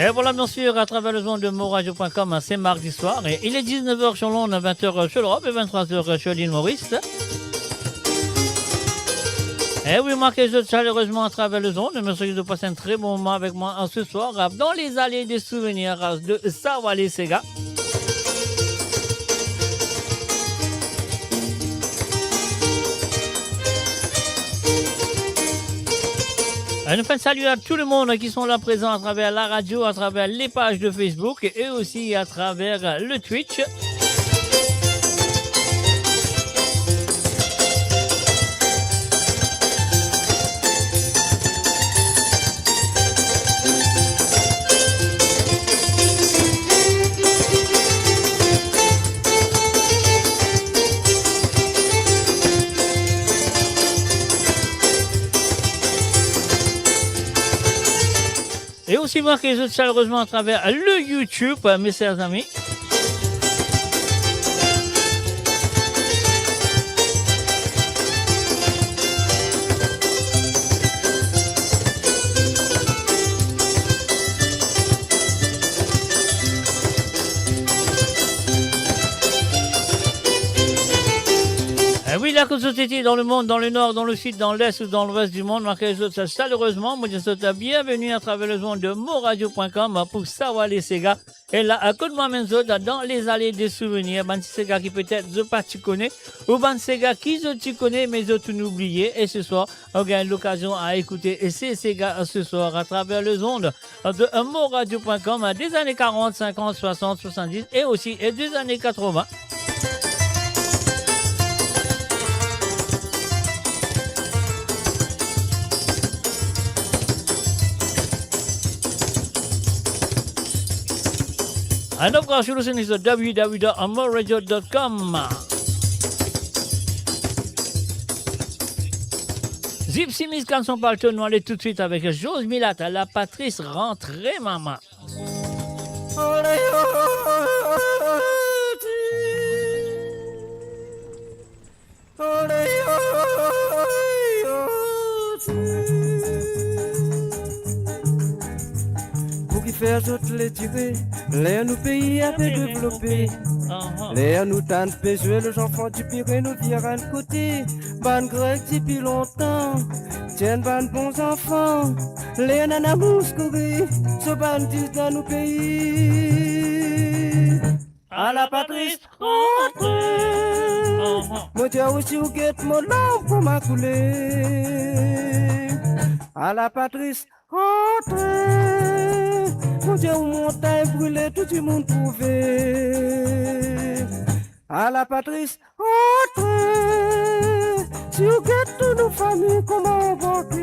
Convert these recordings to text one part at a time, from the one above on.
Et voilà, bien sûr, à travers le son de moradio.com, c'est mardi soir. Et il est 19h sur Londres, 20h sur l'Europe et 23h sur l'île Maurice. Et oui, marquez chaleureusement à travers le son. Merci de passer un très bon moment avec moi ce soir dans les allées des souvenirs de Sawale Sega. Un fin de salut à tout le monde qui sont là présents à travers la radio, à travers les pages de Facebook et aussi à travers le Twitch. Et aussi marquez chaleureusement à travers le YouTube, mes chers amis. Oui, la société dans le monde, dans le nord, dans le sud, dans l'est ou dans l'ouest du monde, marquez chaleureusement. Moi, je souhaite bienvenue à travers le son de moradio.com pour Sawale Sega. Et là, à côté de moi, dans les allées des souvenirs, ban Sega qui peut-être je pas tu connais, ou ban Sega qui je tu connais, mais je tu oublié. Et ce soir, on gagne l'occasion à écouter ces Sega ce soir à travers le son de moradio.com des années 40, 50, 60, 70 et aussi des années 80. And of course, you're listening to www.amoradio.com. Zip Simis, quand on parle de nous, allez tout de suite avec Jose Milat, la Patrice rentrée, maman. Faire toutes les tirer, les nous pays à peu développé. Les nous tant jouer les enfants du Pirée nous virent un côté. Ban grec depuis longtemps, tiennent ban bons enfants. Les nanas mouscourés, se bandissent dans nos pays. À la Patrice, moi j'ai aussi ou guette mon lampe pour ma couler. À la Patrice, mon Dieu, mon taille brûlé, tout le monde trouvé. À la Patrice, entrez. Si vous guettez toutes nos familles, comment embarquer?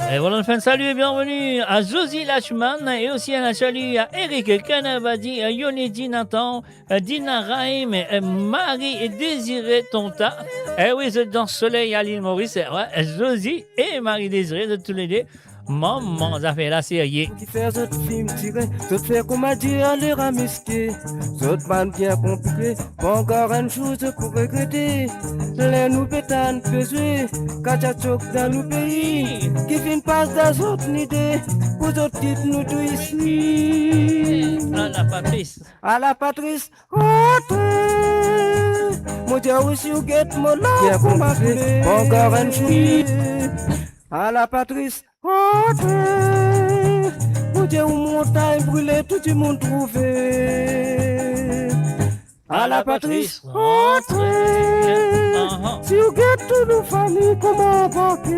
Et voilà, enfin, salut et bienvenue à Josie Lachman et aussi un salut à Eric Canavadi, à Yonedi Nathan, à Dina Raim, Marie et Désiré Tonta. Et oui, c'est dans Soleil à l'île Maurice, ouais, Josie et Marie Désiré de tous les deux. Maman, ça fait la série. Qui fait d'autres films tirés, d'autres faire comme a dit à les ramisquer. D'autres bandes bien compliquées, pas encore une chose pour regretter. Les nous pétans pesés, kachachok dans nos pays. Qui fin passe dans autres idées, pour d'autres titres nous tout ici. À la Patrice. À la Patrice, entrez. Moi j'ai aussi ou guette mon bien pour m'appeler. Pas encore une chose. À la Patrice, entrez. Mon Dieu, où mon taille brûlé, tout le monde trouvé. À la Patrice, entrez. Si vous guettez toutes nos familles, comment embarquer?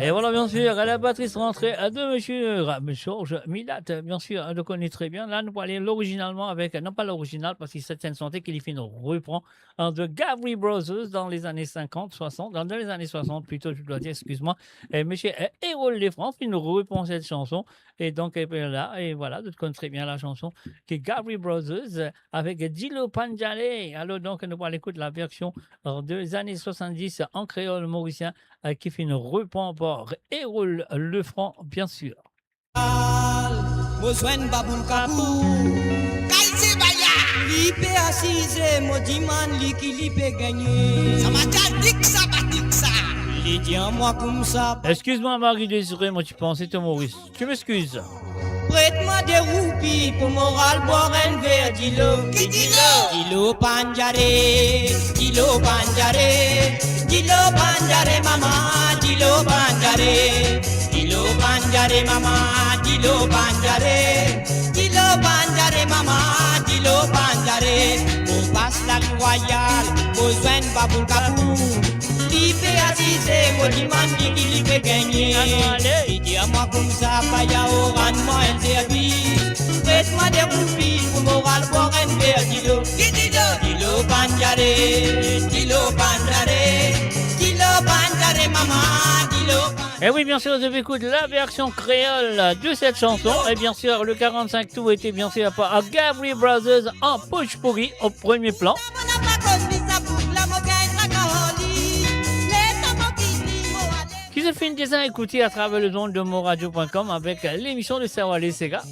Et voilà, bien sûr, la batterie se rentrée de monsieur Georges Milat, bien sûr, on le connaît très bien. Là, nous parlons l'originalement avec, non pas l'original, parce qu'il c'est une santé qu'il fait nous reprend de Gavry Brothers dans les années 50, 60, dans les années 60 plutôt, je dois dire, excuse-moi. Et monsieur Hérole Lefranc, il nous reprend cette chanson. Et donc, et puis là, et voilà, tu connais très bien la chanson, qui est Gavry Brothers avec Dilo Panjale. Alors, donc, nous allons écouter la version des années 70 en créole mauricien qui fait une reprend par Hérole Lefranc, bien sûr. Besoin baboul kapou Kaïse baya Lipe assise Modiman li qui lipe gagné Ça m'a dit que ça batik ça Il dit à moi comme ça Excuse-moi Marie Désiré, moi tu pensais te Maurice. Tu m'excuses. Prête-moi des roupies pour moral boire un verre dis-le Qui dis-le Dis-le panjare Dis-le panjare Dis-le panjare maman Dis-le panjare Dilo banjare mama, dilo banjare, mama, dilo banjare. On passe la rue royale, besoin de baboul kapou. Lipe assise, modiman qui lipe gagné. Il dit à moi comme ça, paya au rendement un service. Prête-moi des roupies pour moral pour un verre, dilo. Dilo banjare, mama, dilo banjare. Et oui, bien sûr, je vous écoute la version créole de cette chanson. Et bien sûr, le 45 tours était bien sûr par Gavry Brothers en push pourri au premier plan. Qui se fait une dessin à écouter à travers le zone de moradio.com avec l'émission de Sawale Sega.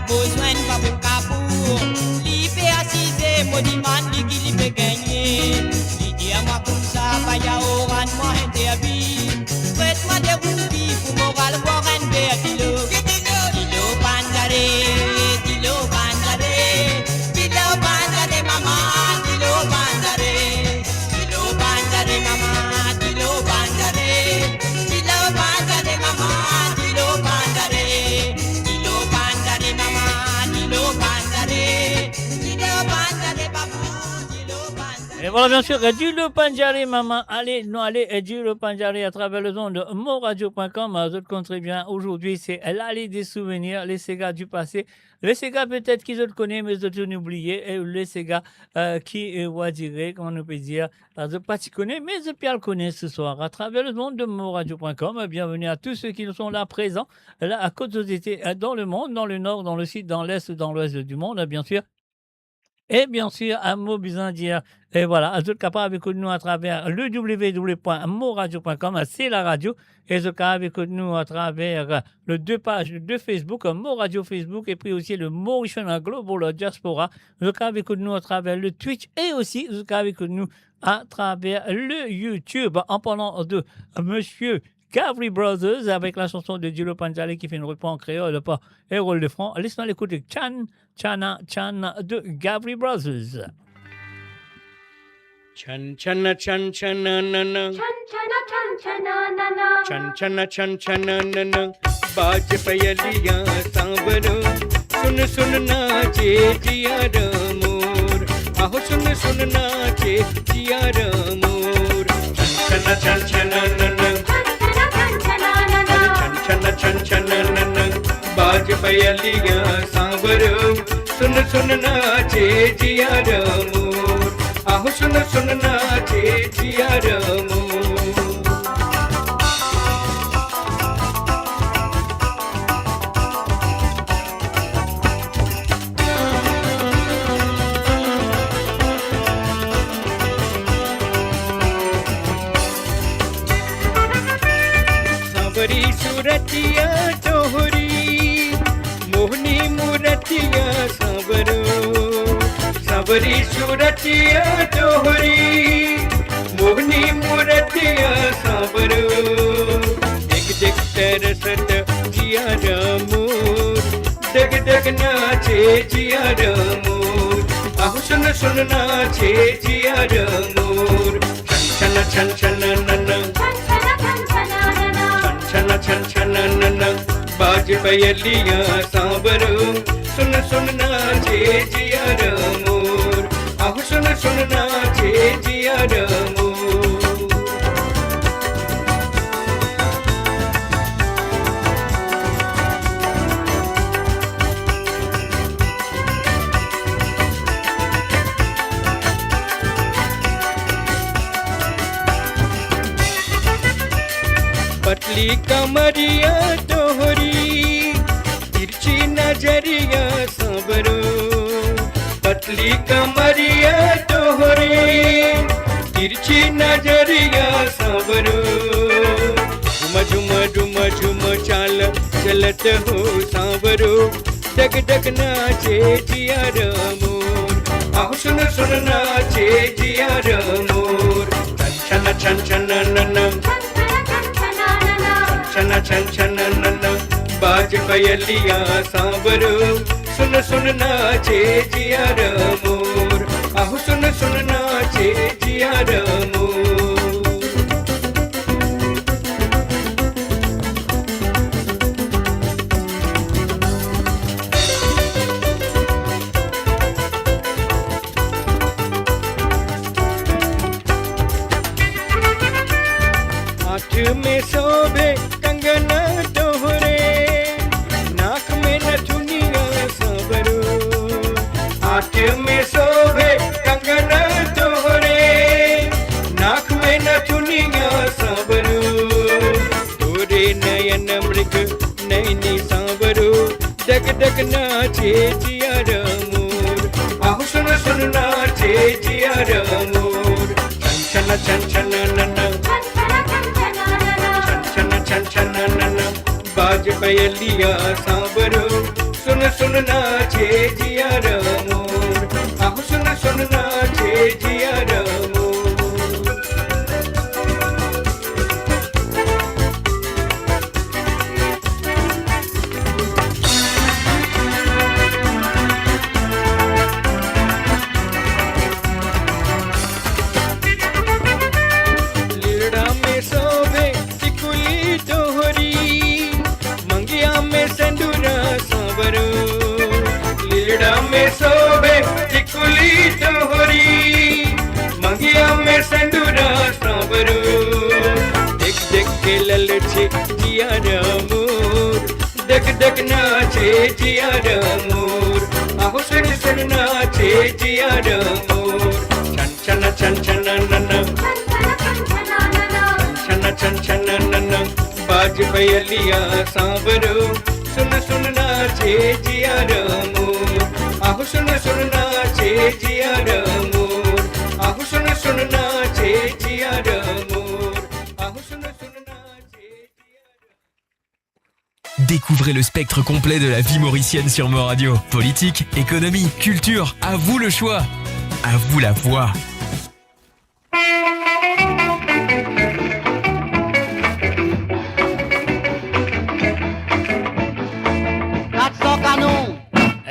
Besoin de baboul kapou Lipe assise, modiman li qui lipe gagné Il dit à moi comme ça, paya au rendement interdit Prête-moi des roupies pour moral boire un verre Dilo banjare, dilo banjare Dilo banjare maman, dilo banjare Dilo banjare maman, dilo banjare Dilo banjare maman, dilo banjare Et voilà, bien sûr, Dilo Panjare, maman, allez, non, allez, Dilo Panjare à travers le zone de moradio.com. Vous comptez très bien, aujourd'hui, c'est l'allée des souvenirs, les Sega du passé. Les Sega, peut-être qu'ils le connaissent, mais ils ont oublié. Et les Sega qui, on va dire, comment on peut dire, je pas connais, mais je peux le connaître ce soir à travers le monde de moradio.com. Bienvenue à tous ceux qui sont là présents, là, à côte société, dans le monde, dans le nord, dans le sud, dans l'est, dans l'ouest du monde, bien sûr. Et bien sûr, un mot besoin de dire, et voilà, vous êtes capable d'écouter nous à travers le www.moradio.com, c'est la radio, et vous êtes capable d'écouter nous à travers les deux pages de Facebook, Moradio Facebook, et puis aussi le Mauritian Global Diaspora. Vous êtes capable d'écouter nous à travers le Twitch, et aussi vous êtes capable d'écouter nous à travers le YouTube, en parlant de monsieur Gavry Brothers avec la chanson de Dilo Panjale qui fait une reprise en créole par Hérole Lefranc. Laisse-nous l'écouter Chana de Gavry Brothers. Chan chana chan chana na na chan chana na na baaj payaliyan सांबरो सुन सुन नाचे जिया मोर आहो सुन सुन नाचे जिया मोर chan chana na na chan chana na na बाज पयलियां सांबरो सुन सुन नाचे जिया मोर आहो सुन सुन नाचे जिया मोर सूरतिया तोहरी मोहनी मूरतिया सांवरो सांवरी सूरतिया तोहरी मोहनी मूरतिया सांवरो देख देख तरसत जिया मोर डग डग नाचे जिया मोर आहू सुन सुन नाचे जिया मोर छन छन छन नन छन छन छन नन बाज पयलिया सांवरो सुन सुन नाचे जिया मोर आहू सुन सुन नाचे जिया मोर पतली कमरिया तोहरी तिरछी नजरिया सांवरो पतली कमरिया तोहरी तिरछी नजरिया सांवरो झुम झुम झुम झुम चाल चलत हो सांवरो डग डग नाचे जिया मोर आहू सुन सुन नाचे जिया मोर छन छन छन नन छन छन छन नन बाज पयलिया सांवरो सुन सुन नाचे जिया मोर आहू सुन सुन नाचे जिया मोर आँख में शोभे कंगना तोहरे नाक में नथुनिया सांवरो आँख में शोभे कंगना तोहरे नाक में नथुनिया सांवरो तोरे नयन मृग नैनी सांवरो डग डग नाचे जिया मोर आहू सुन सुन नाचे जिया मोर छन छन छन नन छन छन नन बाज पयलिया सांवरो सुन सुन नाचे जिया मोर आहू सुन सुन नाचे जिया मोर लीड़ा में शोभे टिकुली तोहरी मंगिया में संदूरा सांवरो लीड़ा में शोभे टिकुली तोहरी मंगिया में संदूरा सांवरो देख देख के ललचे जिया मोर डग डग नाचे जिया मोर आहू सुन सुन नाचे जिया मोर छन छन छन नन छन छन छन नन बाज पयलिया सांवरो सुन सुन नाचे जिया मोर आहू सुन सुन नाचे जिया मोर आहू सुन सुन नाचे जिया मोर आहू सुन सुन नाचे जिया Découvrez le spectre complet de la vie mauricienne sur Mo Radio. Politique, économie, culture, à vous le choix. À vous la voix.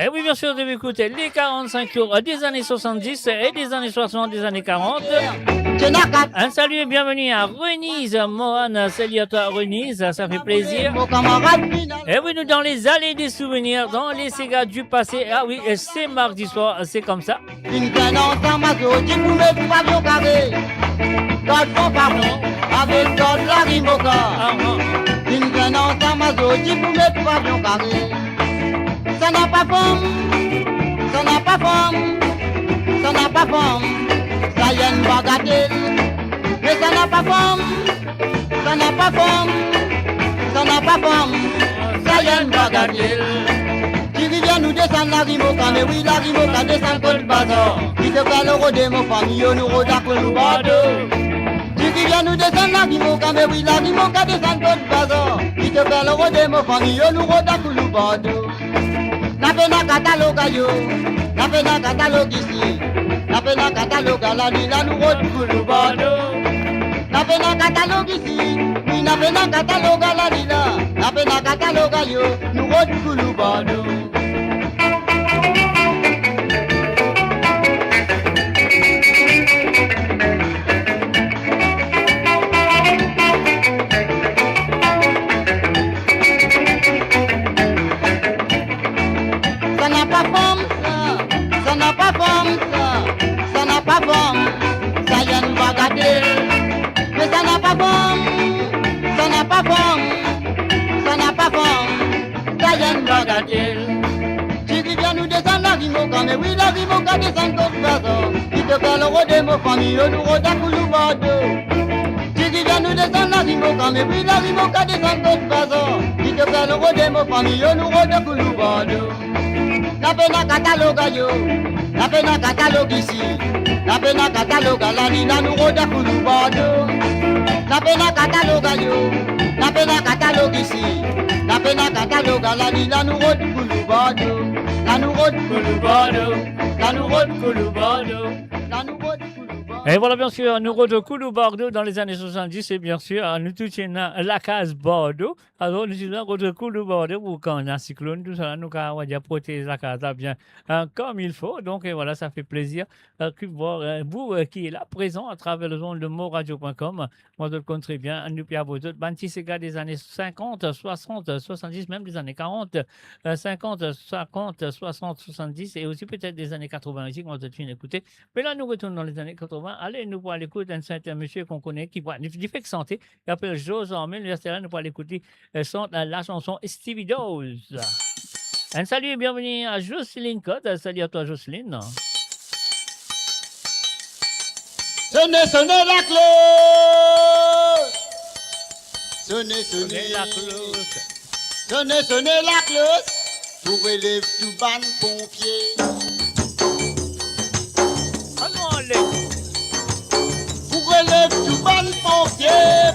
Et oui, bien sûr, de m'écouter les 45 tours des années 70 et des années 60, des années 40. Un salut et bienvenue à Renise, Mohan, salut à toi Renise, ça fait plaisir. Et oui, nous dans les allées des souvenirs, dans les Sega du passé. Ah oui, et c'est mardi soir, c'est comme ça. Ça n'a pas forme, ça n'a pas forme, ça n'a pas forme, ça y est une bagatelle. Mais ça n'a pas forme, ça n'a pas forme, ça n'a pas forme, ça y est une bagatelle. Qui vient nous descendre la Rimoca, mais oui la Rimoca descend Côte Bazar. Qui te fait le rodé, mon famille, nous rodacons nous bateau. Qui viens nous descendre la Rimoka, mais oui, la Rimoka descend de bazar. Il te fait le rôle de mon famille, nous rôda coulou bordeaux. N'a pas na catalogue yo, n'a pas na catalogue ici. N'a pas na catalogue à la nuit, là nous rôde coulou bordeaux. N'a pas na catalogue ici, oui, n'a pas na catalogue à la nuit là. N'a pas na catalogue yo, nous rôde coulou bordeaux. Ça y est, nous va garder. Mais ça n'a pas forme, ça n'a pas forme, ça n'a pas forme. Ça y est, nous va garder. Tu dis bien nous descendre la Rimoka, mais oui, la Rimoka descend d'autres façons. Il te fait le rôle de mon famille, nous rôde à coulou bordeaux. Tu dis bien nous descendre la Rimoka, mais oui, la Rimoka descend d'autres façons. Il te fait le rôle de mon famille, nous rôde à coulou bordeaux. La pena catalogue yo, la pena catalogue ici, la pena catalogue à la nina nous rôde à coulou bordeaux. La pena catalogue yo, la pena catalogue ici, la pena catalogue à la nina nous rôde coulou bordeaux. La nous rôde coulou bordeaux, la nous rôde coulou bordeaux, la nous rôde coulou bordeaux. Et voilà, bien sûr, nous Koulou Bordeaux dans les années 70, et bien sûr, nous touchons la case Bordeaux. Alors, nous sommes Koulou Bordeaux pour quand on a un cyclone, tout ça, nous avons protéger la case bien comme il faut. Donc, et voilà, ça fait plaisir que vous qui êtes là présent à travers le zone de moradio.com. Moi, je le connais très bien. Nous, puis à vous autres, Bantisega des années 50, 60, 70, même des années 40, 50, 50, 60, 70, et aussi peut-être des années 80 ici, qu'on a écouté. Mais là, nous retournons dans les années 80. Allez, nous pour l'écoute d'un certain monsieur qu'on connaît qui voit du fait que santé, qui appelle José Armel, nous pour l'écouter la chanson Stevie Dose. Un salut et bienvenue à Jocelyne Code. Salut à toi, Jocelyne. Sonnez la cloche. Sonnez la cloche. Sonnez la cloche. Pour élève tout ban pompier. Pour élève tout ban pompier,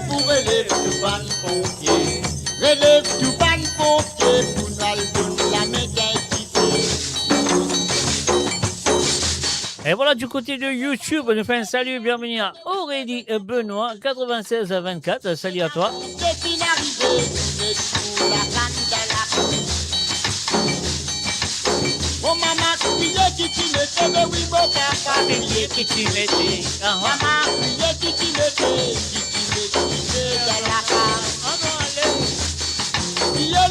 pour élève tout ban pompier, relève tout ban pompier, pour nous la médecine. Et voilà, du côté de YouTube, nous fait un salut, bienvenue à Aurélie Benoît, 96 à 24, salut à toi. C'est une arrivée, mais pour la canne de la oh maman, criez qui tu n'étais, mais oui, mon papa, criez qui tu n'étais. Maman, criez qui tu n'étais, de la case. Criez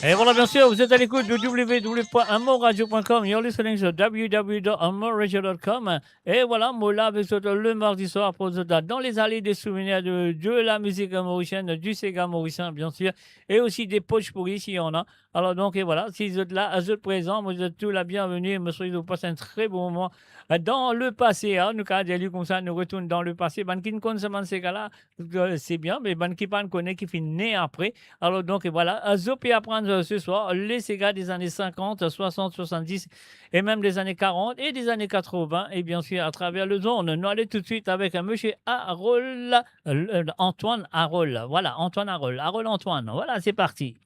Et voilà, bien sûr, vous êtes à l'écoute de www.amoradio.com. You're listening to www.amoradio.com. Et voilà, moi là, avec le mardi soir, pour dans les allées des souvenirs de la musique mauricienne, du Sega mauricien, bien sûr, et aussi des poches pourries, s'il y en a. Alors, donc, et voilà, si vous êtes là, vous êtes présents, vous êtes tous la bienvenue. Monsieur, vous passez un très bon moment dans le passé. Hein. Nous, quand on comme ça, nous retournons dans le passé. Ben, qui ne connaît pas ces gars-là, c'est bien, mais ben, qui ne connaît, qui finit né après. Alors, donc, et voilà, Zopi apprendre ce soir les Sega des années 50, 60, 70 et même des années 40 et des années 80 et bien sûr à travers le zone. Nous allons tout de suite avec un monsieur Harold, Antoine Harold. Voilà, Antoine Harold. Harold Antoine. Voilà, c'est parti.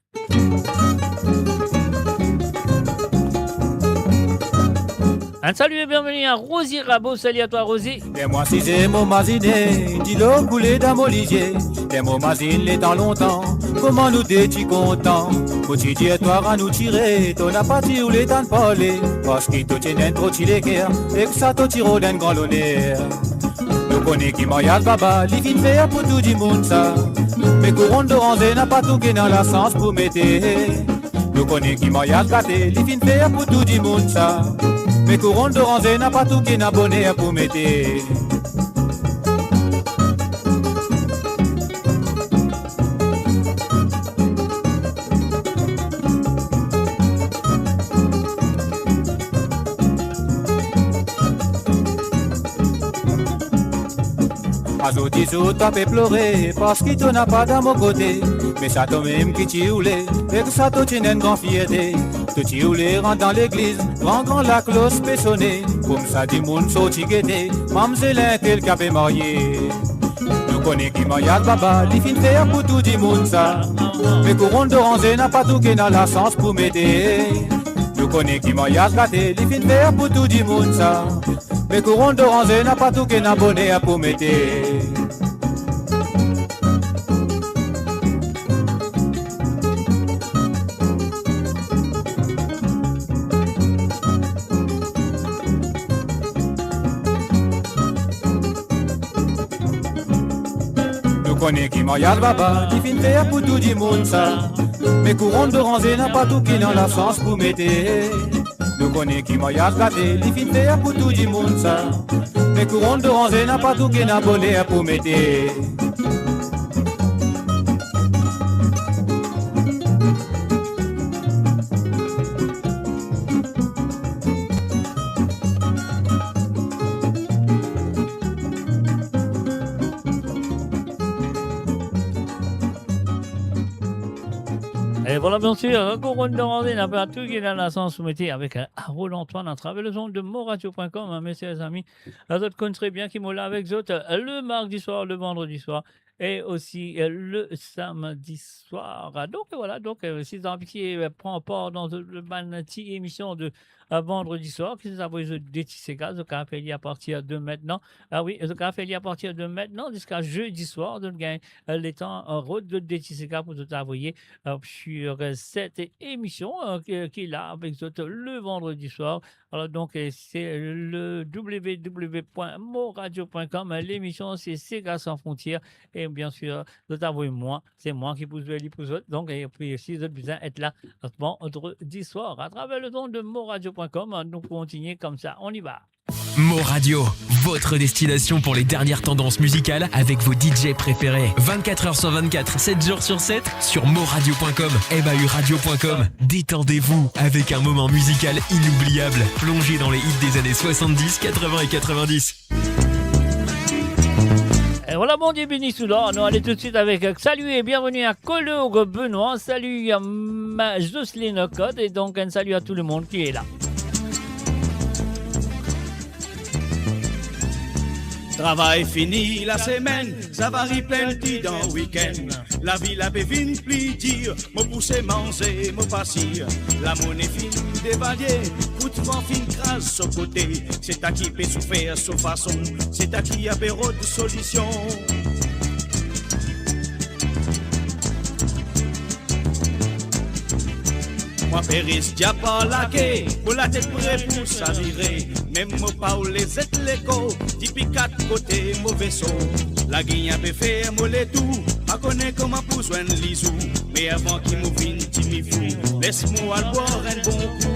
Un salut et bienvenue à Rosie Rabot. Salut à toi, Rosie. Et moi, si j'ai mon masiné, dis-le couler dans mon lisier. Et mon masine, les temps longtemps, comment nous t'es-tu content? Petit Dieu, toi, à nous tirer, t'en as pas tiré les temps de parler. Parce qu'il te tient trop tiré guerre, et que ça te tire d'un grand honneur. Nous connaissons qui m'a baba, les filles faire pour tout du monde ça. Mais couronne de ranger n'a pas tout qui dans la sens pour mettre. Nous connaissons qui m'a gâté, les filles faire pour tout du monde ça. Mais couronne de ranger n'a pas tout qui n'a bonnet pour mettre. Azoti sous t'as fait pleurer parce qu'il t'en a pas dans mon côté. Mais ça toi même qui t'y roulé et que ça te tient une grande fierté. Tu t'y roulé rentre dans l'église, grand la cloche peut sonner. Comme ça dit moun sorti guetté, mamzelle tel qu'a fait marier. Nous connaissons qui mariage baba, les fins faire pour tout du monde ça. Mais couronne de ranger n'a pas tout qui n'a la sens pour m'aider. Nous connaissons qui mariage gâté, les fins faire pour tout du monde ça. Mais couronne de ranger n'a pas tout qui n'a bonnet pour mettre. Nous connaissons qui mariage baba, qui fin faire pour tout du monde ça. Mais couronne de ranger n'a pas tout qui n'a la sens pour mettre. Nous connaissons qui mariage gâté, les filles faire pour tout du monde ça. Mais couronne de ranger n'a pas tout qui n'a bonnet pour mettre. Et voilà, bien sûr, couronne de randonnée n'a pas tout qui est dans la sens soumettée avec Harold Antoine à travers le zone de moradio.com, messieurs les amis. Les autres connaissent très bien qui m'ont là avec autres le mardi soir, le vendredi soir et aussi le samedi soir. Donc voilà, donc si vous avez qui prend part dans le petite émission de vendredi soir, qui s'appelle des Tisségas, le café à partir de maintenant. Ah oui, le café à partir de maintenant jusqu'à jeudi soir, donc les temps en route de Tisségas pour tout envoyer sur cette émission qui est là avec le vendredi soir. Alors donc c'est le www.moradio.com. L'émission c'est Sega sans frontières et bien sûr de t'envoyer moi, c'est moi qui pousse les pouces. Donc et puis si vous avez besoin d'être là vendredi soir à travers le don de moradio.com. Nous continuons comme ça, on y va. Moradio, votre destination pour les dernières tendances musicales avec vos DJ préférés. 24h sur 24, 7 jours sur 7 sur moradio.com, mahuradio.com. Détendez-vous avec un moment musical inoubliable. Plongez dans les hits des années 70, 80 et 90. Et voilà, bon Dieu béni Soudan. Nous allons tout de suite avec salut et bienvenue à Cologue Benoît. Salut à Jocelyne Code et donc un salut à tout le monde qui est là. Travail fini la semaine, ça varie plein de petits dans le week-end. La vie la bévine plus dire, mon poussé manger, mon passir. La monnaie fine dévaluée, coup de vent fin crase sur côté. C'est à qui peut souffrir sa façon, c'est à qui a béro de solution. Moi péris dia pas laqué, pour la tête près pour s'avirer. Même moi pas où les éclés, depuis 4 côtés mauvais son. La guigne a fait moller tout, ma connais comment pour soigner l'isou. Mais avant qu'il me vienne, tu m'y fous. Laisse-moi boire un bon coup.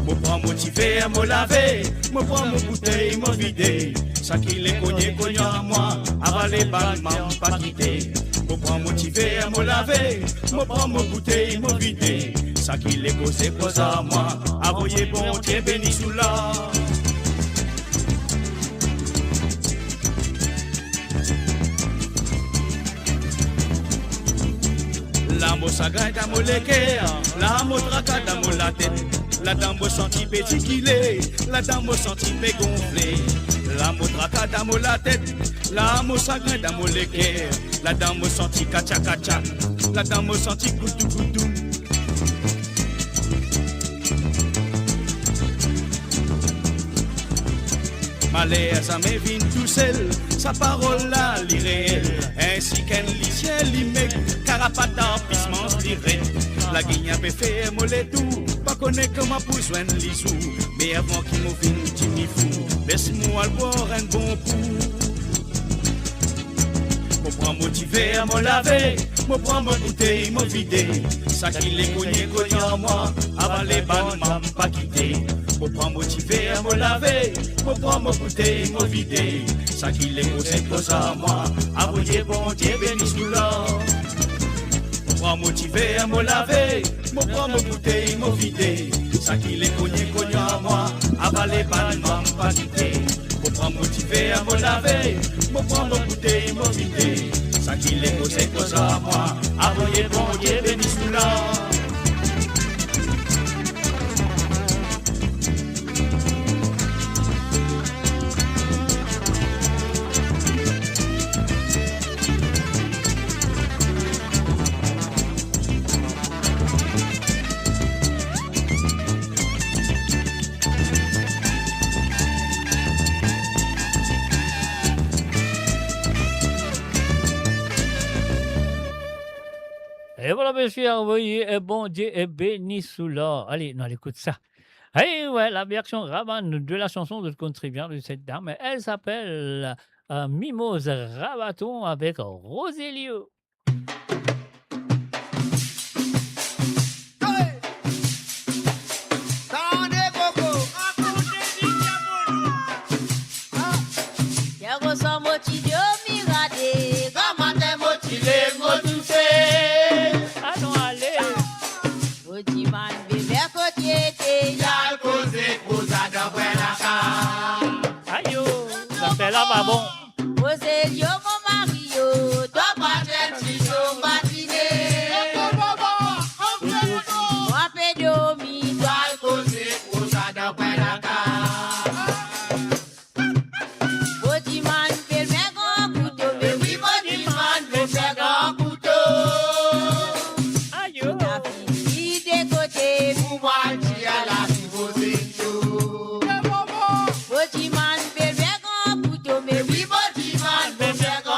Me prends motivé à me laver, me prends mon bouteille, me vider. Ça qui les cogné à moi, avaler balle, m'en pas quitter. Me prends motivé à me laver, me prends mon bouteille, me vider. Ça qui les cause à moi, avoyer bon Dieu béni sous là. La mo sagay da mo leke, la mo traka da mo la tête. La dame me senti petit qu'il est, la dame me senti peu gonflé. La mo traka da mo la tête, la mo sagay da mo leke. La dame me senti kacha kacha, la dame me senti goudou goudou. Malaise à mes vignes tout seul, sa parole là, l'irréel. Ainsi qu'un lycien, l'imec, carapata, pissement, l'irrête. La guigne a fait mollet tout, pas connaître comment pour joindre l'isou. Mais avant qu'il me vienne, tu m'y fous. Laisse-moi boire un bon coup. Me prends motivé à me laver, me prends mon bouteille, me vider. Ça qui les cogné en moi, avant les balles, m'a pas quitté. Me prends motivé à me laver, me prends mon bouteille, me vider. Ça qui les cause à moi, avoyer bon Dieu béni sous l'or. Me prends motivé à me laver, me prends mon bouteille, me vider. Ça qui les cogné à moi, avant les balles, m'a pas quitté. Me prends motivé à me laver, me prends mon bouteille, me vider. Ça qui les cause à moi, avoyer bon Dieu béni sous l'or. Et voilà, monsieur, envoyé, et bon Dieu est béni sous l'or. Allez, non, écoute ça. Et ouais, la version Raban de la chanson de très bien de cette dame, elle s'appelle Mimose Rabaton avec Roselio. Là, va bon. Roselio, mon mari, toi, pas de tison matiné. Moi, pédomi, toi, causer, pour ça, d'après la carte. Botiman, fait le grand couteau, mais oui, Botiman, fait le grand couteau. Aïe, la fille des côtés, pour moi, tu as la vie, Roselio. Botiman, fait le mais oui, Botiman, fait le grand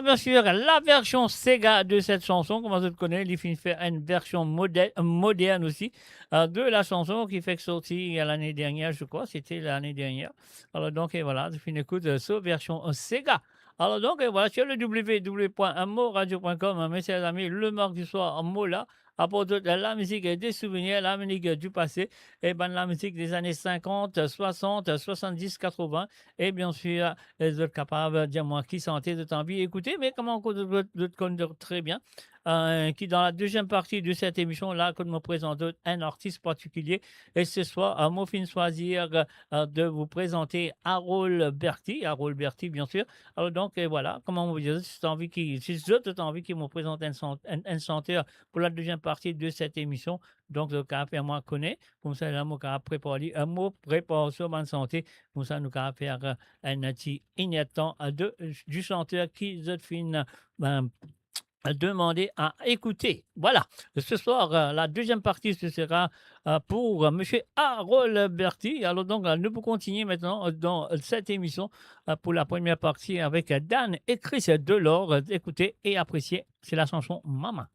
bien sûr, la version Sega de cette chanson, comme vous connaissez, il finit faire une version moderne aussi de la chanson qui fait sortir l'année dernière, je crois, c'était l'année dernière. Alors donc, et voilà, je finis écoute cette version Sega. Alors donc, et voilà, sur le www.moradio.com, mes chers amis, le mardi soir, en mot là, apporte la musique des souvenirs, la musique du passé, et ben la musique des années 50, 60, 70, 80, et bien sûr, les autres capables de dire moi qui sentait de envie écouter, mais comment on connaît très bien, qui dans la deuxième partie de cette émission-là, que me présente un artiste particulier, et ce soir, moi fin choisir de vous présenter Harold Berti, bien sûr. Alors donc, et voilà, comment on vous dit, si envie qui me présente un chanteur pour la deuxième partie de cette émission, donc le cas faire moi connaître, comme ça là, moi préparer un mot prépare sur bonne santé, comme ça nous faire un petit ignatant du chanteur qui je fin demander à écouter. Voilà, ce soir, la deuxième partie, ce sera pour monsieur Harold Berti. Alors donc, nous pouvons continuer maintenant dans cette émission pour la première partie avec Dan et Chris Delors. Écoutez et appréciez, c'est la chanson Maman.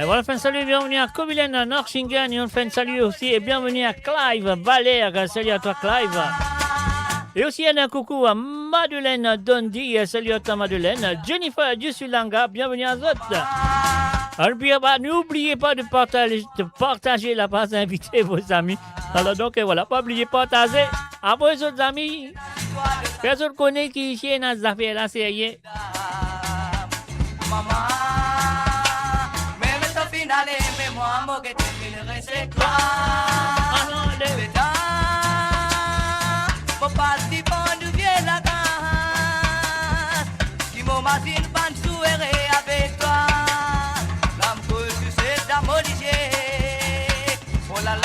Voilà, on fait un salut, bienvenue à Kobilen, Norchingen, et on fait un salut aussi, et bienvenue à Clive Valère, salut à toi Clive. Et aussi un coucou à Madeleine Dondi, salut à toi Madeleine. Jennifer Dusulanga, bienvenue à Zot. N'oubliez pas de partager la page, inviter vos amis. Alors donc voilà, pas oublier de partager à vos autres amis. Personne connaît qui est dans ces affaires là, c'est rien. Allez, mets-moi un mot que tu finerais, c'est toi. Le temps, faut pas si bon nous vient la gagne. Qui m'imagine pas de sourire avec toi. L'âme que tu sais d'amoliger. Oh la la la.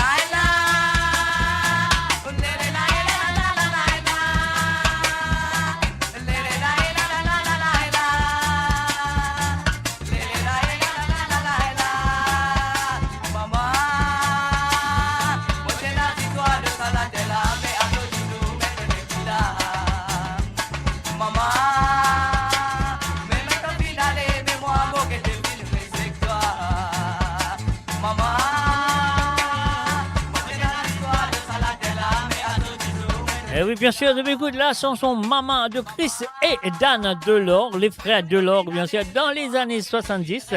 Et oui, bien sûr, de m'écouter la chanson Maman de Chris et Dan Delors, les frères Delors, bien sûr, dans les années 70.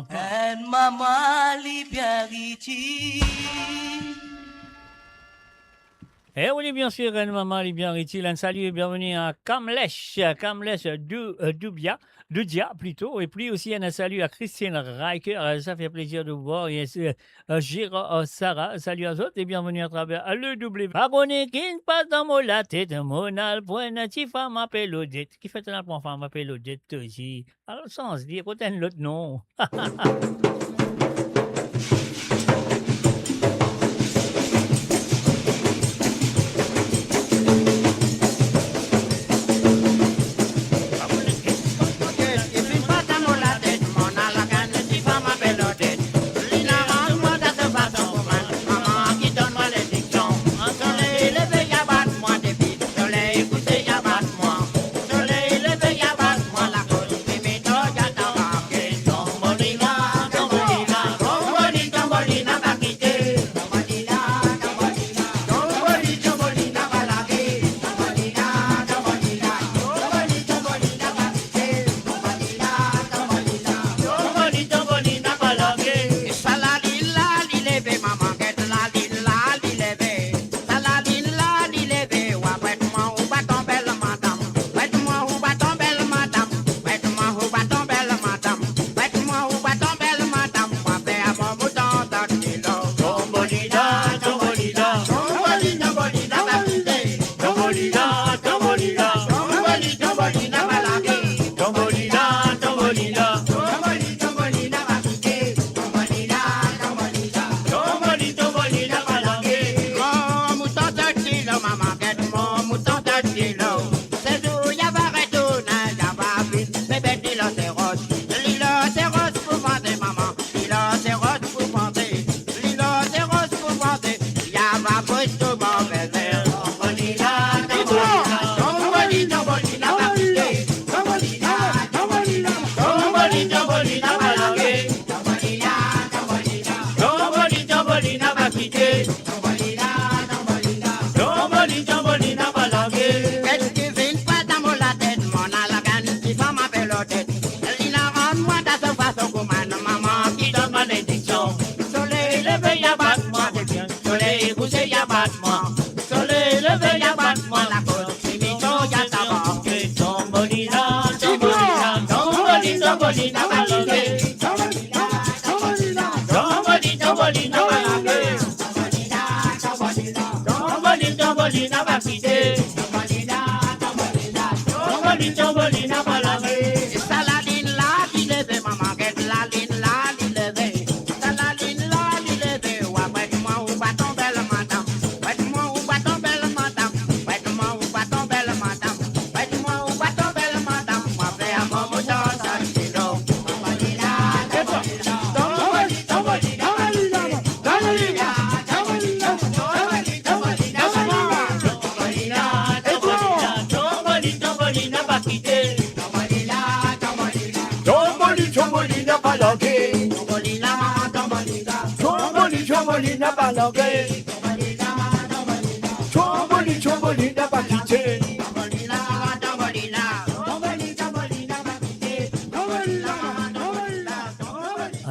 and Mama Libiariti. Eh oui, bien sûr, maman, bien utile. Un salut et bienvenue à Kamlesh Doudia plutôt. Et puis aussi un salut à Christine Riker. Ça fait plaisir de vous voir. Et Gira Sarah, salut à autres et bienvenue à travers le W. Abonné qui ne passe dans mon la tête, mon alpoine, ti femme m'appelle Odette. Qui fait un alpoine femme m'appelle Odette aussi. Alors, sans se dire, peut l'autre nom.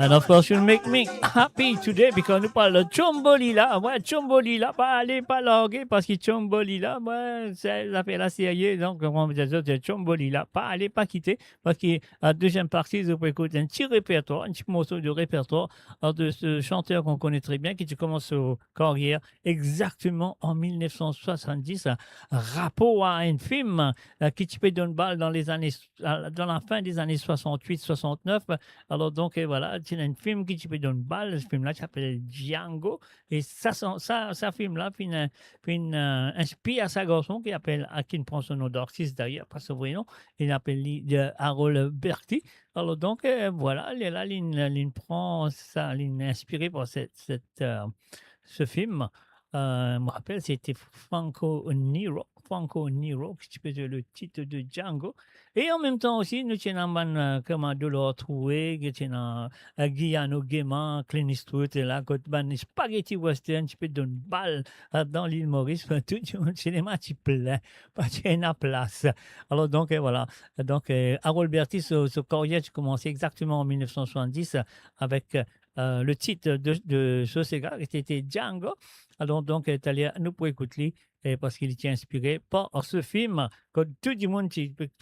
And of course, you'll make me happy today because nous parlons de Chombolila. Ouais, Chombolila, pas aller, pas larguer parce que Chombolila, ouais, ça fait la série. Donc, on va dire c'est Chombolila, pas aller, pas quitter parce que la deuxième partie, vous pouvez écouter un petit répertoire, un petit morceau de répertoire de ce chanteur qu'on connaît très bien qui commence sa carrière exactement en 1970. Rapport à un film qui te donne balle dans la fin des années 68-69. Alors, donc, voilà. C'est un film qui peut donner une balle. Ce film-là s'appelle Django. Et ça film-là, inspire à sa garçon qui ne prend son nom d'artiste d'ailleurs, pas son vrai nom. Il appelle Harold Berti. Alors donc, voilà, là, il prend ça, il est inspiré par ce film. Je me rappelle, c'était Franco Nero Franco Nero, qui peut être le titre de Django. Et en même temps aussi, nous tenons comment de le retrouver, qui tenons Guyano Gaiman, Clint Eastwood, et là, quand ban spaghetti western, tu peux donner une balle dans l'île Maurice, tout le cinéma, tu plein, parce qu'il y a une place. Alors donc, voilà. Donc, Harold Bertis, ce carrière, tu commençais exactement en 1970 avec le titre de ce Sega, qui était Django. Alors donc, nous pour écouter, parce qu'il était inspiré par ce film, quand tout le monde,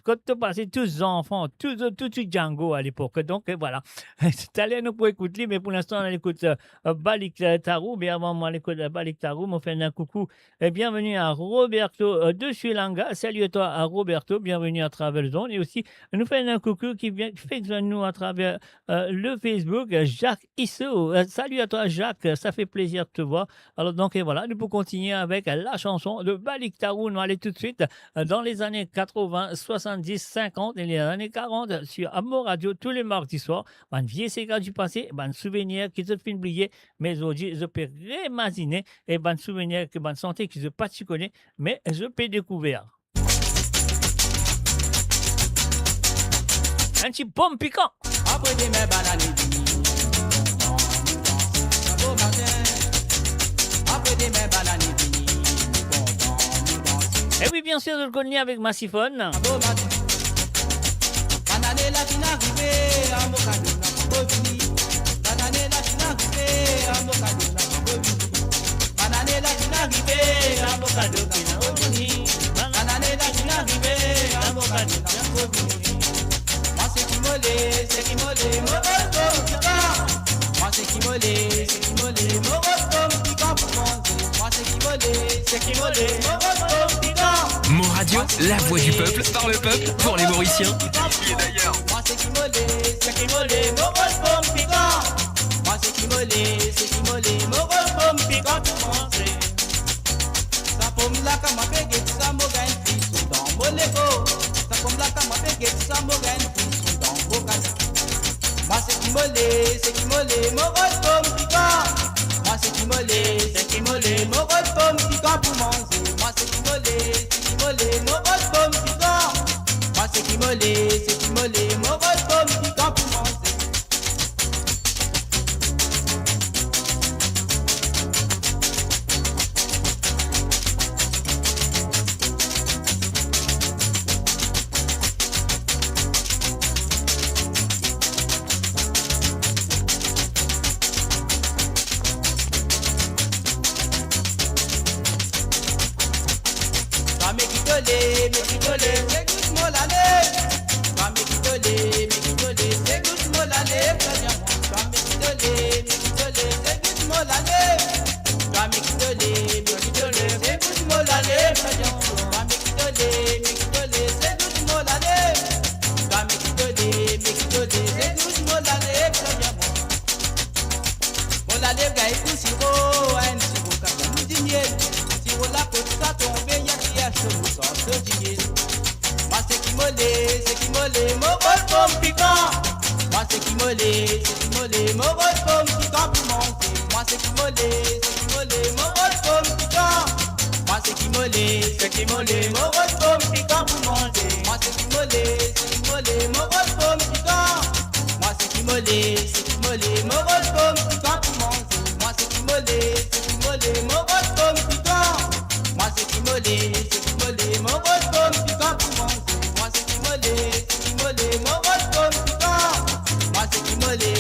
quand tu passais tous les enfants, tout Django à l'époque. Donc voilà, italien nous pour écouter, mais pour l'instant, on écoute Balik Taru, mais avant moi, on écoute Balik Taru, on fait un coucou et bienvenue à Roberto de Sri Lanka. Salut à toi à Roberto, bienvenue à Travel Zone. Et aussi, nous fait un coucou qui fait de nous à travers le Facebook, Jacques Isso. Salut à toi Jacques, ça fait plaisir de te voir. Alors donc voilà, nous pouvons continuer avec la chanson de Balik Taru. On va aller tout de suite dans les années 80, 70, 50 et les années 40 sur Amour Radio tous les mardis soirs. Un vieux Sega du passé, un souvenir qui se fait oublier, mais aujourd'hui je peux réimaginer et un souvenir que bonne santé qui se pas tu connais, mais je peux découvrir. Un petit pomme piquant. Après des mets bananes, bon matin. Après des mets bananes. Et oui, bien sûr, je le connais avec Massiphone. Banane la fin arrivé, à Mokado na Bobini. Banane la fin arrivé, à Mokado na Bobini. Banane la fin arrivé, à Mokado na Bobini. Banane la fin arrivé, à Mokado na Bobini. Moi c'est qui molé, moroto piquant. Moi c'est qui molé, moroto piquant pour manger. Moi c'est qui molé, moroto piquant. Mon radio, la voix du peuple, par le peuple, pour les Mauriciens. Ici et d'ailleurs. Moi c'est qui molé, moroto piquant. Moi c'est qui molé, moroto piquant pour manger. Ça pomme la kama pege, ça moga une fille dans moleko. Ça pomme la kama pege, ça moga une fille dans bocana. Moi c'est qui molé, moroto piquant. Moi c'est qui molé, moroto piquant pour manger. Moi c'est qui molé, moroto piquant. Moi c'est qui molé, moroto piquant pour manger. C'est good molale. Va me kitole, c'est good molale. Va me kitole, c'est good molale. Va me kitole, c'est good molale. Va me kitole, c'est good molale. Va me kitole, c'est good molale. Molale ga ikusiro, en siro kaka mudinye. Siro la kota tombe ya kia shomu so dinye. Moi c'est qui molé, moroto pomme piquant. Moi c'est qui molé, moroto pomme piquant pour manger. Moi c'est qui molé, moroto pomme piquant. Moi c'est qui molé, moroto pomme piquant pour manger. Moi c'est qui molé, moroto pomme piquant. Moi c'est qui molé, moroto pomme piquant pour manger. Moi c'est qui molé, moroto pomme piquant. Moi c'est qui molé, moroto pomme piquant pour manger. Moi c'est qui molé, moroto pomme piquant. Moi c'est qui molé,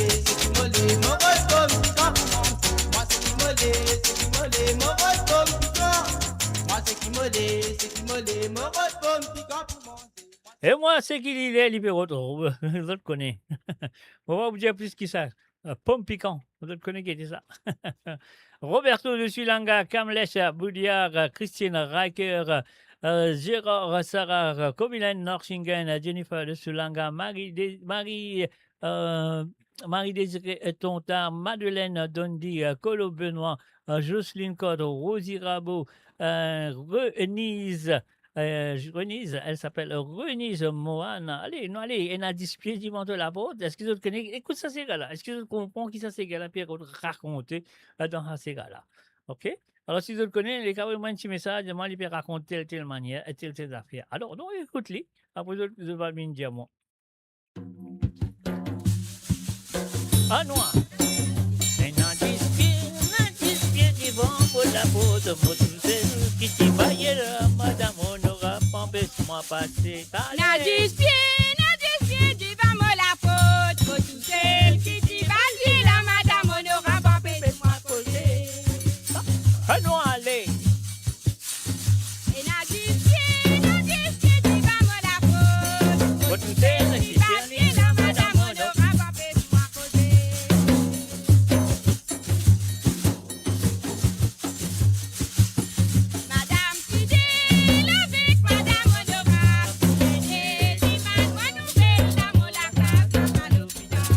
moroto pomme piquant pour manger. Moi c'est qui molé, moroto pomme piquant. Moi c'est qui molé, moroto pomme piquant pour manger. Et moi, c'est qu'il est libéraux. Je le connais. On va vous dire plus qui ça. Pomme piquant. Vous le connaissez qui était ça. Roberto de Sulanga, Kamlesh Boudiar, Christine Riker, Gérard Sarrar, Comilen Norchingen, Jennifer de Sulanga, Marie-Désirée Tontard, Madeleine Dondi, Colo Benoît, Jocelyne Code, Rosie Rabot, Renise, elle s'appelle Renise Mohan. Allez, elle a 10 pieds du de la porte. Est-ce que vous connaissez? Écoute ça, ces gars-là. Est-ce que vous comprenez qui ça, ces gars-là, puis raconter dans ces gars-là? OK? Alors, si vous le connaissez, les carrément un petit message, moi, il peut raconter telle manière, telle affaire. Alors, donc, écoute-les. Après, je vais bien dire moi. Ah, noir. Un indice qui vont pour la peau de mon douceur, qui t'y vaille là, madame, on aura pas empêche-moi passer. Nadis pied, tu vas me la faute, pour tout celle qui t'y vaille là, madame, on aura pas empêche-moi passer. Ah, non, allez. Et nadis pied, tu vas me la faute, pour tout celle qui t'y vaille là, madame, on aura pas empêche-moi passer. Madame fidèle avec madame honorable, et dit mademoiselle la moula casse à l'hôpital.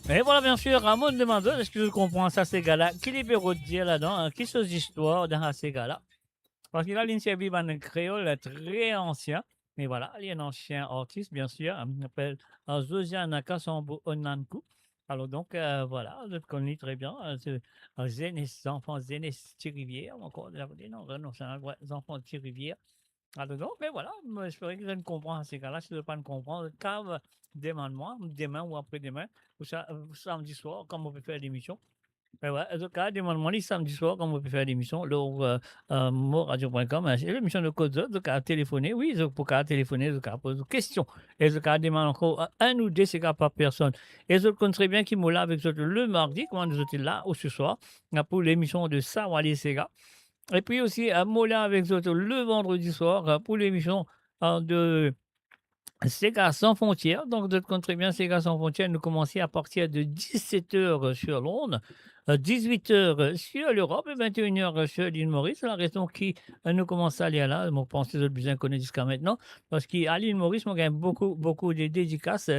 Et voilà, bien sûr, Ramon demande, est-ce que je comprends ça, ces gars-là? Qui les bureaux de dire là-dedans? Qui sont les histoires dans ces gars-là? Parce qu'il a l'initiative en créole très ancien. Mais voilà, il y a un ancien artiste, bien sûr, il s'appelle Zosiane Kassambo Onankou. Alors donc, voilà, je le connais très bien. C'est Zénès, enfants Zénès Thirivière, encore, non, c'est un enfant Thirivière. Alors donc, mais voilà, moi, j'espère que je ne comprends ces cas-là. Si je ne veux pas comprendre, cave, demande-moi, demain ou après-demain, ou samedi soir, comme on peut faire l'émission. Mais ouais, en tout cas, demande-moi les samedi soir, comme on peut faire l'émission, moradio.com, c'est l'émission de Code Zot, donc à téléphoner, oui, donc pour qu'à téléphoner, donc à poser des questions. Et donc à demander encore un ou deux, c'est qu'à par personne. Et je connais très bien qui m'ont là avec eux le mardi, comment nous sommes là, ou ce soir, pour l'émission de Sawali Sega. Et puis aussi à Mola avec eux le vendredi soir pour l'émission de Sega sans frontières. Donc, de très bien, Sega sans frontières, nous commençons à partir de 17h sur Londres, 18h sur l'Europe et 21h sur l'île Maurice. La raison qui nous commence à aller là, je pense que vous êtes bien connus jusqu'à maintenant, parce qu'à l'île Maurice, on gagne beaucoup de dédicaces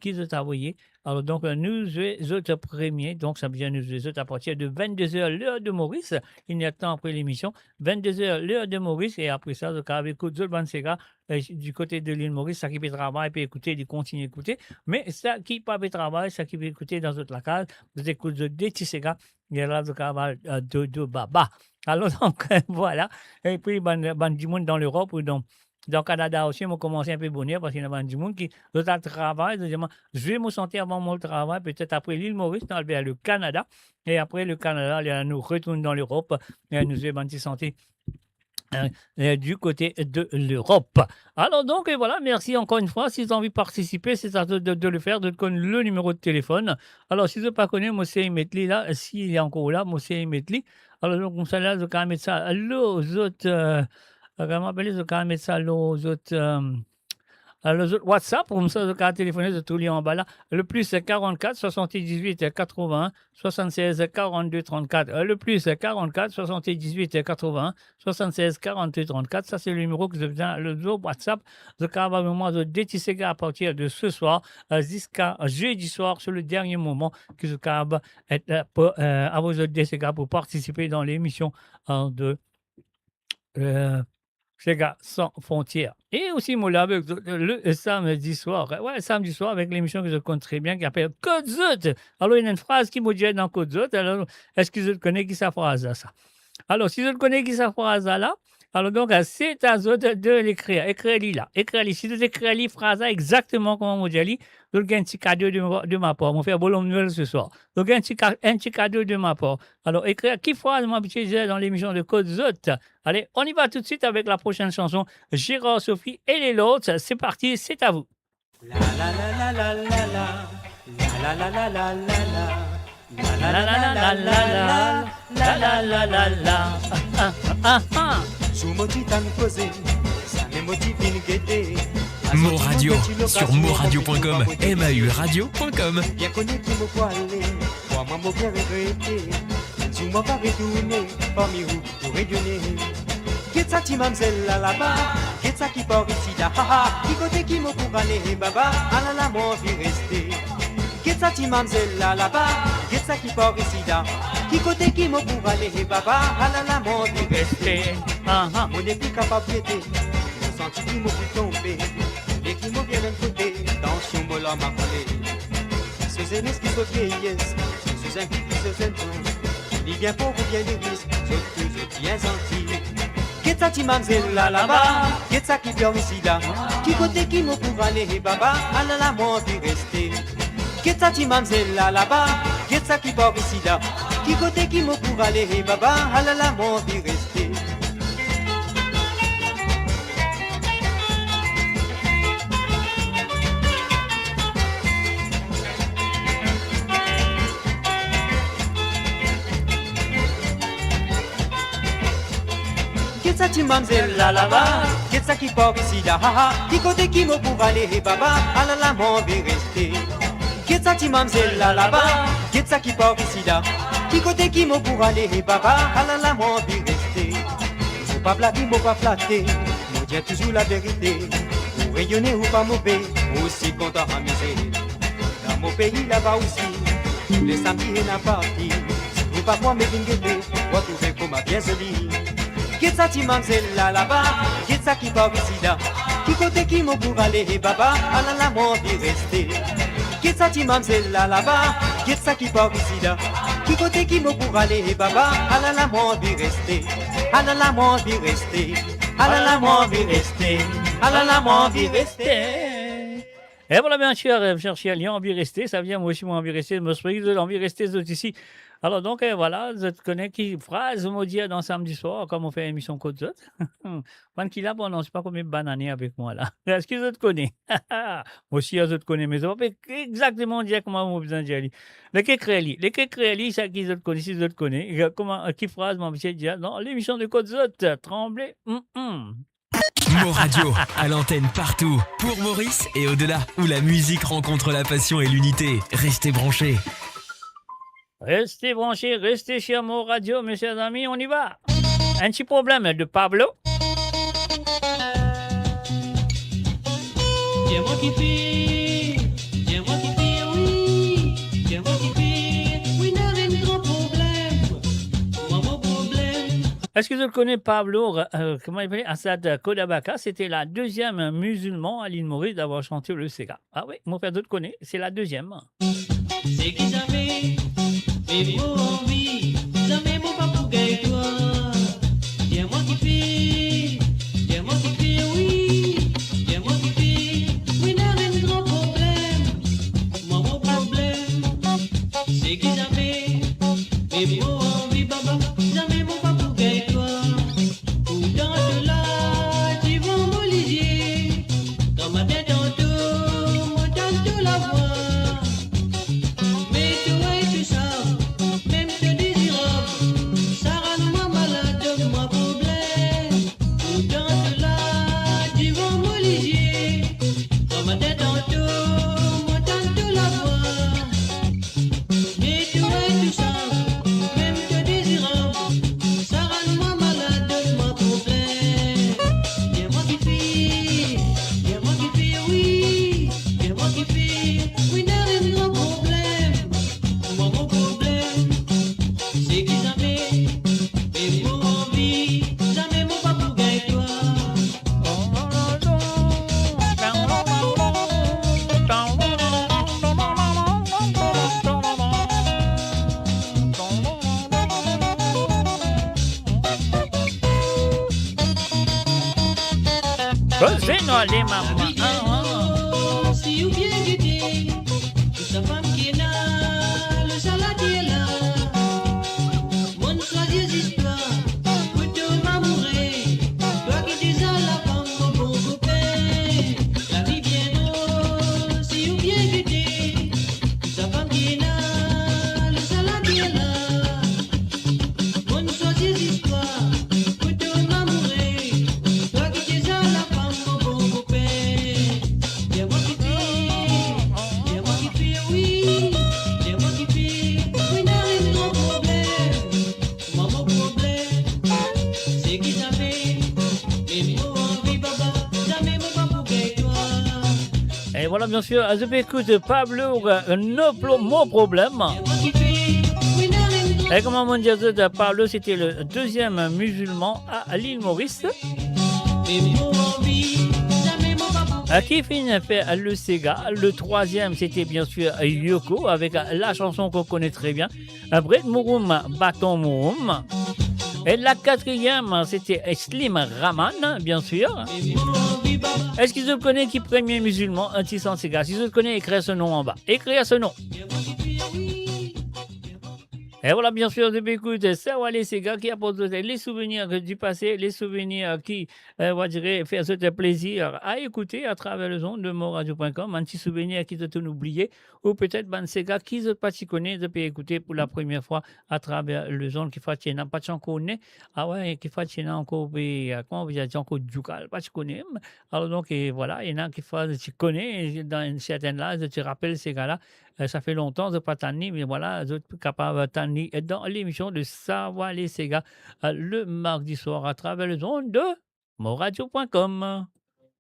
qu'ils ont envoyées. Alors, donc, nous autres premiers, donc ça vient nous autres à partir de 22h, l'heure de Maurice. Il y a temps après l'émission, 22h, l'heure de Maurice. Et après ça, donc, avec d'autres bandes Sega du côté de l'île Maurice, ça qui peut travailler, peut écouter, il continue à écouter. Mais ça qui peut pas travailler, ça qui peut écouter dans d'autres locales, vous écoutez des petits Sega, il y a là, donc, de Baba. Alors, donc, voilà. Et puis, ban du monde dans l'Europe ou dans le Canada aussi, on commencé un peu bonheur parce qu'il y a du monde qui travaille. Je vais me sentir avant mon travail, peut-être après l'île Maurice, dans le Canada. Et après le Canada, nous retournons dans l'Europe et nous avons une santé du côté de l'Europe. Alors donc, et voilà, merci encore une fois. Si vous avez envie de participer, c'est à de le faire, de connaître le numéro de téléphone. Alors, si vous n'avez pas connu Mosé Metli, là, s'il est encore là, Mosé Metli, alors donc, comme ça, là, je vais mettre ça aux autres... comment appeler ce cas mettre ça aux autres WhatsApp, comme ça, le téléphoner de tous les en bas là. Le plus c'est 44 78 81 76 42 34. Le plus c'est 44 78 81 76 42 34. Ça, c'est le numéro que je viens, le WhatsApp. Le cas va moment de détisser à partir de ce soir jusqu'à jeudi soir, sur le dernier moment que ce cas va être à vos autres pour participer dans l'émission de. Sega sans frontières. Et aussi, moi, là, avec le samedi soir. Ouais, samedi soir, avec l'émission que je connais très bien, qui s'appelle Code Zot. Alors, il y a une phrase qui me dit dans Code Zot. Alors, est-ce que je connais qui sa phrase là, ça? Alors, si je connais qui sa phrase là, alors donc, c'est à vous de l'écrire. Écrire-li là. Écrire-li. Si vous écrivez la phrase là, exactement comme on dit, donc, il y a un petit cadeau de ma part. On fait un bon nouvelle ce soir. Donc, un petit cadeau de ma part. Alors, écrire qui phrase m'habituer dans l'émission de Code Zot. Allez, on y va tout de suite avec la prochaine chanson. Gérard, Sophie et les autres. C'est parti, c'est à vous. La la la la la la la la la la la la. La la la la la la la la la la la. Sous motitan posé, ça me motive une guetter. Moradio sur moradio.com, mauradio.com. Bien connu qui me voit aller, moi m'en bien regretter. Sous moi pas retourner, parmi vous pour rayonner. Qu'est-ce ça qui m'amzelle là-bas? Qu'est-ce ça qui part ici là? Qui côté qui me pour aller, baba? Ah là là, moi vie rester. Qu'est-ce ça qui m'amzelle là-bas? Qu'est-ce ça qui part ici là? Qui côté qui me pour aller, baba? Ah là là, moi vie rester. Mon n'est plus capable d'aider. Je sens qui me pour tomber. Et qui me vient d'un côté, dans son mot là m'a collé. Ce zénus qui se vieillesse, ce zin qui se zin. Il vient pour vous bien les risques, je bien senti. Qu'est-ce ça qui m'amzelle là-bas? Qu'est-ce ça qui vient ici là? Qui côté qui me pour aller, baba? Ah là là, moi vie rester. Qu'est-ce ça qui m'amzelle là-bas? Qu'est-ce ça qui part ici là? Qui côté qui me pour aller, baba? Ah là là, moi vie rester. Qu'est-ce ça qui m'amzelle là-bas? Qu'est-ce ça qui part ici là? Qui côté qui me pour aller, baba? Ah là là, moi vie rester. Qu'est-ce ça qui m'amzelle là-bas? Qu'est-ce ça qui part ici là? Qui côté qui me pour aller, baba? Ah là là, moi vie rester. Faut pas blaguer, faut pas flatter. Moi dis toujours la vérité. Ou rayonner ou pas mauvais, aussi content à m'aider. Dans mon pays là-bas aussi, Les samedis et la partie. Ou pas moi, mais vin guetter, retrouver comme ma pièce lit. Qu'est-ce ça, ti mamselle là-bas? Qu'est-ce ça qui part ici là? Qui côté qui m'en pour aller, baba? Ah là là, moi, envie rester. Qu'est-ce ça, ti mamselle là-bas? Qu'est-ce ça qui part ici là? Qui côté qui m'en pour aller, baba? Ah là là, moi, envie rester. Ah là là, moi, envie rester. Ah là là, moi, envie rester. Ah là là, moi, envie rester. Et voilà, bien sûr, chercher à Lyon, envie rester, ça vient, moi aussi, moi, envie rester, me suis de l'envie rester, c'est ici. Alors, donc, voilà, je te connais qui phrase, me dire dans samedi soir, comme on fait émission Côte d'Autre. Quand qu'il a, bon, non, c'est pas combien de bananes avec moi, là. Est-ce que je te connais? Moi aussi, je te connais, mais ça va pas exactement dire comment on besoin de dire. Les Kékréli, c'est qui je te connais, si je te connais. Comment, qui phrase, mon monsieur, dire dans l'émission de Côte d'Autre, Tremblay, Mo Radio, à l'antenne partout, pour Maurice et au-delà, où la musique rencontre la passion et l'unité. Restez branchés. Restez branchés, restez chez Mo Radio, mes chers amis, on y va. Un petit problème de Pablo. C'est moi qui fais, c'est moi qui fais, oui, c'est moi qui fais, oui, n'a rien de grand problème, moi mon problème. Est-ce que vous le connaissez, Pablo, comment il s'appelait, Assad Kodabaka? C'était la deuxième musulman à l'île Maurice d'avoir chanté le Sega. Ah oui, mon frère d'autres connaît, c'est la deuxième. C'est qui ça fait, mais moi envie, ça met mon papou et toi. C'est moi qui fais, c'est moi qui fais, oui, c'est moi qui fais, oui, n'a rien de grand problème, moi mon problème. C'est qui ça fait, mais moi envie, baba, ça met mon papou et toi. Ou dans de là, tu vas m'olivier, dans ma tête en tout, moi tantôt la voix. Mais toi et tu sais, même te désirable, ça rend moi malade, moi problème. Ou dans de là, tu vas m'olivier, dans ma tête en tout, moi tantôt la voix. Mais toi et tu sais, même te désirable, ça rend moi malade, moi problème. C'est moi qui fais, c'est moi qui fais, oui, c'est moi qui fais, oui, n'a rien de grand problème. Moi mon problème, c'est qu'ils avaient, et pour envie, jamais mon papou gagne toi. C'est non, les mamans. Si ou bien guetter, sa femme qui est là, le saladier là. Mon choisir histoire, pour te m'amourer. Toi qui dis à la femme, mon bon copain. La vie bien haut, si ou bien guetter, sa femme qui est là, le saladier là. Mon choisir histoire, pour te m'amourer. Toi qui dis à la femme, mon bon copain. C'est moi qui fais, oui, c'est moi qui fais, oui, n'a rien de grand problème. Moi mon problème, c'est qui ça fait, mais moi envie, baba, jamais mon papou gagne toi. Et voilà, bien sûr, je écoute Pablo, mon problème. C'est moi qui fais, oui, n'a rien de grand Et comment on dit ça, Pablo, c'était le deuxième musulman à l'île Maurice. mais moi envie, jamais mon papou. Qui finit fait le Sega. Le troisième, c'était bien sûr Yoko, avec la chanson qu'on connaît très bien, Bred Mouroum, Bâton Mouroum. Et la quatrième, c'était Slim Rahman, bien sûr. Est-ce qu'ils le connaissent qui premier musulman anti-sans Sega? Si vous le connaissez, écrivez ce nom en bas. Écrivez ce nom. Et voilà, bien sûr, je m'écoute ça, les Sega qui apportent les souvenirs du passé, les souvenirs qui, on dirait, faire ce plaisir à écouter à travers le son de moradio.com, un petit souvenir qui te oublié, ou peut-être ban Sega qui ne pas connaît, de peut écouter pour la première fois à travers le son qui fait n'a pas encore né, ah ouais, qui fait encore, comment vous dire, encore du cal, pas tu connais. Alors donc, et voilà, il y en a qui fait, tu connais, dans une certaine âge, tu rappelles ces gars-là. Ça fait longtemps, je ne pas tanné, mais voilà, je suis capable de tanner dans l'émission de Savoir les Sega le mardi soir à travers le zone de moradio.com.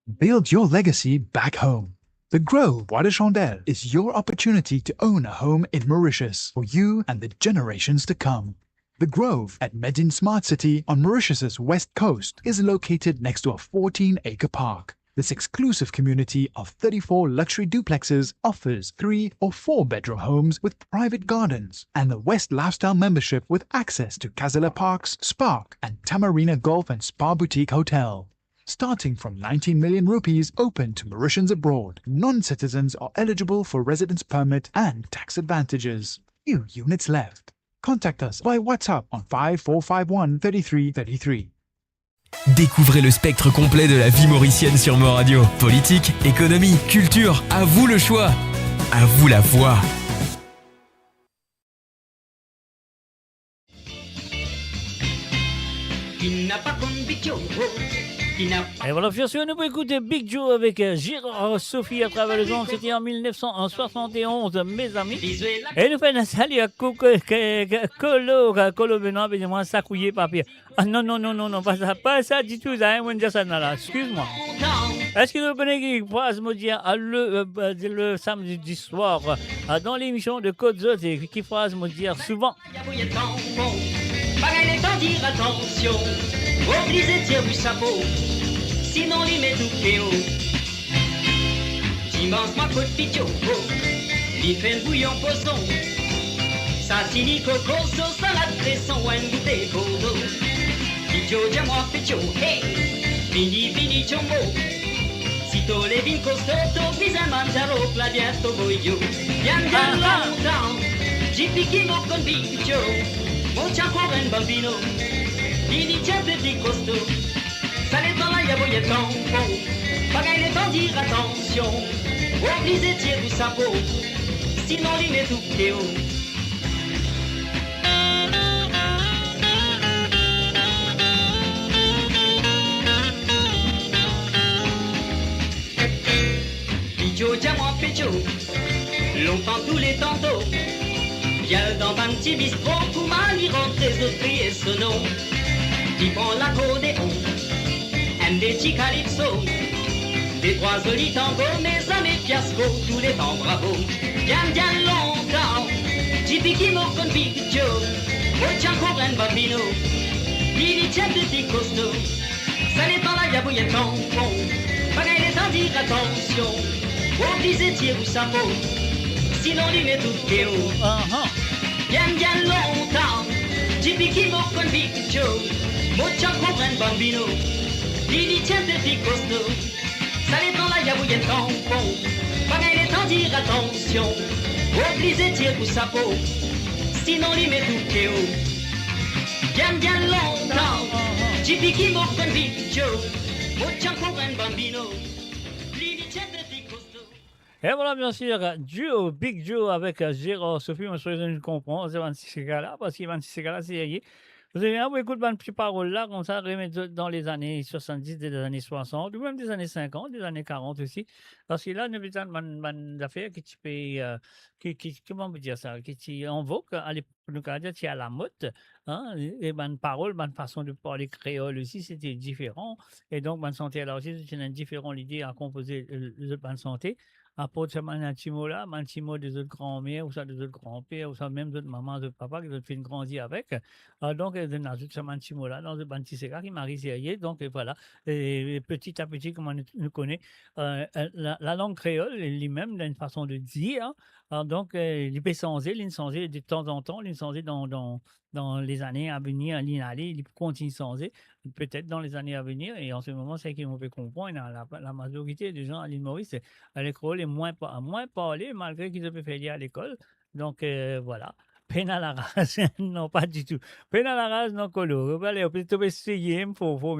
Build your legacy back home. The Grove Bois de Chandelle is your opportunity to own a home in Mauritius for you and the generations to come. The Grove at Medin Smart City on Mauritius's west coast is located next to a 14-acre park. This exclusive community of 34 luxury duplexes offers 3 or 4 bedroom homes with private gardens and the West Lifestyle membership with access to Casella Parks, Spark, and Tamarina Golf and Spa Boutique Hotel. Starting from 19 million rupees open to Mauritians abroad, non-citizens are eligible for residence permit and tax advantages. Few units left. Contact us by WhatsApp on 5451 3333. Découvrez le spectre complet de la vie mauricienne sur Mo Radio. Politique, économie, culture, à vous le choix. À vous la voix. Et voilà, bien sûr, nous pouvons écouter Big Joe avec Gérard Sophie à travers le monde. C'était en 1971, mes amis. Et nous faisons un salut à Colo Benoît, mais moi, ça couillé papier. Ah non, pas ça du tout, ça, là, excuse-moi. Est-ce que vous connaissez qui phrase me dire le samedi soir dans l'émission de Côte Zot et qui phrase me dire souvent? Dire attention, obligé tire du sapot, sinon il met tout KO. Dimanche ma côte pitiot, il fait un bouillon poisson, satini coco, sauce à la pression, un goûter codo. Pitiot, dis-moi pitiot, hey, vini chombo, si to les vins costoto, puis un mangiaro, claviato boyo, bien longtemps, j'ai piqué mon con pitiot. Mucha joven bambino, diligente di costo, sale dans la yaboye tampo, pagaille les temps dire attention, obligé tirer du sapot, sinon il met tout KO. Pichot, diamant, pichot, longtemps tous les tantôt. Viens dans un petit bistrot pour mal y rentrer de crier ce nom. Qui prend l'accordéon, aime des petits calypso, des trois jolis tangos, mes amis fiasco, tous les temps bravo. Bien longtemps, j'ai piqué mon con piccio, mucha joven bambino, diligente di costo, ça n'est pas la yabouille tampon, pagaille les temps dire attention, obligé tirer ou sapot. Sinon il met tout KO. Bien longtemps, j'ai piqué mon conviccio, mucha joven bambino, diligente di costo, ça dépend la yabouille tampon, pagaille les temps dire attention, obligé tire pour sa peau, sinon il met tout KO. Bien longtemps, j'ai piqué mon conviccio, mucha joven bambino, diligente di costo. Et voilà, bien sûr, Joe, Big Joe avec Gérard Sophie, moi, je comprends, c'est 26 gars-là, parce que 26 gars-là, c'est vous avez bien écouté une petite parole là, comme ça, remettre dans les années 70, des années 60, ou même des années 50, des années 40 aussi. Parce que là, nous avons une affaire qui comment on peut dire ça, qui invoque, à l'époque, nous avons dit, à la mode, hein, et une parole, une façon de parler créole aussi, c'était différent. Et donc, bonne santé, alors aussi, c'est une différente idée à composer le bonne santé. Apporte ce petit mot là, un petit mot des autres grands-mères, ou ça des autres grands-pères, ou ça même des autres mamans, des autres papas, qui ont fait grandir avec. Donc, on ajoute ce petit mot là dans le petit ségat qui marie sérieux. Donc, voilà. Et petit à petit, comme on nous connaît, la langue créole, lui-même, d'une façon de dire. Donc, il peut changer, de temps en temps, il changer dans les années à venir, il continue de changer, peut-être dans les années à venir. Et en ce moment, c'est qu'on peut comprendre, la majorité des gens à l'île Maurice, à l'école, est moins parlé, malgré qu'ils peuvent faire à l'école. Donc, voilà. Peine à la race, non, pas du tout. Peine à la race, non, colo. Allez, on peut essayer, mais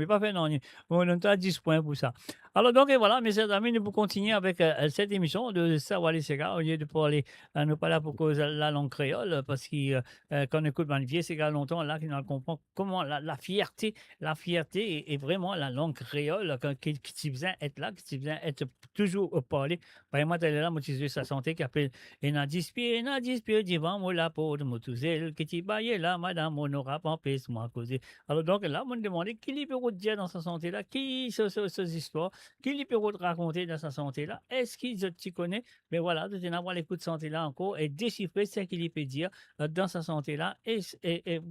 pas faire non. On a 10 points pour ça. Alors, donc, et voilà, mes chers amis, nous pouvons continuer avec cette émission de Savoir les Ségas, au lieu de parler, nous pas là pour cause la langue créole, parce que quand on écoute dans le vieux Ségas longtemps, là, qui ne comprend comment la fierté est vraiment la langue créole, qui besoin être là, qui besoin être toujours parler. Par exemple, elle est là, moi, je suis sa santé, qui appelle Enadispire, divan, moi, la peau de Motouzel, qui t'y baille là, madame, on aura pas en moi, causer. Alors, donc, là, on me demandait qui peut dire dans sa santé, là, qui, ces histoires. qu'il peut raconter dans sa santé-là. Est-ce qu'il te connaît? Mais voilà, de avoir l'écoute santé-là encore et déchiffrer ce qu'il peut dire dans sa santé-là. Et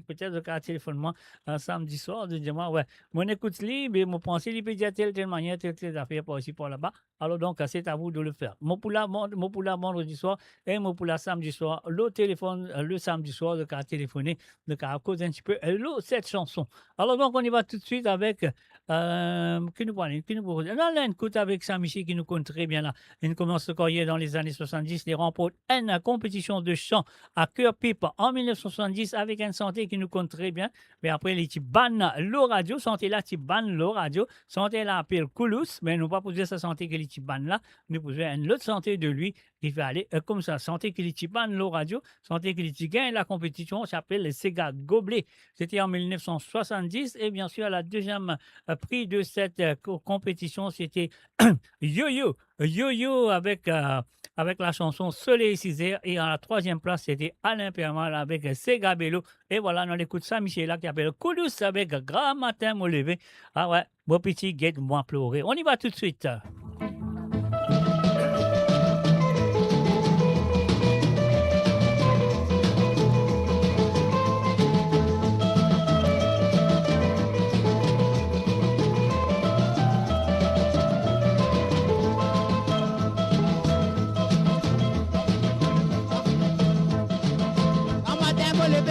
peut-être qu'à téléphone-moi un samedi soir, de dire, moi, ouais, mon écoute libre et mon pensée, il peut dire telle manière, telle affaire par ici, par là-bas. Alors donc, c'est à vous de le faire. Mon pour la vendredi soir et mon pour la samedi soir, le téléphone, le samedi soir, de cas téléphoner, de cas causer un petit peu cette chanson. Alors donc, on y va tout de suite avec, qui nous parle, non, là, écoute avec Saint-Michel qui nous compte très bien là. Il commence le carrière dans les années 70, il remporte une compétition de chant à cœur-pipe en 1970 avec une santé qui nous compte très bien. Mais après, il ban le radio, santé là, il ban le radio, santé là appelle Koulous, mais nous pas poser sa santé qu'il ban là, nous posons une autre santé de lui qui fait aller comme ça, santé qu'il ban le radio, santé qu'il gagne la compétition, s'appelle le Sega Gobelet. C'était en 1970 et bien sûr, la deuxième prix de cette compétition, c'était Yo-Yo avec la chanson Soleil Cisère et en la troisième place, c'était Alain Permal avec Sega Bello. Et voilà, on écoute Saint-Michel là qui appelle Koulous avec Grand Matin mon levé. Ah ouais, mon petit guette moi pleurer. On y va tout de suite.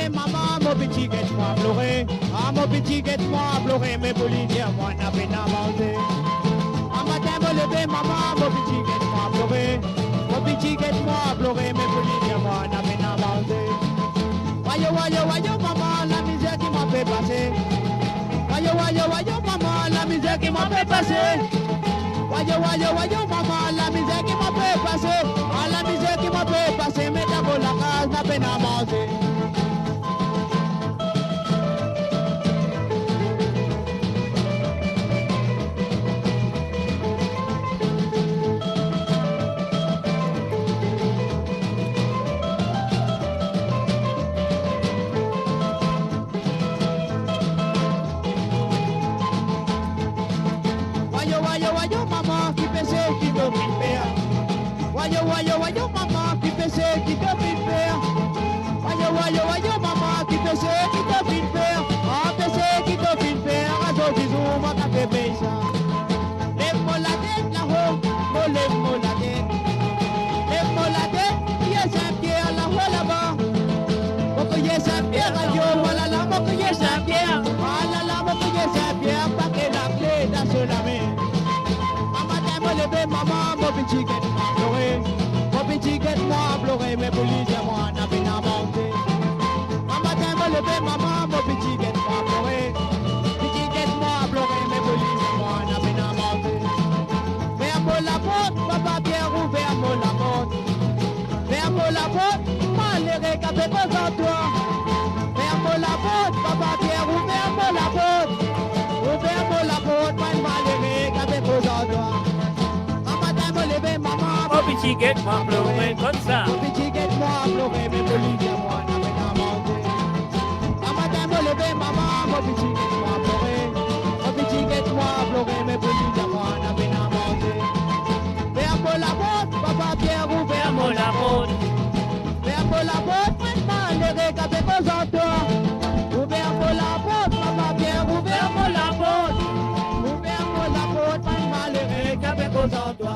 Maman, mon petit guette-moi pleurer. Ah, mon petit guette-moi pleurer, mais pour lui dire, moi, n'a pas à manger. Ah, matin, me lever, maman, mon petit guette-moi pleurer. Mon petit guette-moi pleurer, mais pour lui dire, moi, n'a pas à manger. Voyons, maman, la misère qui m'a fait passer. Voyons, maman, la misère qui m'a fait passer. Voyons, maman, la misère qui m'a fait passer. Ah, la misère qui m'a fait passer, mais d'abord la case n'a pas à manger. Voyons, maman, qui pensait qui devait faire. Voyons, maman, qui pensait qui devait faire. Voyons, maman, qui pensait qui devait faire. Ah, pensait qui devait faire. Ah, disons, moi, t'as fait payer ça. Lève-moi la tête là-haut, lève-moi la tête. Lève-moi la tête, il y a Saint-Pierre là-haut là-bas. Mon y est Saint-Pierre, radio, voilà là, mon y est Saint-Pierre. Ah là là, mon y est Saint-Pierre, pas que la clé dans la main. Lever maman, mon petit guette-moi pleurer. Mon petit guette-moi pleurer, mais pour lui dire moi, n'a pas à manger. Un matin, me lever maman, mon petit guette-moi pleurer. Petit guette-moi pleurer, mais pour lui dire moi, n'a pas à manger. Ferme la porte, papa Pierre, ouvre la porte. Ferme la porte, malheureux qu'a fait besoin de toi. Ferme la porte, papa Pierre, ouvre la porte. Ouvre la porte, malheureux qu'a fait besoin de toi. Mon petit guette-moi pleurer comme ça. Mon petit guette-moi pleurer, mais pour lui dire moi, n'a pas à manger. Un matin, me lever, maman, mon petit guette-moi pleurer. Mon petit guette-moi pleurer, mais pour lui dire moi, n'a pas à manger. Ferme la porte, papa Pierre, ouvre la porte. Ferme la porte, maintenant, les regards fait besoin de toi. Ouvre la porte, papa Pierre, ouvre la porte. Ouvre la porte, maintenant, les regards fait besoin de toi.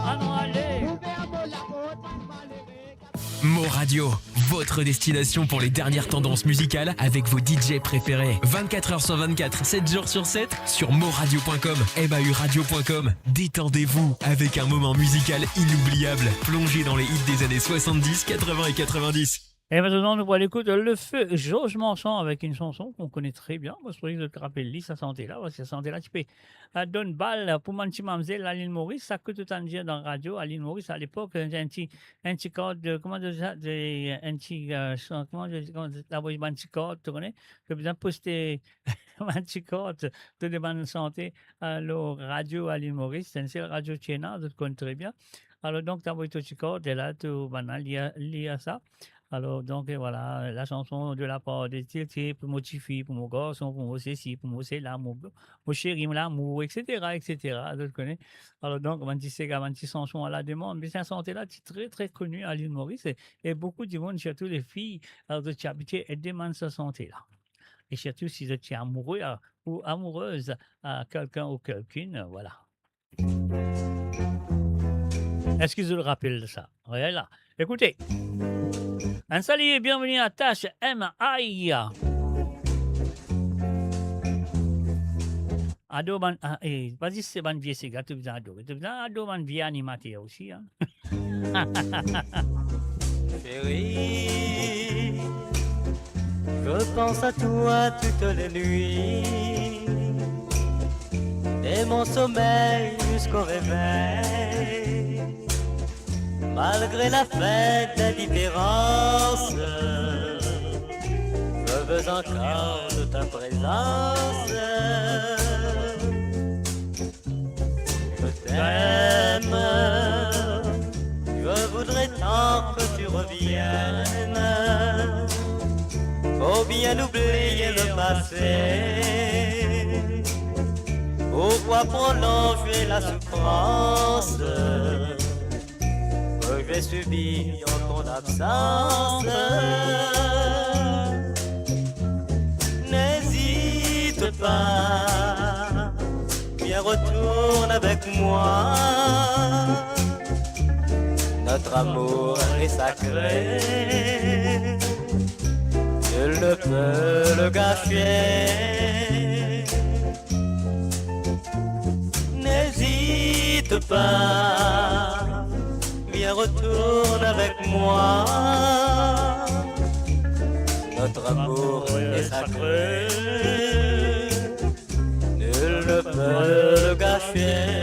Mo Radio, votre destination pour les dernières tendances musicales avec vos DJ préférés. 24h sur 24, 7 jours sur 7 sur moradio.com, mahuradio.com. Détendez-vous avec un moment musical inoubliable, plongé dans les hits des années 70, 80 et 90. Et maintenant, nous allons écouter Le Feu Georges Manson avec une chanson qu'on connaît très bien. Moi, je trouvais que te rappelle sa santé là, parce que sa santé là, tu peux donner balle pour mon petit mamzelle à l'île Maurice. Ça que tout en dire dans la radio à l'île Maurice à l'époque, un petit code, comment dire ça, un petit, comment dire, un petit code, tu connais, que besoin de poster un petit code de demande de santé à la radio à l'île Maurice. C'est une radio Tchéna, tu connais très bien. Alors donc, tu as envoyé ton petit code et là, tu vas lire ça. Alors, donc, voilà, la chanson de la part de Tilti pour mon petit-fils, pour mon garçon, pour mon ceci, pour mon cela, mon chéri, mon amour, etc., etc. Tu connais. Alors, donc, on dit, c'est un petit chanson à la demande, mais c'est un chanson là, très, très connu à l'île Maurice, et beaucoup de monde, surtout les filles, alors, de habituées, elles demandent ce santé là. Et surtout, si vous êtes amoureux ou amoureuse à quelqu'un ou quelqu'une, voilà. Est-ce que je le rappelle de ça? Voilà. Écoutez. Un salut et bienvenue à Tâche M.I. Ado ban, vas-y, c'est ban vieux cigare, tu viens ado. Tu viens ado ban vieux animateur aussi, hein. Chérie, je pense à toi toutes les nuits, et mon sommeil jusqu'au réveil. Malgré la fête des différences, je veux encore de ta présence. Je t'aime, je voudrais tant que tu reviennes. Faut bien oublier le passé. Pourquoi prolonger la souffrance que j'ai subie en ton absence? N'hésite pas, viens retourne avec moi. Notre amour est sacré, nul ne peut le gâcher. N'hésite pas, viens retourne avec moi. Notre amour est sacré, nul ne peut le gâcher.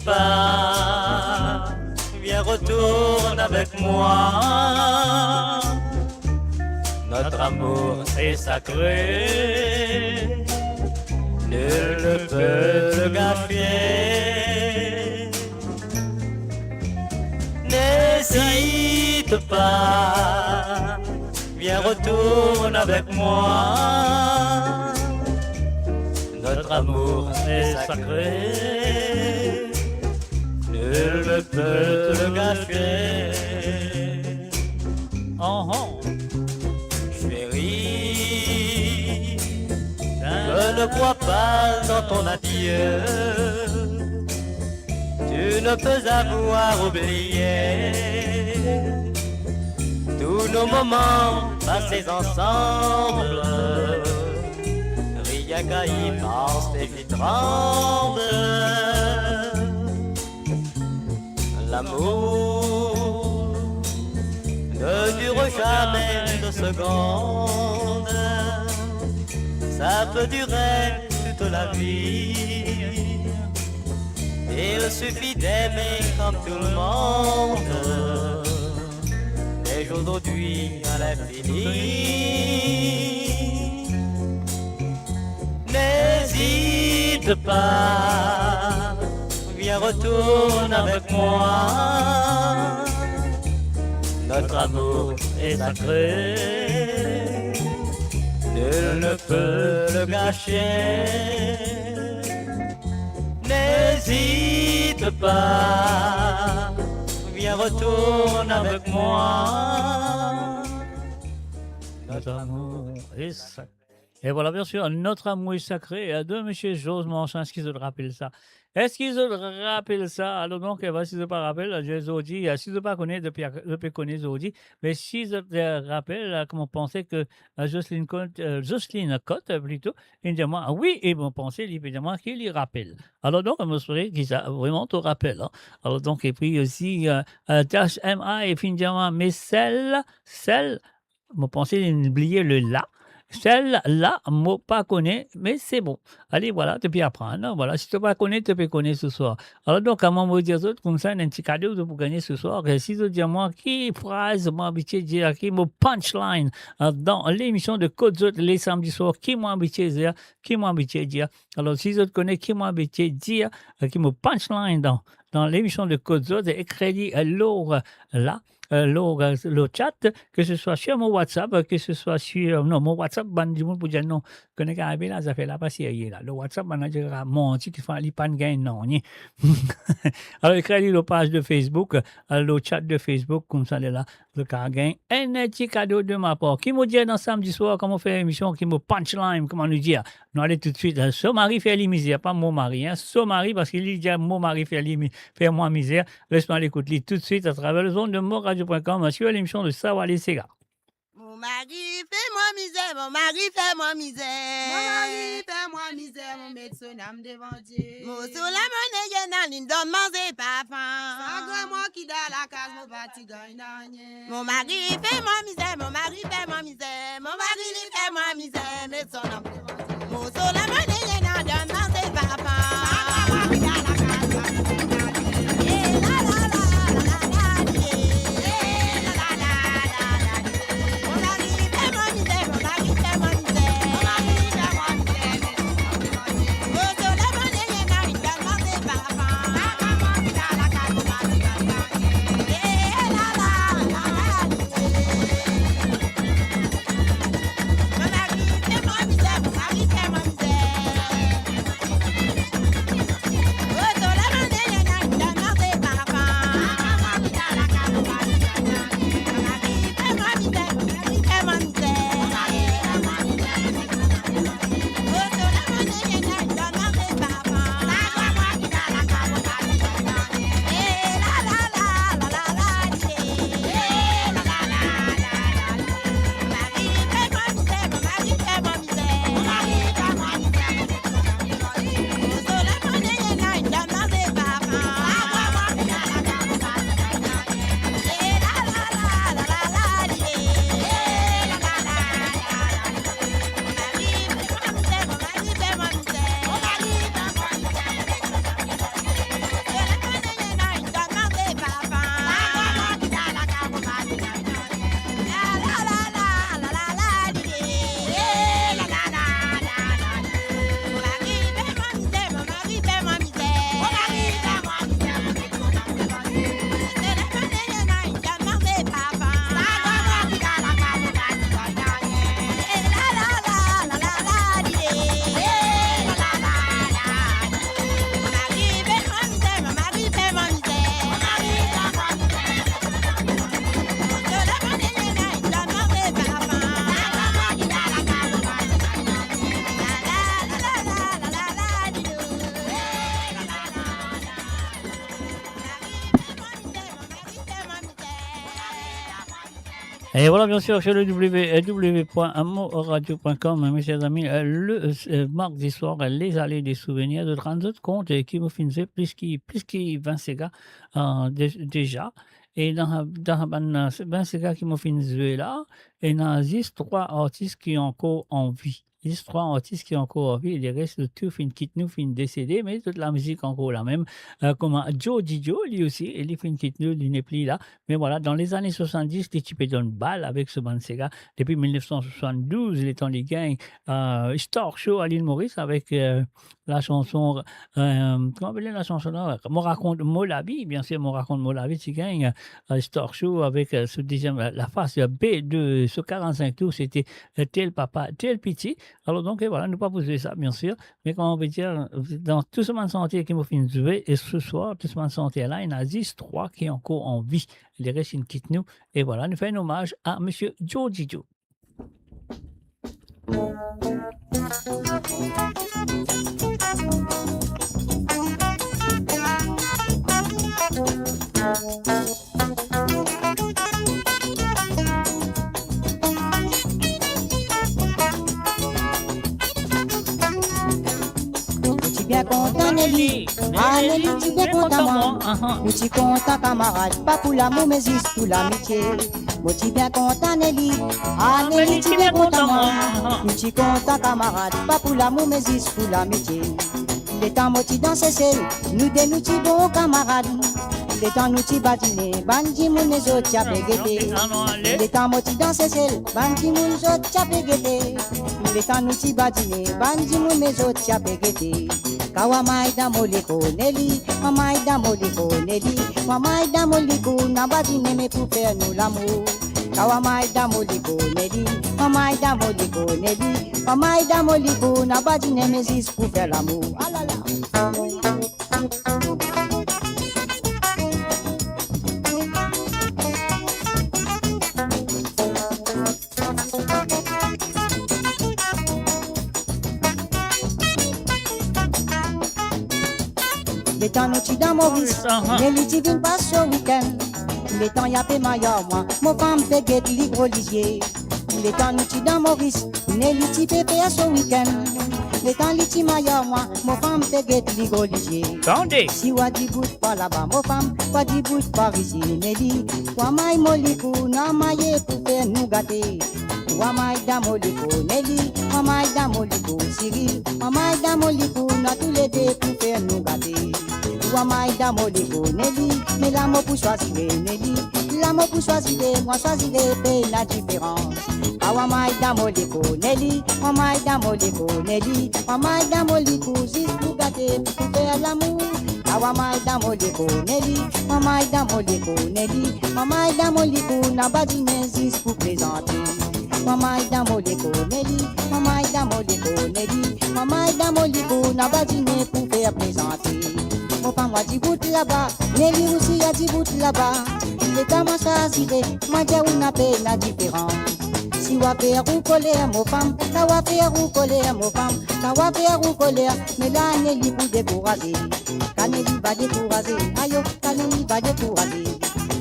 Pas, viens retourne avec moi. Notre amour est sacré, nul ne peut le gâcher. N'hésite pas, viens retourne avec moi. Notre amour est sacré, nul ne peut le gâcher. Oh, oh. Chérie, je ne crois pas en ton adieu. Tu ne peux avoir oublié tous nos moments passés ensemble. Rien qu'à y penser, j'y tremble. L'amour ne dure jamais 2 secondes, ça peut durer toute la vie. Il suffit d'aimer comme tout le monde, et aujourd'hui à l'infini. N'hésite pas, viens retourne avec moi. Notre amour est sacré, nul ne peut le gâcher. N'hésite pas, viens retourne avec moi. Notre amour est sacré. Et voilà, bien sûr, notre amour est sacré de M. Jose Marchand. Est-ce qu'ils se rappellent ça? Est-ce qu'ils se rappellent ça? Alors donc, si je ne pas rappelle, je Zodi, si je ne pas connais depuis connais Zodi, mais si je te rappelle, comment penser que Jocelyne Cotte, plutôt, évidemment, oui, et bon, penser évidemment qu'il y rappelle. Alors donc, je me souviens qu'il ça vraiment te rappelle. Hein. Alors donc, et puis aussi, tâche MA, et puis évidemment, mais celle, je pensais oublier le là. Celle-là, moi, pas connaît, mais c'est bon. Allez, voilà, tu peux apprendre. Hein, voilà, si tu pas connais, tu peux connaître ce soir. Alors, donc, comment me dire autres, comme ça, un petit cadeau pour gagner ce soir. Et si je dis moi, qui phrase, moi, habitué de dire, qui me punchline dans l'émission de Côte d'Autre les samedis soirs, qui m'a habitué de dire, qui m'a habitué de dire. Alors, si je connais, qui m'a habitué de dire, qui me punchline dans l'émission de Côte d'Autre, écrit l'or là. Le chat, que ce soit sur mon WhatsApp, que ce soit sur non, mon WhatsApp, du monde pour dire non, que n'est qu'à là, ça fait là, pas si là. Le WhatsApp, on a déjà menti qu'il faut aller pas de gain, non. Alors, écris le page de Facebook, le chat de Facebook, comme ça, là, le cas gain. Un petit cadeau de ma part. Qui me dit dans samedi soir, comment faire émission, qui me punchline, comment nous dire. Nous allons tout de suite. Ce mari fait les misères, pas mon mari, hein. Ce mari, parce qu'il dit mon mari fait moi misère. Laisse-moi l'écouter tout de suite à travers le zone de moradio.com sur l'émission de Sawale Sega. Mon mari fait-moi misère, mon mari fait-moi misère. Mon mari fait-moi misère, mon médecin âme devant Dieu. Mon sous la monnaie, y'en a l'une donne manger papa. Sagre moi qui dans la case, mon bâti gagne rien. Mon mari fait-moi misère, mon mari fait-moi misère. Mon mari fait-moi misère, médecin âme devant Dieu. Mon sous la monnaie, y'en a donne manger papa. Sagre moi qui dans la case, mon bâti gagne rien. Et voilà, bien sûr, sur le www.amoradio.com, mes chers amis, le mardi soir, les allées des souvenirs de 32 comptes qui me finissent plus que 20 ségas déjà. Et dans 20 ségas qui me finissent là, et dans 3 artistes qui ont encore en vie. Il y a 3 artistes qui ont encore en vie, et les restes de tout fin quitte nous, fin décédé, mais toute la musique encore la même. Comme Joe Didio, lui aussi, il fin quitte nous, il n'est plus là. Mais voilà, dans les années 70, les types donnent balle avec ce band Sega. Depuis 1972, il est en les gangs Star Show à l'île Maurice avec la chanson, comment appelle la chanson là? Mon raconte Molabi, bien sûr, mon raconte Molabi, tu gagnes Star Show avec ce deuxième, la face B de ce 45 tours, c'était tel papa, tel petit. Alors donc, voilà, ne pas poser ça, bien sûr, mais comment on veut dire, dans tout ce monde santé qui m'a fait jouer, et ce soir, tout ce monde santé là, il y en a 3 qui sont encore en vie. Les restes, ils quittent nous. Et voilà, nous faisons un hommage à M. Joe Didio. Bien content Nelly, ah Nelly tu bien content moi, nous tu content camarade, pas pour l'amour mais juste pour l'amitié. Moi tu bien content Nelly, ah Nelly tu bien content moi, nous tu content camarade, pas pour l'amour mais juste pour l'amitié. Les temps moi tu danses seul, nous des nous tu bons camarades. Les temps nous tu badiner, bandi moun les autres tu as pégueté. Les temps moi tu danses seul, bandi moun les autres tu as pégueté. Les temps nous tu badiner, bandi moun les autres tu as pégueté. Kawa maida moliko Nelly, maida moliko Nelly, maida moliko na badine me pour faire nous l'amour. Kawa maida moliko Nelly, maida moliko Nelly, maida moliko na badine me juste pour faire l'amour. Ah là là. Les temps nous dans Maurice, Nelly tu viens pas ce week-end. Les temps y'a pas maillot moi, mon femme fait guette libre lisier. Les temps nous dans Maurice, Nelly tu peux faire ce week-end. Les temps li maillot moi, mon femme fait guette libre lisier. Si wadi bout pas là-bas, mon femme, wadi bout par ici, Nelly. Wa maille molikou, na maille pour faire nous gâter. Wa maille da molikou, Nelly, wa maille da molikou, Cyril, wa maille da molikou, na tous les deux pour faire nous gâter. Wamaïda Moliko Nelly, mais l'amour pour choisir Nelly, l'amour pour choisir, moi choisir paye la différence. Wamaïda Moliko Nelly, Wamaïda Moliko Nelly, Wamaïda Moliko juste pour gâter, pour faire l'amour. Wamaïda Moliko Nelly, Wamaïda Moliko Nelly, Wamaïda Moliko n'a pas dîné juste pour plaisanter. Wamaïda Moliko Nelly, Wamaïda Moliko Nelly, Wamaïda Moliko n'a pas dîné pour faire plaisanter. Mon femme a dit bout là-bas, Nelly aussi a dit bout là-bas. Les dames ont choisi, moi j'ai une paix la différence. Si wa faire ou colère, mon femme, ta wa faire ou colère, mon femme, ta wa faire ou colère, mais là Nelly vous décourager. Quand Nelly va décourager, aïe, quand Nelly va décourager.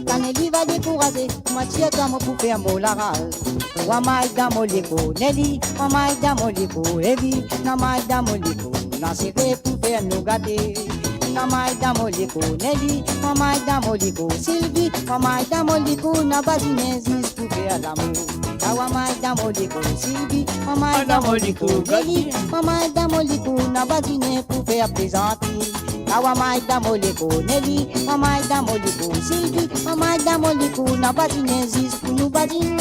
Quand Nelly va décourager, moi j'ai comme pour faire mon laral. Wa maïda moliko, Nelly, wa maïda moliko, Evi, na maïda moliko, na c'est pour faire nous gâter. Maïda moliko Nelly, maïda moliko Sylvie, maïda moliko na badine juste pour faire l'amour. Maïda moliko Sylvie, maïda moliko Nelly, maïda moliko na badine pour faire plaisanter. Maïda moliko Nelly, maïda moliko Sylvie, maïda moliko na badine juste pour nous badiner.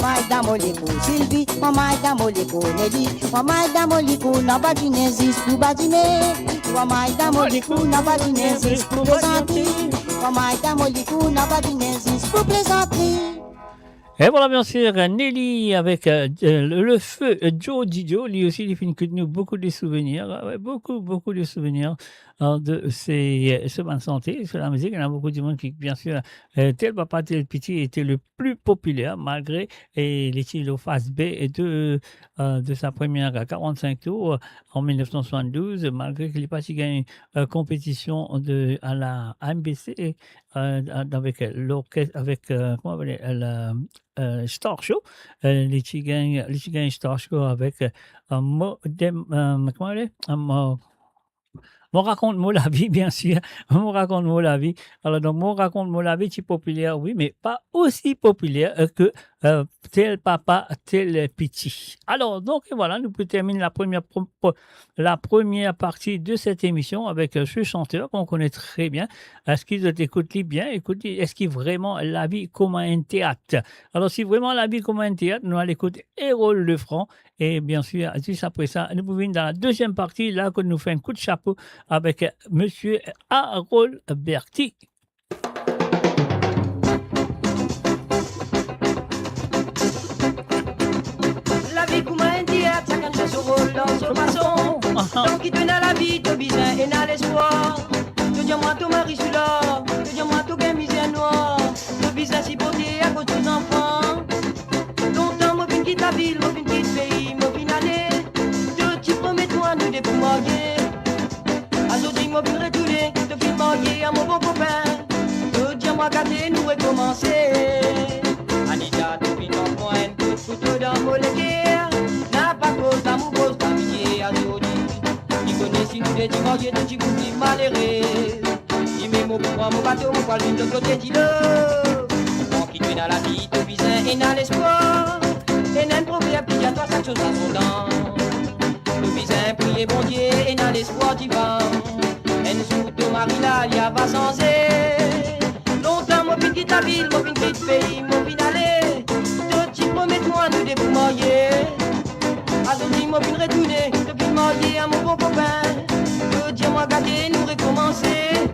Maïda moliko Sylvie, maïda moliko Nelly, maïda moliko na badine juste pour badiner. Maïda moliko na badine juste pour plaisanter. Maïda moliko na badine juste pour plaisanter. Et voilà bien sûr Nelly avec le feu Joe Didio, lui aussi il finit que nous beaucoup de souvenirs, beaucoup de souvenirs de ce bonne santé, sur la musique. Il y en a beaucoup de monde qui bien sûr tel papa tel petit était le plus populaire malgré les titres face B et de sa première 45 tours en 1972, malgré qu'il n'ait pas gagné une compétition à la MBC avec l'orchestre avec comment on va dire Star Show, les Chiganes Star Show avec comment on va dire Mon raconte-moi la vie, bien sûr. Mon raconte-moi la vie. Alors, donc, mon raconte-moi la vie, c'est populaire, oui, mais pas aussi populaire que tel papa, tel petit. Alors, donc, voilà, nous pouvons terminer la première partie de cette émission avec ce chanteur qu'on connaît très bien. Est-ce qu'ils écoutent bien? Écoutez, est-ce qu'il vraiment la vie comme un théâtre? Alors, si vraiment la vie comme un théâtre, nous allons écouter Hérole Lefranc. Et bien sûr, juste après ça, nous pouvons dans la deuxième partie, là, que nous faisons un coup de chapeau avec Monsieur Harold Berti. La vie comme un théâtre, chacun joue son rôle dans son façon. Donc il donne à la vie, ton besoin et n'a l'espoir. Tu dis-moi ton mari sous l'or, tu dis-moi ton gain misère noire. Ton besoin si porté à cause des enfants. Longtemps, moi, vine quitte la ville, moi, vine quitte le pays, moi, vine aller. dis-moi gâter, nous recommencer. Anita, tu finis en point, coup de couteau dans mon léguer. N'a pas cause d'amour, cause d'amitié à Jody. Tu connais si nous dédimons, j'ai de petits coups de malheureux. Dis mes mots pour moi, mon bateau, mon poil de côté, dis-le. On quitte dans la vie, ton visin et dans l'espoir. Et n'a un proverbe qui dit à toi, chaque chose à son temps. Le visin, priez bon Dieu et dans l'espoir divin. Et nous sous ton mari là, il y a va sans longtemps, mon fin quitte la ville, mon fin quitte pays, mon fin aller. Tu promets-moi nous débrouiller. À ce dit, mon fin retourner, te fin marier à mon bon copain. Dis-moi gâter, nous recommencer.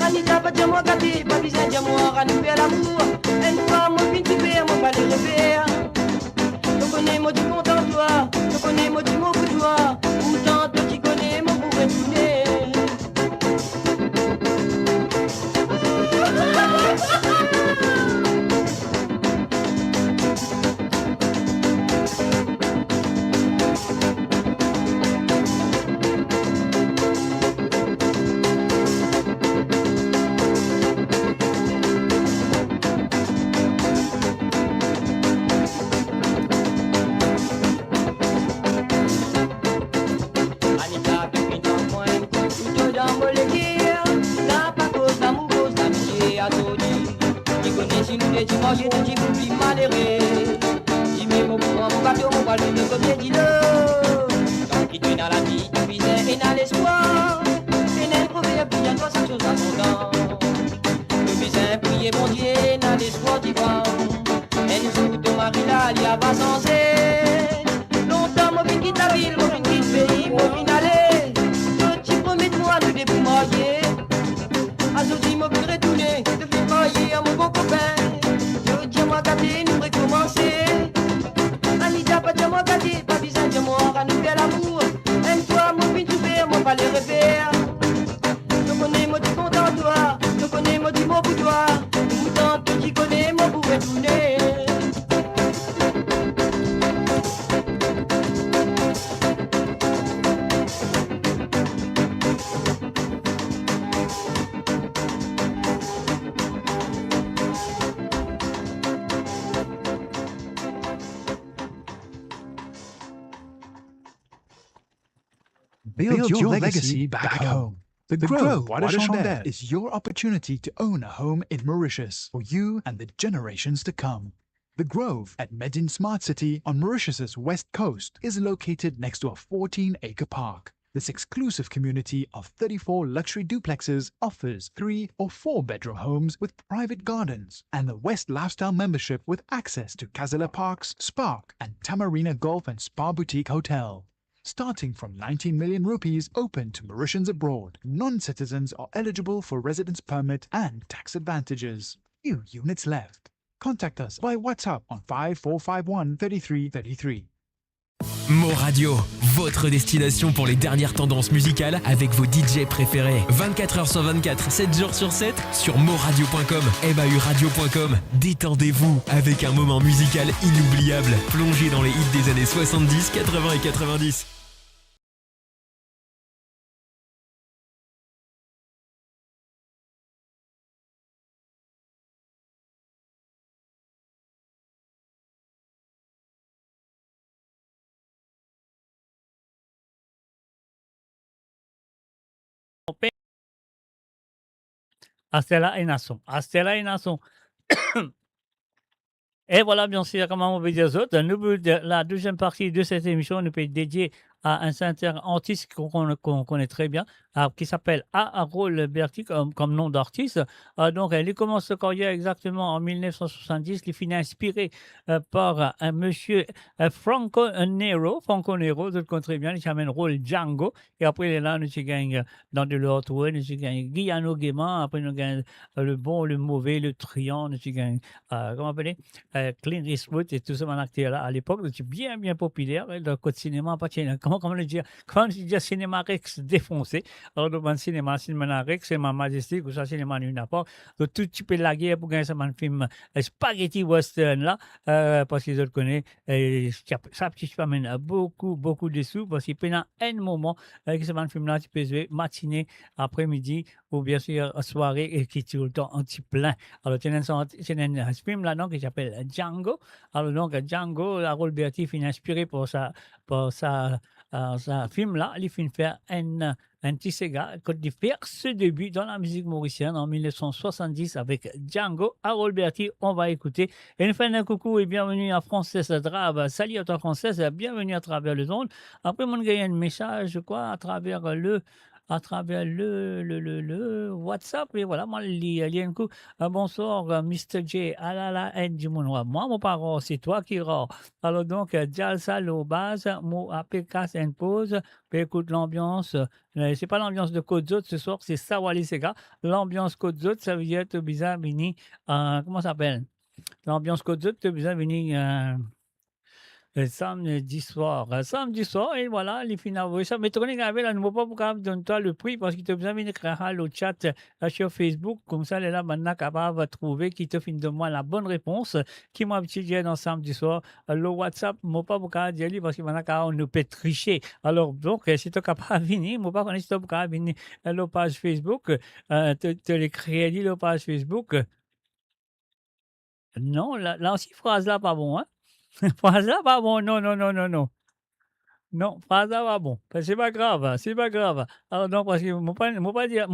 Anita, pas dis-moi gâter, pas besoin dis-moi à nous faire l'amour. Une fois, mon fin tu perds, mon pas les repères. Je connais, moi tu content toi. Je connais, moi tu mot pour toi. Pourtant, toi tu connais, mon pour retourner. J'ai de petits coups de malheureux. Dis-moi mon pour mon bateau, mon bateau de côté, dis-le. Tant qu'il est dans la vie, tu vises et dans l'espoir. Et n'a un proverbe qui dit à toi, chaque chose à son temps. Le visin, priez mon Dieu, dans l'espoir divin. Et nous sous ton mari là, il y a pas sans longtemps, mon fin quitte la ville, mon fin quitte le pays, mon fin aller. Tu promets-moi de débrouiller. À ce dit, mon fin retourner, de fin marier à mon bon copain. Dis-moi gâter, nous recommencer. Anita, pas dis-moi gâter, pas besoin de moi, à nous faire l'amour. Aime-toi, mon fin tu perds, mon pas les repères. Je connais, moi tu content toi. Je connais, moi tu mot pour toi. Pourtant, toi tu connais, moi pour retourner. Build your legacy back home. The Grove Bois de Chandelle is your opportunity to own a home in Mauritius for you and the generations to come. The Grove at Medin Smart City on Mauritius's west coast is located next to a 14-acre park. This exclusive community of 34 luxury duplexes offers 3 or 4 bedroom homes with private gardens and the West Lifestyle membership with access to Kazala Parks, Spark and Tamarina Golf and Spa Boutique Hotel. Starting from 19 million rupees open to Mauritians abroad, non-citizens are eligible for residence permit and tax advantages. Few units left. Contact us by WhatsApp on 5451 3333. Mo Radio, votre destination pour les dernières tendances musicales avec vos DJ préférés. 24h sur 24, 7 jours sur 7 sur moradio.com, mahuradio.com. Détendez-vous avec un moment musical inoubliable. Plongez dans les hits des années 70, 80 et 90. Astella et Nasson. Astella et Nasson. Et voilà, bien sûr, comment on veut dire autres. La deuxième partie de cette émission nous peut être dédiée à un certain artiste qu'on connaît très bien, qui s'appelle Harold Berti comme nom d'artiste. Donc, il commence sa carrière exactement en 1970. Il finit inspiré par un monsieur Franco Nero. Franco Nero, tout le monde très bien, il s'appelle rôle Django. Et après, il est là, nous gagnons dans de l'autre, nous gagnons Guillaume Guéman. Après, nous gagnons le bon, le mauvais, le triant. Nous gagnons, comment on appelle Clint Eastwood et tout ce acteur-là à l'époque. C'est bien, bien populaire. Le code cinéma, comment le dire, comment je dis cinéma Rex défoncé. Alors, dans le cinéma Rex, c'est ma majestique, ou ça, cinéma Nunaport. Donc, tout tu peux la guerre pour gagner un film spaghetti western là, parce qu'ils le connaissent. Ça, tu amène beaucoup, beaucoup de sous, parce qu'il y a un moment, avec ce film là, tu peux jouer matinée, après-midi, ou bien sûr soirée et qui tout le temps anti-plein. Alors, tu as un film là, non, qui s'appelle Django. Alors, donc, Django, Harold Berti est inspiré pour sa film là. Il finit faire un petit Sega, quand il fait ce début dans la musique mauricienne en 1970 avec Django, Harold Berti, on va écouter. Et une fin d'un coucou et bienvenue à Française Drab. Salut à toi Française et bienvenue à travers le monde. Après, mon gars, il y a un message, je crois, à travers le WhatsApp. Et voilà, moi, il y a un coup. Bonsoir, Mr. J. Alala and du Moi, mon parent, c'est toi qui rends. Alors donc, Jalsa Lobaz, mon APK s'impose. Puis écoute l'ambiance. C'est pas l'ambiance de Côte d'Azur ce soir, c'est Sawali Sega. L'ambiance Côte d'Azur, ça veut dire bizarre, Vini. Comment ça s'appelle? L'ambiance Côte d'Azur, bizarre, Vini. Samedi soir, et voilà, les finales. Ça m'étonne qu'avec la nouveau pas pour donner toi le prix parce qu'il te besoin de créer le chat sur Facebook, comme ça, là, maintenant, capable de trouver qui te finit de moi la bonne réponse, qui m'a petit dans samedi soir. Le WhatsApp, moi pas pour dire parce que maintenant, on ne peut tricher. Alors, donc, si tu es capable de venir, moi pas connais si tu es capable de venir la page Facebook, te les créer la page Facebook. Non, là aussi, phrase là, pas bon, hein? Phrase là, pas bon, non. Non, phrase là, pas bon. C'est pas grave, c'est pas grave. Alors, non, parce que moi pas dire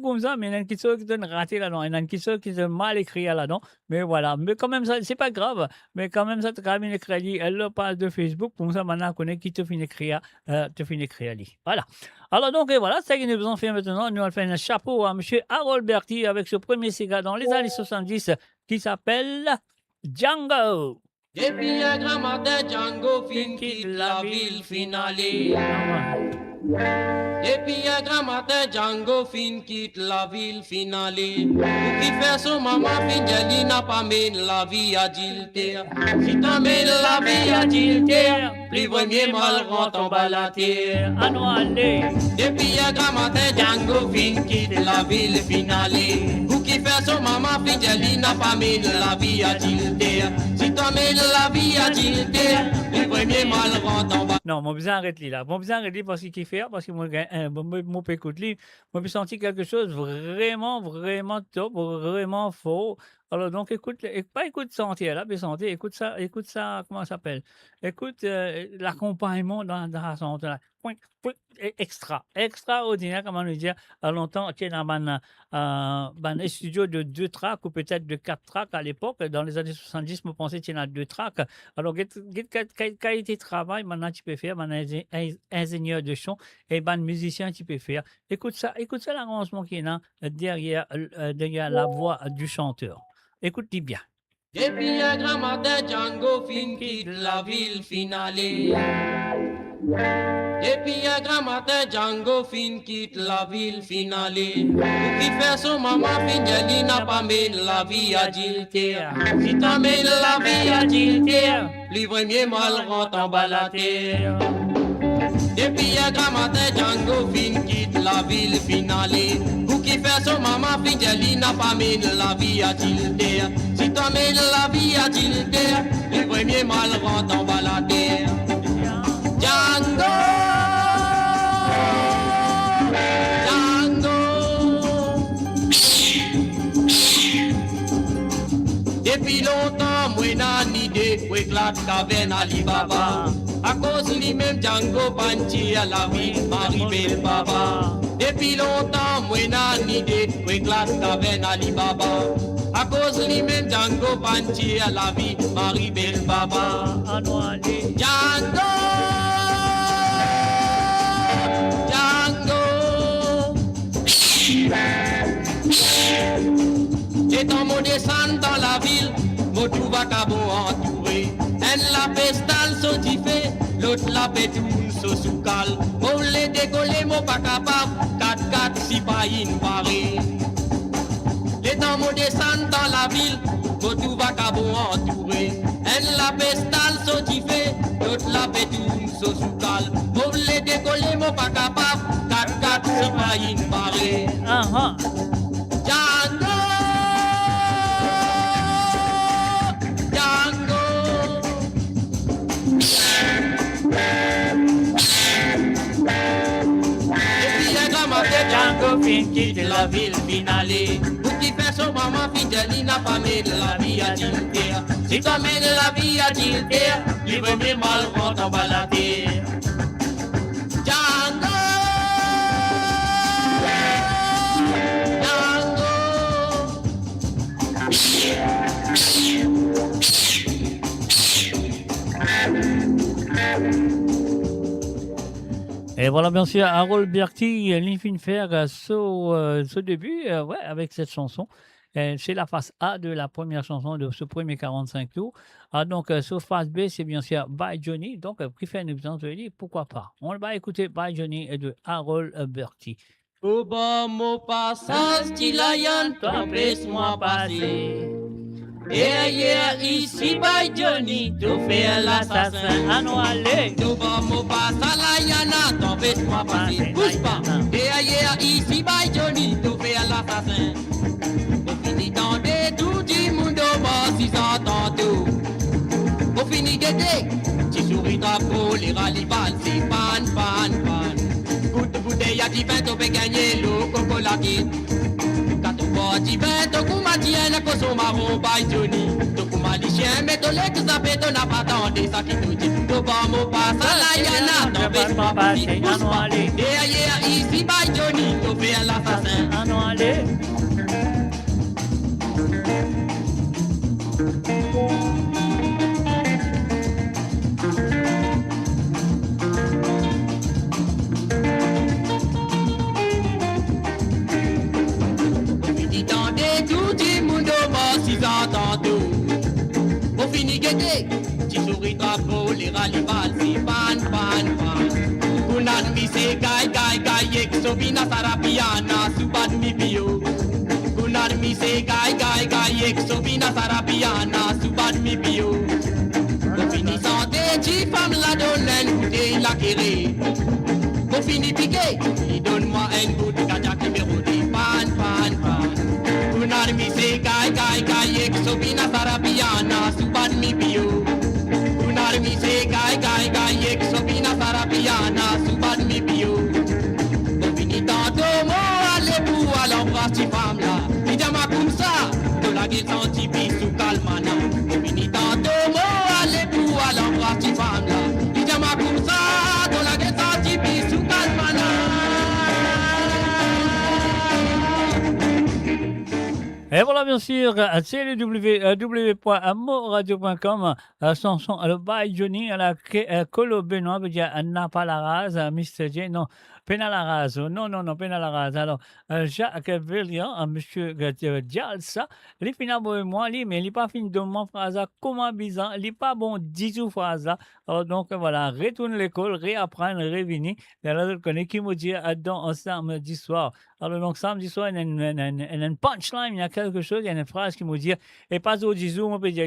comme ça, mais il y a une question qui donne raté là-dedans, il y a une question qui donne mal écrit là-dedans, mais voilà. Mais quand même, ça, c'est pas grave, mais quand même, ça, tu as quand même écrit, elle le passe de Facebook, pour ça, maintenant, on connaît qui te finit écrire, Voilà. Alors, donc, et voilà, c'est ce que nous allons faire maintenant. Nous allons faire un chapeau à M. Harold Berti avec ce premier cigare dans les années 70 qui s'appelle Django. Depuis un grand matin, Django fin quitte la ville finale. Depuis un grand matin, Django fin quitte la ville finale. Pour qui fait son maman, Finjali n'a pas mis la vie adultère. Si t'emmènes la vie adultère, plus premier mal rentre en bas la terre. Depuis un grand matin, Django fin quitte la ville finale. Pour qui fait son maman, Finjali n'a pas mis la vie adultère. Si t'emmènes la vie adultère, plus premier mal rentre en bas. Non, mon besoin arrête là. Mon besoin arrête parce qu'il kiffe faire, parce que moi, peux écouter, moi, j'ai senti quelque chose vraiment top, vraiment faux. Alors, donc, écoute ça entier, là, mais santé, écoute ça, comment ça s'appelle? Écoute l'accompagnement dans la santé, là. Extraordinaire, comment le dire, à longtemps, tu es dans un studio de 2 tracks ou peut-être de 4 tracks à l'époque, dans les années 70, je pensais que tu as 2 tracks. Alors, qualité de travail, maintenant, tu peux faire, maintenant, ingénieur de son, et musicien, tu peux faire. Écoute ça, l'arrangement qui est là, derrière la voix du chanteur. Écoute-le bien. Depuis un grand matin, Django fin quitte la ville finale. Depuis un grand matin, Django fin quitte la ville finale. Pour qui fait son maman, Finjali n'a pas mis la vie adultère. Si t'emmènes la vie adultère, plus premier mal rentre en bas la terre. Depuis un grand matin, Django fin quitte la ville finale. Pour qui fait son maman, Finjali n'a pas mis la vie adultère. Si t'emmènes la vie adultère, plus premier mal rentre en bas la terre. Django, depuis longtemps, moi n'a ni idée où éclate caverne Alibaba. À cause lui-même, Django Panchi à la vie, Marie-Belle Baba. Depuis longtemps, moi n'a ni idée où éclate caverne Alibaba. À cause lui-même, Django Panchi à la vie, Marie-Belle Baba. Django. Et dans mon descend dans la ville, mon tout va cabot entouré. Elle la pestale sautifée, l'autre la pétoune sous soukal. Mon les décoller, mon pas capable, 4-4 si pas une parée. Et dans mon descend dans la ville, mon tout va cabot entouré. Elle la pestale sautifée, l'autre la pétoune sous soukal. Mon les décoller, mon pas capable, 4-4 si pas une parée. Django, Django. Depuis un grand c'est Django fin quitte la ville finale. Pour qui fait son maman fidèle, il n'a pas mis de la vie à Tilter. Si toi mets de la vie à Tilter, il veut bien mal quand on va la terre. Django, Et voilà, bien sûr, Harold Berti, l'Infine Faire, ce début, ouais, avec cette chanson. C'est la face A de la première chanson de ce premier 45 tours. Ah, donc, sur face B, c'est bien sûr By Johnny. Donc, qui fait une émission, je dis pourquoi pas. On va écouter By Johnny et de Harold Berti. au bas mon passage, Tilayan, toi, laisse-moi passer. Yeah, ici, by Johnny, tu fais l'assassin. Ah non, allez. Tu vas me passer la yana, t'en laisse-moi passer. Bouge pas. Yeah, ici, by Johnny, tu fais l'assassin. On finit dans des tout du monde, si ça t'entend. On finit d'été, tu souris ta peau, les ralibales, c'est pan. Coup de bouteille à 10 20, on peut gagner l'eau, coco la quitte. Quand on voit 10 20, on coup ma tienne, qu'on son marron, by Johnny. On coup ma lichien, mais ton lait que ça fait, on n'a pas attendu, ça qui nous dit. On va me passer à la yana, t'en baisse pas passer, ah non, allez. Yeah, ici, by Johnny, on fait l'assassin. Ah non, allez. On finit guetté, tu souris drapeau, les ralibales, c'est pan. Kunan mi se gai, yek sobina sarapiana, subat mi bio. Kunan mi se gai, yek sobina sarapiana, subat mi bio. On finit santé, tu femme la donne, goûter la kéré. On finit piqué, il donne-moi un goût de gajak numéro 10, pan. Kunar mi se gai, yek sobina sarapiana, subat mi bio. Kunar mi se gai, yek sobina sarapiana, subat mi bio. On finit tantôt, moi, allez pour à l'embrasse, tu femme là. Il ma comme ça, de la gueule senti pis sous calmana. On finit tantôt, moi, allez pour à l'embrasse, tu femme là. Il ma comme ça, de la gueule senti pis sous calmana. Et voilà, bien sûr, c'est le www.moradio.com, chanson, le By Johnny, à la Colo Benoît, veut dire Napalaraz, Mr. J, non, Penalaraz, non, Penalaraz. Alors, Jacques Villian, monsieur Dialsa, il finit bon moi, mais il n'est pas fini de mon phrase, comment bizarre, il n'est pas bon 10 ou phrase. Alors, donc, voilà, retourne l'école, réapprendre, revenir. Et alors, je connais qui me dit, dans un samedi soir. Alors, donc, samedi soir, il y a une punchline, il y a quelque chose, il y a une phrase qui me dit, et pas au 10 jours, on peut dire,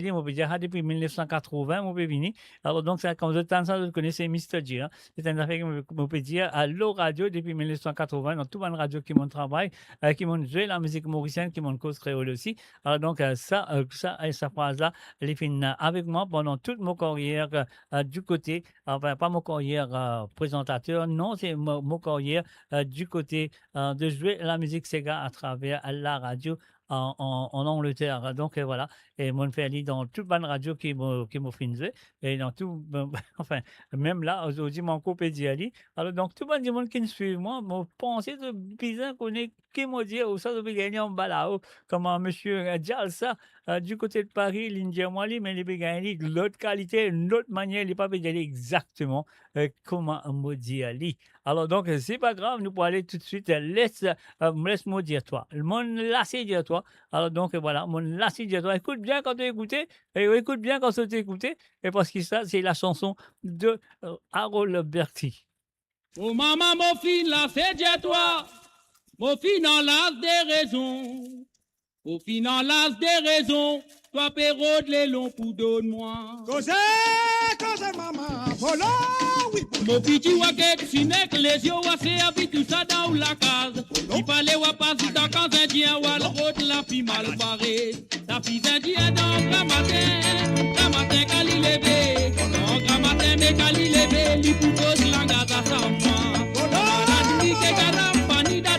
depuis 1980, on peut venir. Alors, donc, c'est comme je connais, c'est Mr. J. Hein. C'est une affaire qu'on peut dire à l'eau radio depuis 1980, dans toute une radio qui m'ont travaillé, qui m'ont joué la musique mauricienne, qui m'ont cause créole aussi. Alors, donc, ça et sa phrase-là, elle est finie avec moi pendant toute ma carrière du côté, enfin, pas mon carrière présentateur, non, c'est mon carrière du côté de jouer la musique Sega à travers la radio en Angleterre. Donc voilà, et mon fait aller dans toute bonne radio qui m'a fait et dans tout, enfin, même là, aujourd'hui, mon copé d'y aller. Alors, donc, tout le monde qui me suit, moi, mon pensée de bizarre qu'on est, qui m'a dit, ou ça, de gagner en balao, comme monsieur Dialsa, du côté de Paris, l'Indien Mali, mais il peut gagner de l'autre qualité, une autre manière, il n'est pas d'y aller exactement comment on dit aller. Alors, donc, c'est pas grave, nous pouvons aller tout de suite, laisse-moi dire toi. Le monde lassé dire toi. Alors, donc, voilà, mon lassé dire toi. Écoute bien quand tu écoutes, et écoute bien quand tu écoutes, et parce que ça, c'est la chanson de Harold Berti. Oh maman, mon fils, là, c'est dire toi. Mon fils, dans l'as des raisons. Au final, l'as des raisons. Toi, Péro, de les longs pour donne-moi. Cause, maman, voilà, oui. Mon petit waket, si n'est que les yeux, c'est avec tout ça dans la case. Il fallait passer dans quand indien, ou à l'autre, la fille mal barrée. La fille indienne dans grand matin quand il levé. Dans grand matin, mais quand il levé, il propose la gaz à 100 mois. La nuit, que garam, panida,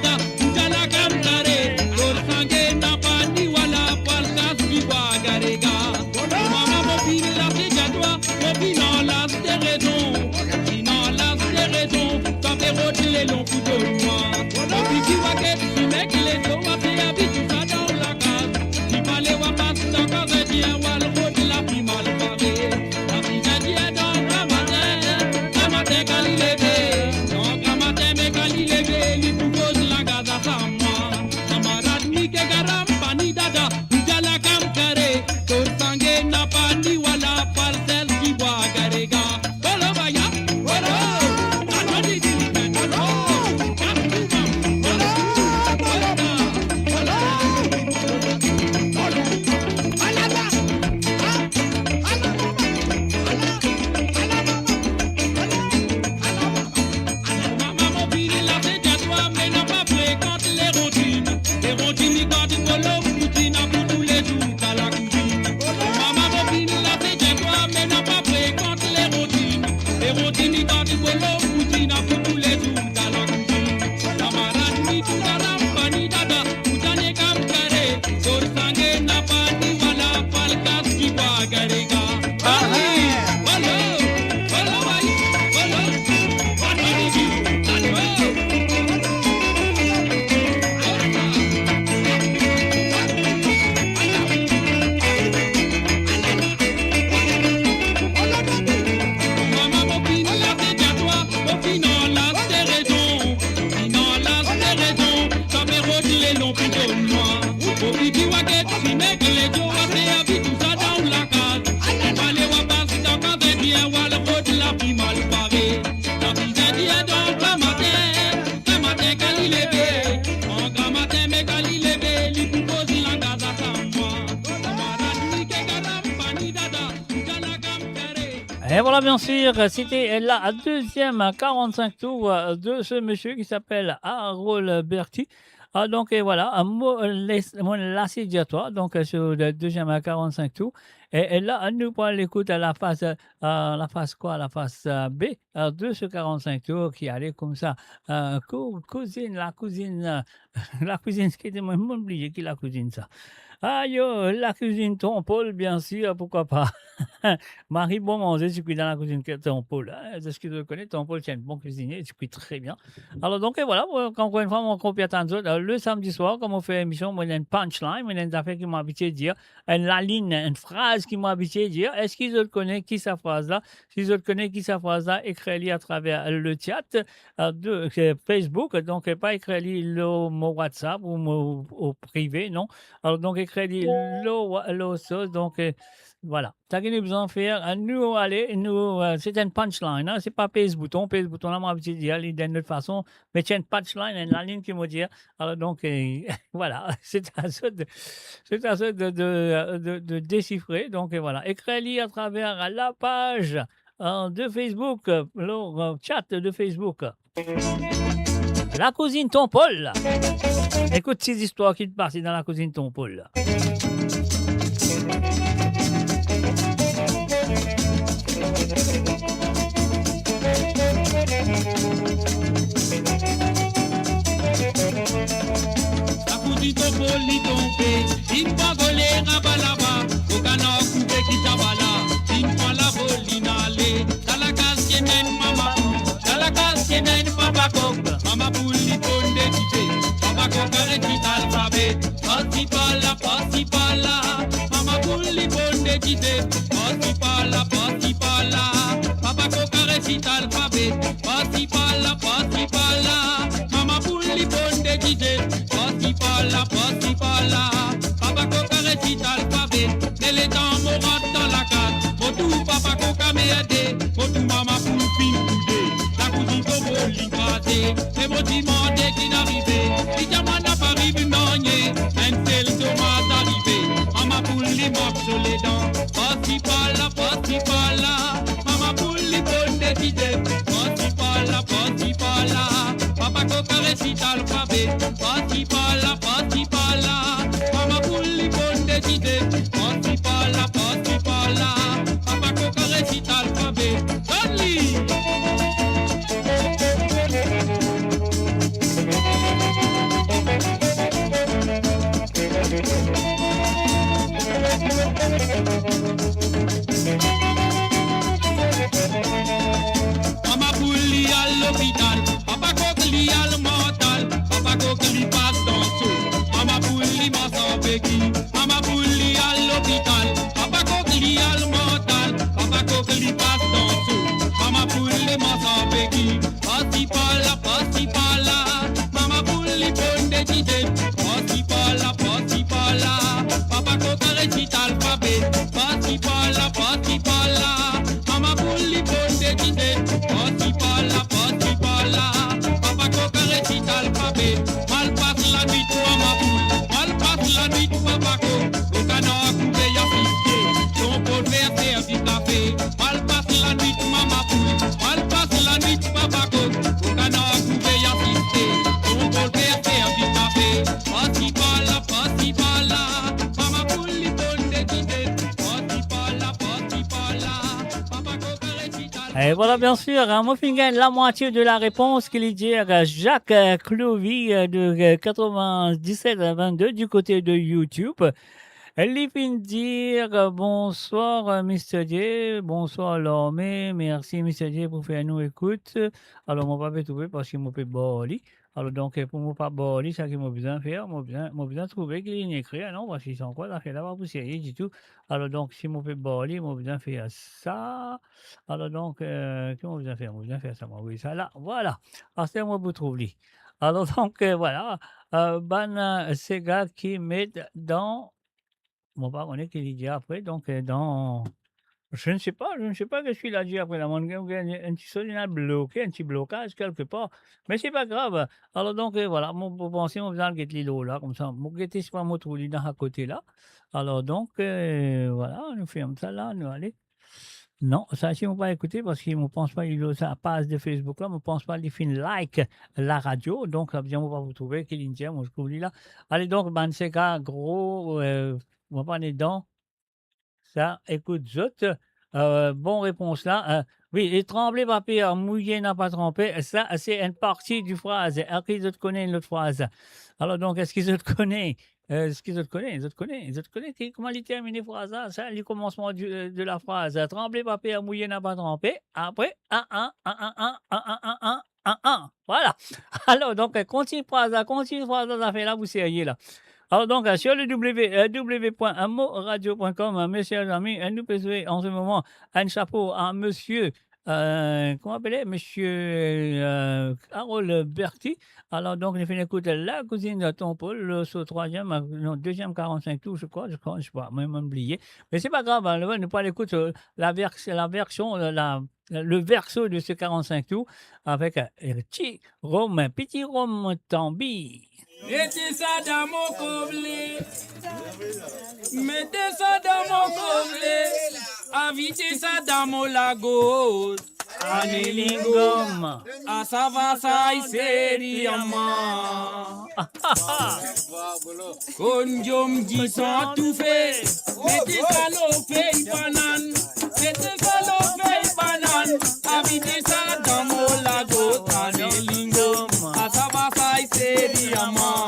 voilà, bien sûr, c'était la deuxième 45 tours de ce monsieur qui s'appelle Harold Berti. Donc, et voilà, mon l'assidiatoire, donc sur le deuxième à 45 tours. Et là, nous pourrons l'écouter à la phase quoi? La phase B, de ce 45 tours qui allait comme ça. Cousine, la cousine, la cousine, excusez-moi, je oublié qui la cousine ça. Ah yo, la cuisine Tom Paul, bien sûr, pourquoi pas. Marie bon manger, tu cuis dans la cuisine que Tom Paul. Hein. C'est ce que je connais, Tom Paul, c'est un bon cuisinier, tu cuis très bien. Alors donc, et voilà, encore une fois, mon compétent le samedi soir, comme on fait émission, moi, il y a une punchline, moi, il y a une affaire qui m'a habitué de dire, la ligne, une phrase qui m'a habitué de dire. Est-ce qu'ils connaissent qui sa phrase-là? S'ils connaissent qui sa phrase-là, écris-le à travers le chat de Facebook. Donc, pas écris-le le mot WhatsApp ou mot au privé, non. Alors donc, écris l'eau sauce. Donc, voilà. T'as qu'il besoin de faire. Nous, allez, c'est une punchline. Hein, c'est pas pèse-bouton. Pèse-bouton, là, moi, je dis, allez, d'une autre façon. Mais c'est une punchline, la ligne qui me dit. Alors donc, voilà. C'est à ça de déchiffrer. Donc, voilà. Écris-le à travers la page de Facebook, le chat de Facebook. La cousine Tom Paul. Écoute ces histoires qui te passent dans la cousine Tom Paul. La cousine Tom Paul li tombé, il va voler rabalaba, au canard coupé qui tabala, il prend la voline aller, dans la case qui mène maman, dans la case qui mène papa coq, maman poule li bonne d'équité, papa coq arrête l'alphabet, parti par là, maman poule li bonne d'équité, parti par là, papa coq arrête l'alphabet, parti par là, maman poule li bonne d'équité, parti par là, papa coq arrête l'alphabet, elle est dans mon rat dans la carte, mon tout papa coq a m'aider, mon tout maman poule fin coudé, la cousine Tobo l'écrasé, et mon demandé qui n'arrivait, les diamants n'a pas arrivé nogné, un tel tomate arrivé, maman poule les moque sur les dents, parti par là, maman poule les bonnes décider, parti par là, papa coq a récité l'alphabet, parti par là, maman poule les bonnes décider, parti par là, papa coq a récité l'alphabet, donne-lui. Mama poule li à l'hôpital, papa coq li à le mental, papa coq li passe dans saut, mama poule li masse en béquille, mama poule li à l'hôpital, papa coq li à le mental, papa coq li passe dans saut, mama poule li masse en béquille, parti par là, mama poule li bonne d'équité, parti par là, papa coq récite alphabet, parti par là, mama poule li bonne d'équité, parti par là, papa coq récite alphabet, mal passe la nuit mama poule, mal passe la nuit papa coq, au canard coupé y'a fisqué, ton pot verser du café, mal passe la nuit mama poule, mal passe la nuit papa coq, au canard coupé y'a fisqué, ton pot verser du café, parti par là, mama poule li bonne d'équité, parti par là, papa coq récite alphabet. Et voilà, bien sûr, moi, je gagne la moitié de la réponse qu'il dit Jacques Clovy de 97 à 22 du côté de YouTube. Elle vient dire bonsoir Mr. J, bonsoir Lormé, merci Mr. J pour faire nous écoute. Alors, mon papa trouvé parce qu'il m'a fait boli. Alors, donc, pour mon papa boli, ça qu'il m'a besoin de faire, m'a besoin de trouver qu'il y a écrit, non, parce qu'ils sont quoi, là, fait là-bas, vous sérieux du tout. Alors, donc, si mon fait boli, m'a besoin de faire ça. Alors, donc, qu'est-ce qu'on besoin de faire? M'a besoin de faire ça, m'a oui, ça là, voilà. Alors, c'est moi pour trouver. Alors, donc, voilà, ces gars qui mettent dans. Mon papa, on est qu'il dit après, donc dans. Je ne sais pas qu'est-ce qu'il a dit après la mangue, un petit soldat bloqué, un petit blocage quelque part. Mais c'est pas grave. Alors donc, voilà, mon penser, on va mettre l'îlot là, comme ça. Mon guetter, c'est pas mon trou, dans à côté là. Alors donc, voilà, on ferme ça là, nous allez. Non, ça, si on va écouter, parce qu'ils ne pensent pas, ils ça passe de Facebook là, mais ne pense pas, ils font like la radio, donc, bien, on va vous trouver, qu'il y a, moi, je trouve là. Allez, donc, ben, c'est qu'un gros, on va pas aller dedans. Ça, écoute, zut, bon réponse là. Oui, et trembler pas pire, mouiller n'a pas trempé. Ça, c'est une partie du phrase. Est-ce qu'ils te connaissent l'autre phrase? Alors donc, est-ce qu'ils te connaissent? Est-ce qu'ils te connaissent? Ils te connaissent? Ils te connaissent? Comment il termine la phrase là? Ça, le commencement de la phrase. Trembler pas pire, mouiller n'a pas trempé. Après, Voilà. Alors donc, continue phrase là, ça fait là, vous seriez là. Alors donc, sur le www.moradio.com, messieurs amis, nous faisons en ce moment un chapeau à monsieur, comment appelez monsieur Carole Berti. Alors donc, nous faisons écouter la cousine de ton Paul, le troisième, non, deuxième 45 tours, je crois, je sais pas, même oublié. Mais c'est pas grave, hein, nous pas l'écouter la version, le verso de ce 45 tours avec petit rhum tambi. Mettez ça dans mon coblé. Mettez ça dans mon coblé. Invitez ça dans mon lago. Anilingom. Ah, ça va, ça y sérieusement. Konjom dit sans tout fait. Mettez ça l'eau fait banane. Mettez ça l'eau fait banane. Invitez ça dans mon lago. Anilingom. Ah, ça va, ça y sérieusement.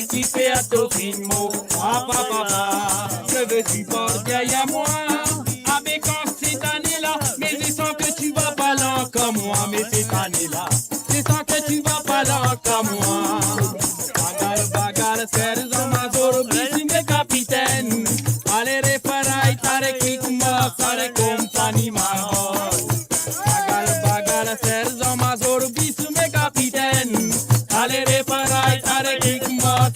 Kiffé à ton film, papa, que veux-tu voir derrière moi? Avec cette année-là, mais je sens que tu vas pas là comme moi. Mais cette année-là, je sens que tu vas pas là comme moi. Bagal, serre dans ma zoro, bising de capitaine. Allez, réparer, t'arrêt, quick, moi, t'arrêt, compagnie, ma bagal, serre dans ma zoro, bising de capitaine. Allez, réparer, t'arrêt, quick,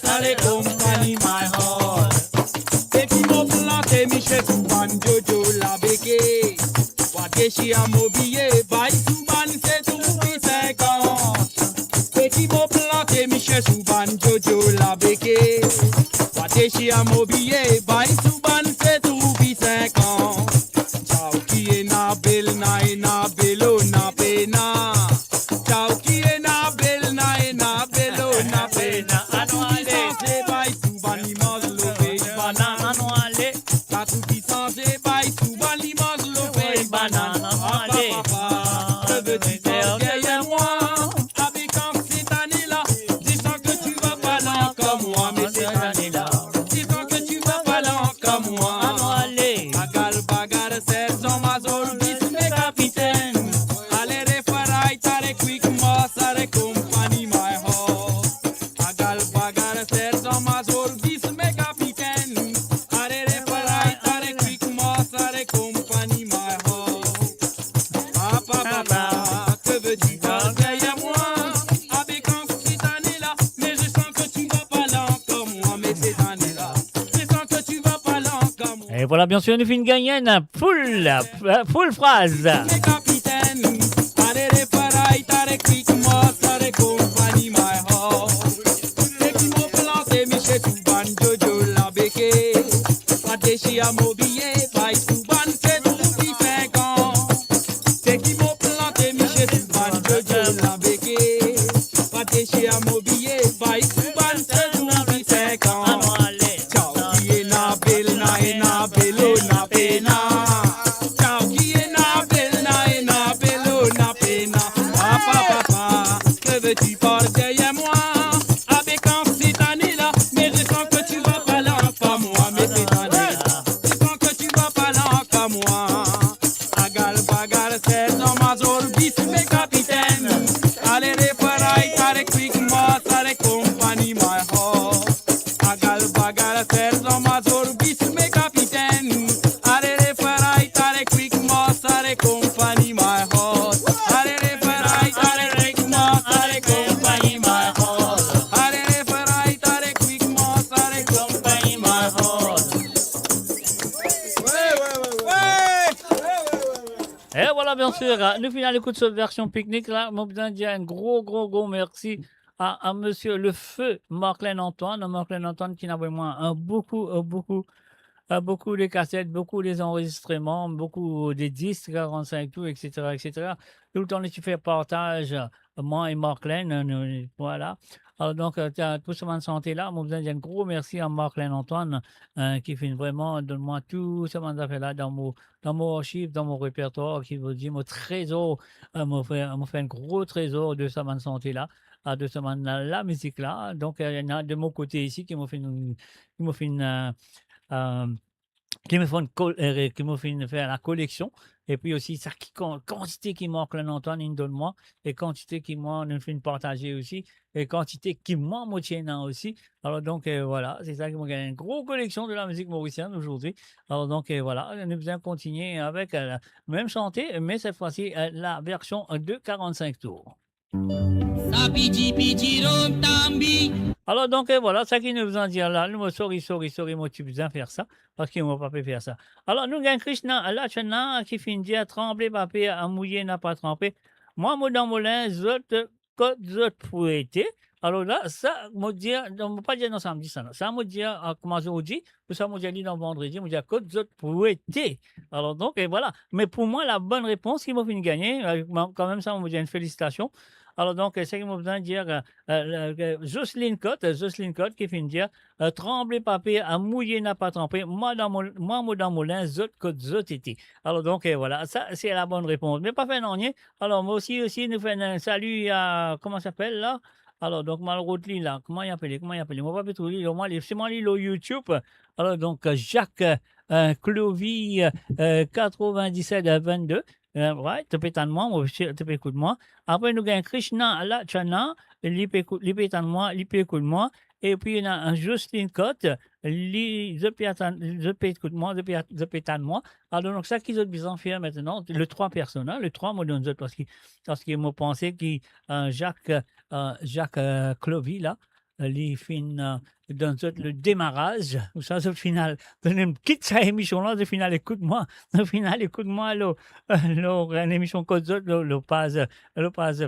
Tale compagnie my heart. Et qui m'ont planté Michel Souban Jojo la béquée. Wadeshi a mobillé, Baï Souban c'est tout depuis 5 ans. Et qui m'ont planté Michel Souban Jojo la béquée. Wadeshi a mobillé, Baï Souban c'est tout depuis 5 ans. Ciao qui est na belle na bello na pena. Ciao qui est na belle na bello na pena. Voilà, bien sûr, nous finissons gagner une full phrase. Nous finissons l'écoute de cette version pique-nique là. Moi, besoin de dire un gros merci à monsieur le feu Marclin Antoine qui n'a vraiment beaucoup de cassettes, beaucoup des enregistrements, beaucoup des disques, 45 tout, etc., etc. Tout le temps, tu fais partage, moi et Marclin, voilà. Alors donc, tout ce monde santé là, moi, je dis un gros merci à Marclin Antoine qui fait vraiment, donne-moi tout ce monde fait là dans mon archive, dans mon répertoire, qui vous dit mon trésor, m'a fait un gros trésor de ce monde santé là, de ce monde la musique là. Donc, il y en a de mon côté ici qui m'ont fait qui me font qui me fait faire la collection et puis aussi ça qui quantité qui manque Antoine il donne moi et quantité qui moi nous fait partager aussi et quantité qui moi me tient aussi. Alors donc voilà, c'est ça qui m'a gagné une grosse collection de la musique mauricienne aujourd'hui. Alors donc voilà, nous allons continuer avec la même chanter mais cette fois-ci la version de 45 tours. Alors donc voilà, ça qui nous en dit là, nous sorry, moi tu besoin faire ça parce qu'ils m'ont pas pu faire ça. Alors nous gagnons Krishna là Chana qui finit dire trembler papier à mouiller n'a pas trempé. Moi dans molin zot côte zot fouetté. Alors là ça me dit on pas dire dans samedi ça. Ça me dit comment on dit, ça me dit dans vendredi, me dit côte zot fouetté. Alors donc et voilà, mais pour moi la bonne réponse qui m'a fini gagner quand même ça me dit une félicitation. Alors donc, c'est ce qu'il m'a besoin de dire Jocelyne Cotte qui finit de dire trembler papier à mouiller n'a pas trempé, moi dans mon moulin, zot côte zot été. Alors donc, voilà, ça c'est la bonne réponse. Mais pas fait non, rien. Alors moi aussi, nous faisons un salut à, comment ça s'appelle là? Alors donc, Malroutli là, comment il appelle? Moi pas trouver, moi, c'est moi au YouTube. Alors donc, Jacques Clovy 9722. Ouais, tu peux t'en tu peux écouter moi. Après, nous avons Krishna Lachana, il peut écouter moi. Et puis, il y a un Justin Cotte, je peux écouter moi. Alors, donc, ça qu'ils ont besoin de faire maintenant, le 3 personnes, le 3, moi, donne parce qu'ils m'ont pensé que Jacques Clovy, là, les fins dans le démarrage, ou ça, au final, quitte cette émission-là, au final, écoute-moi, l'émission Code Zot, le page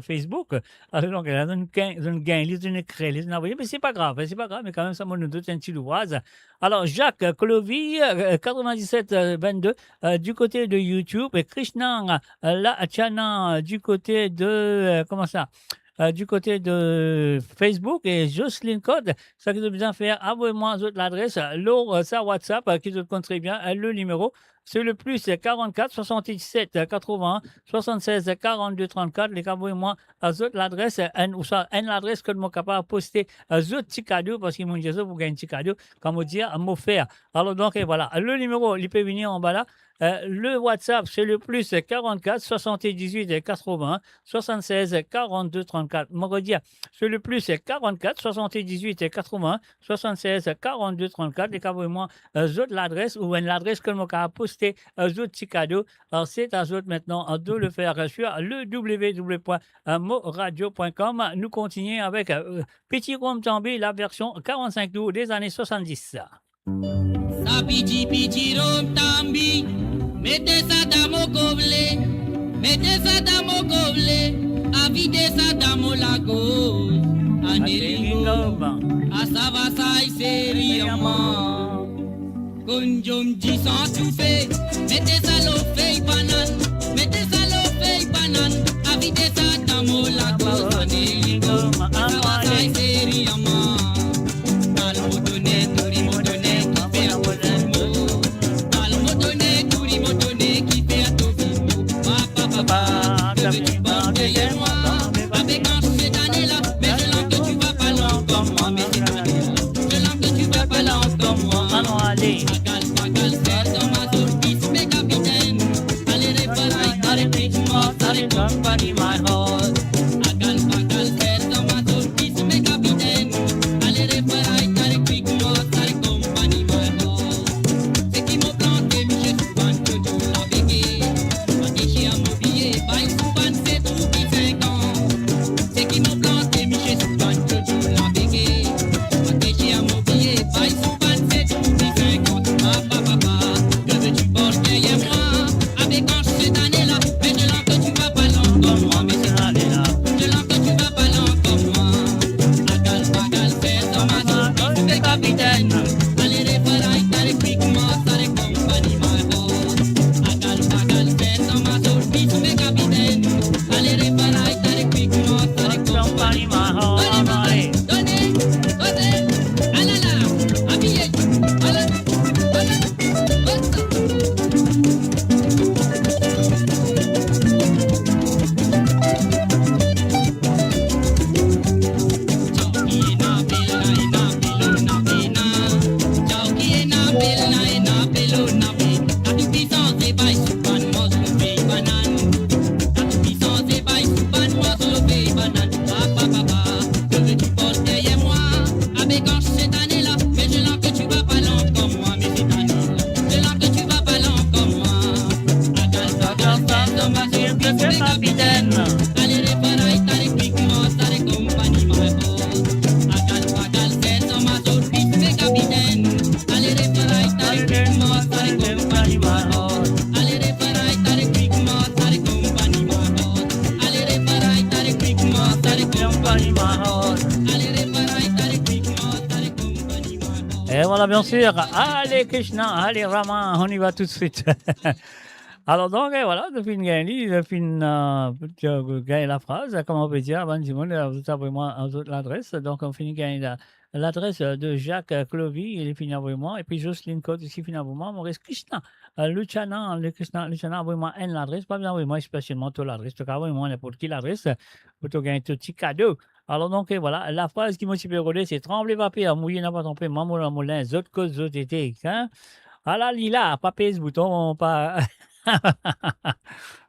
Facebook. Alors, donc, elle a une gain, une crée, mais c'est pas grave, mais quand même, ça m'a donné un petit louage. Alors, Jacques Clovy, 9722, du côté de YouTube, et Krishna Lachana, du côté de, comment ça? Du côté de Facebook et Jocelyne Code, ça qui doit bien faire, envoyez-moi l'adresse, ça WhatsApp, qui doit très bien, le numéro, c'est le plus 44 77 81 76 42 34. Les envoyez-moi l'adresse, l'adresse que je suis capable de poster petit cadeau, parce qu'ils m'ont dit ça, vous gagnez un petit cadeau, comme on dit, à m'offrir. Alors donc, voilà, le numéro, il peut venir en bas là. Le WhatsApp, c'est le plus 44 78 80 76 42 34. Moi, je dire, c'est le plus 44 78 80 76 42 34. Et envoyez-moi l'adresse ou l'adresse que je suis capable de poster petit cadeau. Alors, c'est à vous maintenant de le faire sur le www.moradio.com. Nous continuons avec Petit Rome Tambi, la version 45 tours des années 70. Sa piti rom tambi, mettez ça dans mon gobelet, avidez ça dans mon lago, anelingo, asavasai seriaman, kunjom di sans tout fait, mettez ça l'eau feuille banane, avidez ça dans mon lago, anelingo, asavasai seriaman. Company, my heart. que capitaine. Allez, réparer, t'as les quickement, t'as les compagnies, my boss. Agal, c'est dans ma zone, vite, mais capitaine. Allez, réparer, t'as les quickement, t'as les compagnies, my boss. Allez, réparer, t'as les quickement, t'as les compagnies, my boss. Allez, réparer, t'as les quickement, t'as les compagnies, my boss. Allez, réparer, t'as les quickement, t'as les compagnies, my boss. Et voilà, bien sûr. Allez, Krishna, allez, Rama, on y va tout de suite. Alors, donc, et voilà, depuis une gagné, depuis une gagné la phrase, comment on peut dire, avant du monde, vous avez moi l'adresse. Donc, on finit gagner l'adresse de Jacques Clovy, il est fini avec moi. Et puis, Jocelyne Côte ici, fini avec moi. Maurice Krishna, Luciana, Luciana, avec moi, une l'adresse. Pas bien avec moi, spécialement, toute l'adresse. En tout cas, avec moi, n'importe qui l'adresse, pour te gagner tout petit cadeau. Alors, donc, et voilà, la phrase qui m'a super rodé, c'est trembler papier, mouiller n'a pas trompé, maman la moulin, autres causes, autres été, hein. Ah là, Lila, pas pèse bouton, pas.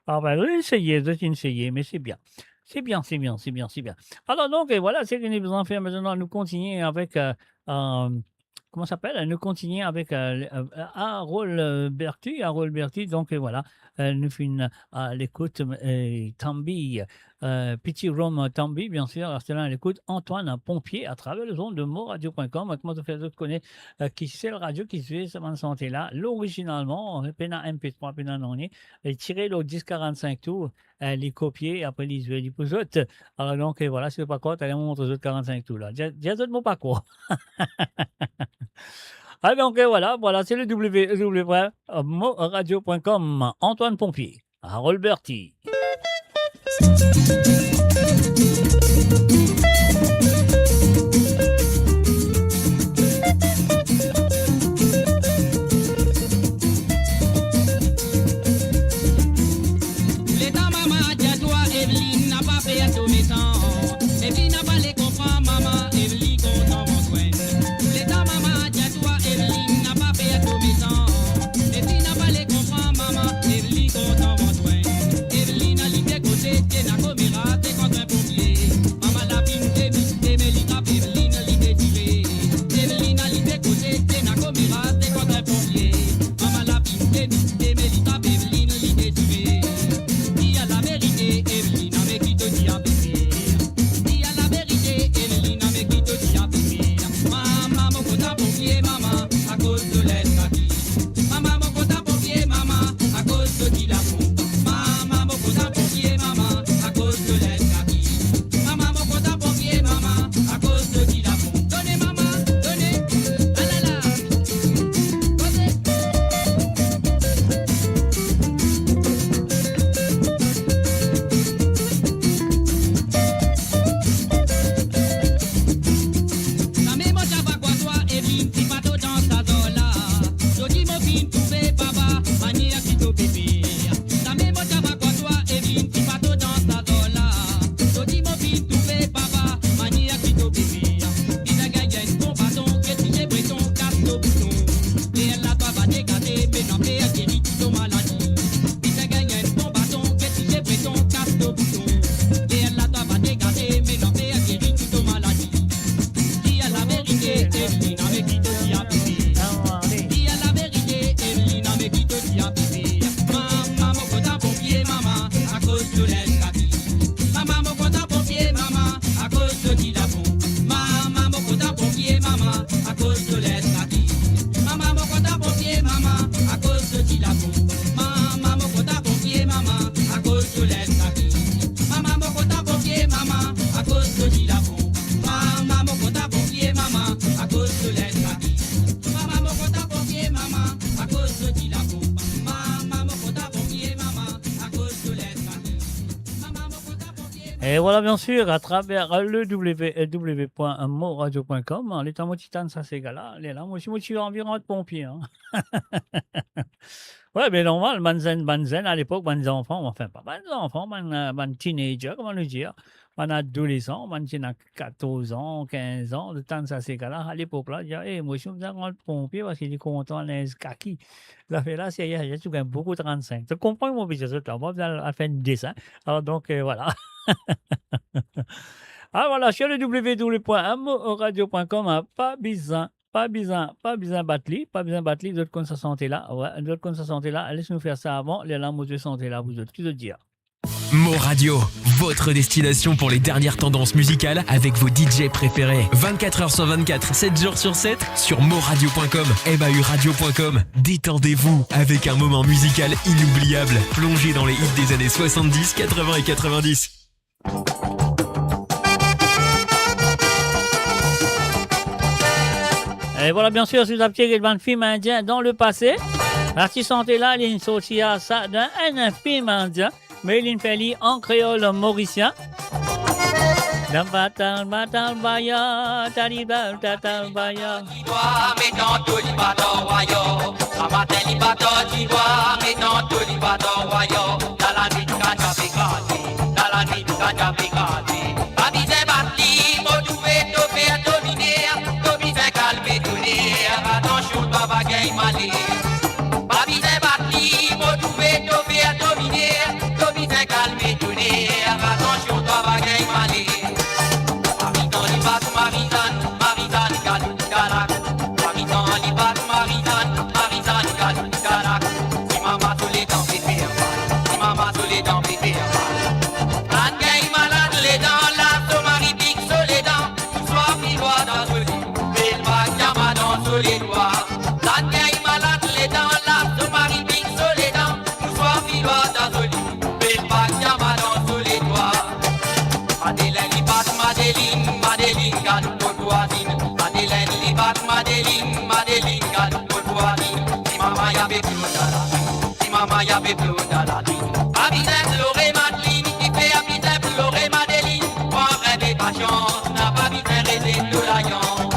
Ah ben oui, essayez, vous êtes essayé, mais c'est bien. C'est bien, c'est bien, c'est bien, c'est bien. Alors donc, et voilà, c'est ce que nous allons faire maintenant. Nous continuer avec, comment ça s'appelle? Nous continuer avec Harold Berti. Harold Berti, donc et voilà, nous finissons à l'écoute Tambi, Petit Rome Tambi, bien sûr. C'est là à l'écoute Antoine Pompier à travers le zone de moradio.com. Comment tu fais d'autres connaître qui c'est le radio qui se fait cette santé là. L'originalement, pena MP3, pena non, tiré le 1045 tours, les copier, après les jouer, les autres. Alors donc, et voilà, c'est pas quoi, tu allais montrer aux autres 45 tours là. Dis autres mots pas quoi. Ah donc, et voilà, c'est le www.moradio.com. Antoine Pompier, Harold Berti. L'état maman, dis-toi, Evelyne n'a pas fait à tous mes temps. Evelyne n'a pas les comprend, maman, Evelyne content mon soin. L'état maman, dis-toi, Evelyne n'a pas fait à tous mes temps. Evelyne n'a pas les comprend, maman, Evelyne content mon soin. Evelyne a l'idée côté, t'es n'a coméra, t'es contre un pompier. Maman la pine, t'es Evelyne a Evelyne l'idée tirée. Evelyne a l'idée côté, t'es n'a coméra, t'es contre un pompier. Maman la pine, t'es Evelyne a Evelyne l'idée tirée. Dis à la vérité, Evelyne, avec qui te dis à bébé. Dis à la vérité, Evelyne, avec qui te dis à bébé. Maman, mon côté pompier, maman, à cause de l'aide kaki. Maman, mon côté pompier, maman, à cause de qui la pompe. Maman, mon côté pompier, maman, à cause de l'aide kaki. Maman, mon côté pompier, maman, à cause de qui la pompe. Donnez, maman, donnez. Ah là là. Posez. La même chava quoi toi, Evelyne, si pas dans sa zone là. Je dis mon film, trouver papa, manière qui te bébé. La même chava quoi toi, Evelyne, si pas dans sa zone là. Je dis mon film, trouver papa, manière qui te bébé. Il a gagné ton bâton, que tu es breton, casse le bouton. Et elle la toi va dégager, mais non, mais elle guérit toute maladie. Il a gagné ton bâton, que tu es breton, casse le bouton. Et elle la toi va dégager, mais non, mais elle guérit toute maladie. Dis à la vérité, Evelyne, avec qui te dis à bébé. Dis à la vérité, Evelyne, avec qui te dis à bébé. Maman, mon côté pompier, maman, à cause de l'aide kaki. Maman, mon côté pompier, maman, à cause de qui la pompe. Maman, mon côté pompier, maman, à cause de l'aide kaki. Maman, mon côté pompier, maman, à cause de qui la pompe. Maman, mon côté pompier, maman, à cause de l'aide kaki. Maman, mon côté pompier, maman, à cause de qui la pompe. Maman, mon côté pompier, maman, à cause de l'aide kaki. Maman, mon côté pompier, maman, à cause de qui la pompe. Maman, mon côté pompier, maman, à cause de l'aide kaki. Maman, mon côté pompier. Et voilà, bien sûr, à travers le www.moradio.com, en étant titane, ça c'est gars-là, elle est là. Moi aussi, je suis environ de pompier. Hein. Ouais, mais normal, banzen, à l'époque, ban enfants, enfin, pas ban enfants, ban teenager, comment le dire, ban adolescent, ban qui a 14 ans, 15 ans, le temps de ça c'est gars-là, à l'époque, là, dire, moi, je suis un pompier parce qu'il est content, les kaki. Ça fait là, c'est, il y a tout quand même beaucoup 35. Tu comprends mon petit là, on va faire un dessin. Alors, donc, voilà. Ah voilà, sur le www.amoradio.com, pas besoin Batli, d'autres comptes sa santé là, ouais, d'autres comptes sa santé là, laisse-nous faire ça avant, les lames de santé là, vous autres, qui te dire. Mo Radio, votre destination pour les dernières tendances musicales avec vos DJ préférés. 24h sur 24, 7 jours sur 7 sur moradio.com, MAUradio.com. Détendez-vous avec un moment musical inoubliable. Plongez dans les hits des années 70, 80 et 90. Et voilà, bien sûr, si vous avez tiré le film indien dans le passé, l'artiste santé là, il est sorti à ça d'un film indien, mais il fait en créole mauricien. Dans batal baya, talibal tatal baya. Mais dans tout l'Ibadan royaume, à matin l'Ibadan d'ivoire, mais dans tout l'Ibadan royaume, dans la nuit du Kaja Pekati, dans la nuit du Kaja Pekati. Babizé Batli, Modoué, Topé, Dominer, Domizé Calvé, Donner, attention, toi bagaille malé. Babizé Batli, Modoué, Topé, Dominer, Domizé Calvé, Donner, attention, toi bagaille malé. Maya be blue da la di. Abidin pleurer Madeline, qui fait Abidin pleurer Madeline. Pour rêver pas chance, n'a pas Abidin rêvé de l'alliance.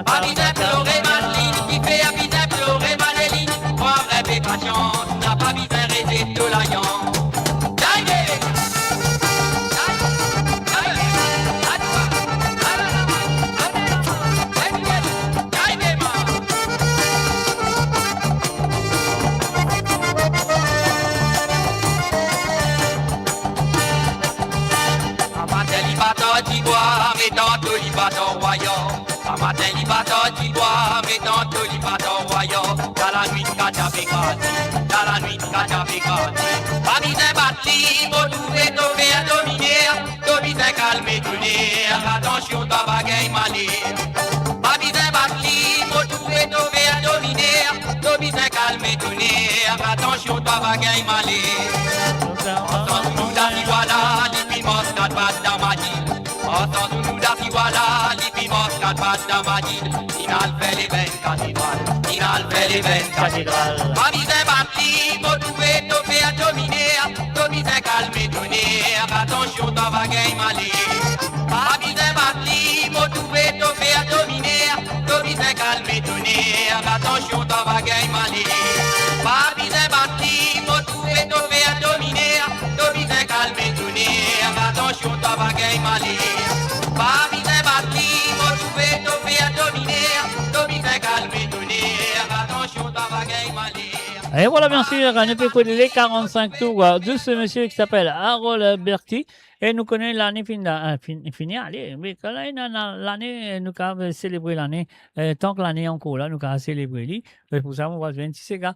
Abidin pleurer Madeline, qui fait Abidin pleurer Madeline. Pour rêver pas chance, n'a pas Abidin rêvé de l'alliance. L'Ibadan royaume, à matin l'Ibadan d'ivoire, mais dans tout l'Ibadan royaume, dans la nuit de Kaja Pekati, dans la nuit de Kaja Pekati. Babizin Batli, Modoué, Topé, Dominer, Domizin Calmé, Donner, attention, toi bagaille malé. Babizin Batli, Modoué, Topé, Dominer, Domizin Calmé, Donner, attention, toi bagaille malé. Entendons-nous d'arriver voilà, les pimos, quatre pattes dans ma ville. Entendons-nous d'arriver voilà, les pimos, quatre pattes dans ma ville. Inal fait les veines cathédrales, Inal fait les veines cathédrales. Babizin Batli, Modoué, Topé, Dominer, Domizin Calmé, Donner, attention, toi bagaille malé. Babizin Batli, Modoué, Topé, Dominer, Domizin Calmé, Donner, attention, toi bagaille malé. Babizin Batli, Modoué, Topé, Dominer, Domizin Calmé, Donner, attention, toi bagaille malé. Babizin Batli, Modoué, Topé, Dominer, Domizin Calmé, Donner, attention, toi bagaille malé. Et voilà, bien sûr, on peut écouter les 45 tours de ce monsieur qui s'appelle Harold Berti. Et nous connaissons l'année finie, allez, mais quand l'année, nous avons célébré l'année, tant que l'année est encore là, nous avons célébré lui. Et pour ça, on va jouer ces gars,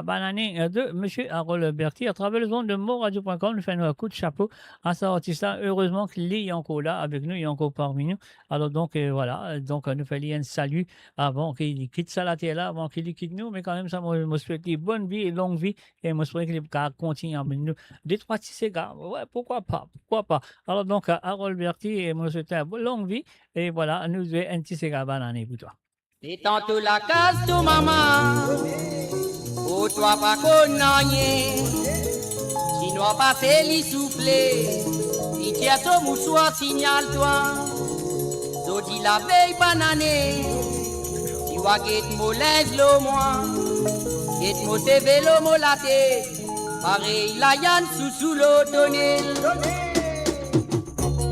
bonne année de M. Harold Berti. À travers le zone de moradio.com, nous faisons un coup de chapeau à cet artiste-là. Heureusement qu'il est encore là avec nous, il est encore parmi nous. Alors donc, voilà, donc nous faisons un salut avant qu'il quitte ça la terre là, avant qu'il quitte nous, mais quand même, ça me souhaite bonne vie et longue vie. Et je souhaite qu'il continue avec nous. Des trois petits gars, ouais, pourquoi pas? Pourquoi pas? Alors donc, Harold Berti, et moi je souhaite une longue vie. Et voilà, nous avons un petit cigare banane pour toi. Et tantôt la case de maman, oh toi pas connaître, si nous passer l'y souffler, si tu as ton mouchoir, signale-toi, so dit la veille banane, tu vois qu'est molège le moi, qu'est mo te vélo molaté, pareil la yann sous l'automne.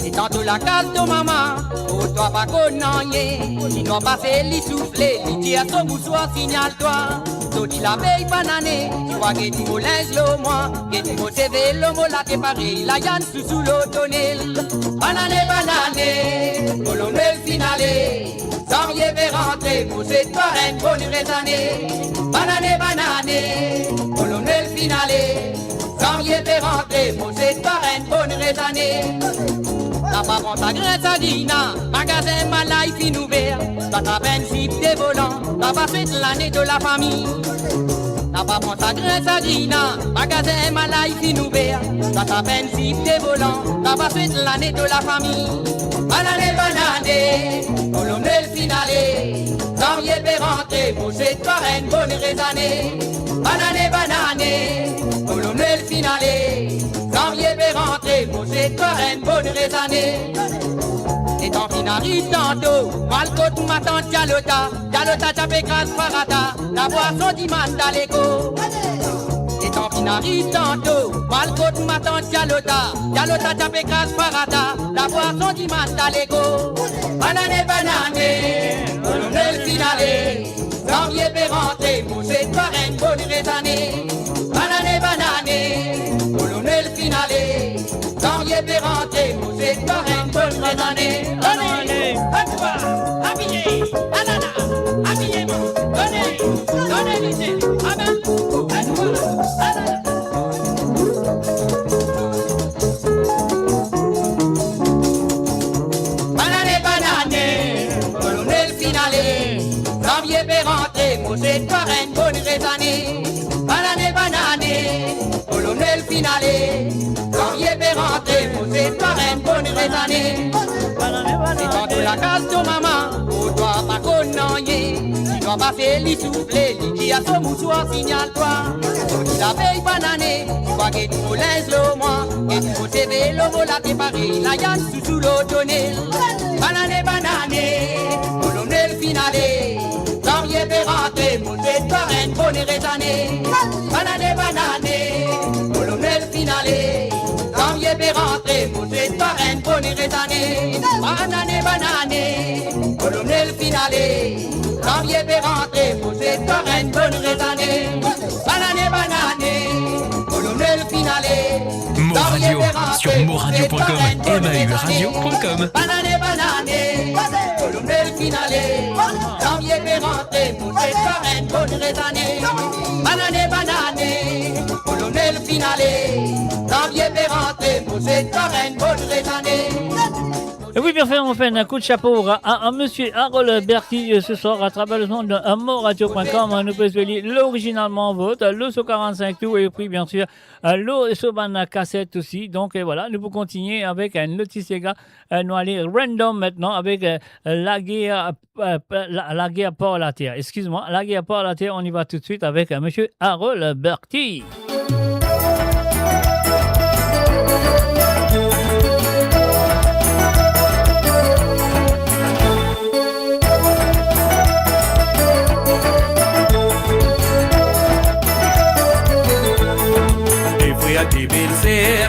Et tantôt la case de maman, oh toi pas connaître, si nous passer l'y souffler, si tu as ton mouchoir, signale-toi, so dit la veille banane, tu vois qu'est mo linge le moi, qu'est mo te vélo molaté, pareil la yann sous l'automne. Banane, banane, colonel finale, sans rien faire rentrer, pour cette parraine bonne raisonnée. Banane, banane, colonel finale, sans rien faire rentrer, pour cette raisonner. T'as pas bon ta graisse à dina, magasin Malaï fin ouvert. T'as ta principe des volants, t'as pas fait l'année de la famille. T'as pas bon ta graisse à dina, magasin Malaï fin ouvert. T'as ta principe des volants, t'as pas fait l'année de la famille. Banane, banane, colonel finale. Janvier peut rentrer, pour cette parraine, bonne raisonnée. Banane, banane, colonel finale. Janvier peut rentrer, pour cette parraine, bonne raisonnée. Et tant qu'il arrive tantôt, Malcote ma tante Dialota, Dialota tapé grâce farata, la boisson d'Iman d'Aleko. Et tant qu'il arrive tantôt, Malcote ma tante Dialota, Dialota tapé grâce farata, la boisson d'Iman d'Aleko. Banane, banane, colonel finale, Janvier peut rentrer, pour cette parraine, bonne raisonnée. Banane, banane, colonel finale, Janvier peut rentrer, pour cette parraine, bonne raisonnée. Donnez, habillez, anana, habillez-moi, donnez, lycée, amen, anana. Banane, banane, colonel finale, Janvier peut rentrer, pour cette parraine, bonne raisonnée. Banane, banane, colonel finale, Janvier peut rentrer, pour cette parraine, bonne raisonnée. Et quand tu la casse ton maman, on doit pas connaître. Tu dois pas faire les souffler, les qui a son mouchoir, signale-toi. Tu la veille banané, tu vois que tu me laisses le moi. Et tu peux te vélo, la préparer, la yann sous l'automne. Banané, banané, colonel finale. Janvier peut rentrer, pour cette parraine, bonne raisonnée. Banané, banané, colonel finale. Janvier peut rentrer, pour cette parraine, bonne raisonnée. Banane, banane, colonel finale. Janvier peut rentrer, pour cette parraine, bonne raisonnée. Banane, banane, colonel finale. Moradio sur moradio.com et mahuradio.com. Banane, banane, colonel finale. Janvier peut rentrer, pour cette parraine, bonne raisonnée. Banane, banane, colonel finale. Janvier peut rentrer, pour cette parraine, bonne raisonnée. Et oui, bien fait, on fait un coup de chapeau à monsieur Harold Berti ce soir à travers le son de moradio.com. Nous pouvons lire l'originalement vote, le so 45 tout et puis bien sûr le Sobana cassette aussi. Donc et voilà, nous pouvons continuer avec un notice les gars. Nous allons random maintenant avec la guerre pour la terre. Excuse-moi, la guerre pour la terre. On y va tout de suite avec monsieur Harold Berti.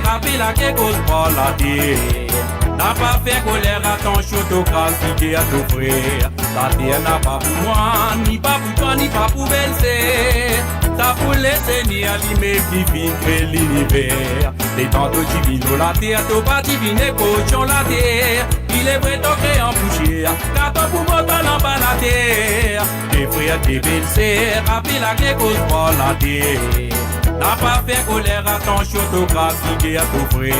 Rappelez la cause pour la terre. N'a pas fait colère à ton chotocratie qui a t'offrir. La terre n'a pas pour moi, ni pas pour toi, ni pas pour Belsé. Ça pour les seigneurs, l'imé qui vient créer l'univers. Les tantôt divines, la terre, t'as pas divine, cochon la terre. Il est vrai t'en créer en boucher, car t'as pour moi t'en bas la terre. Les frères des Belsé, rappelez la cause pour la terre. N'a pas fait colère à ton chotocratie qui a t'offrir.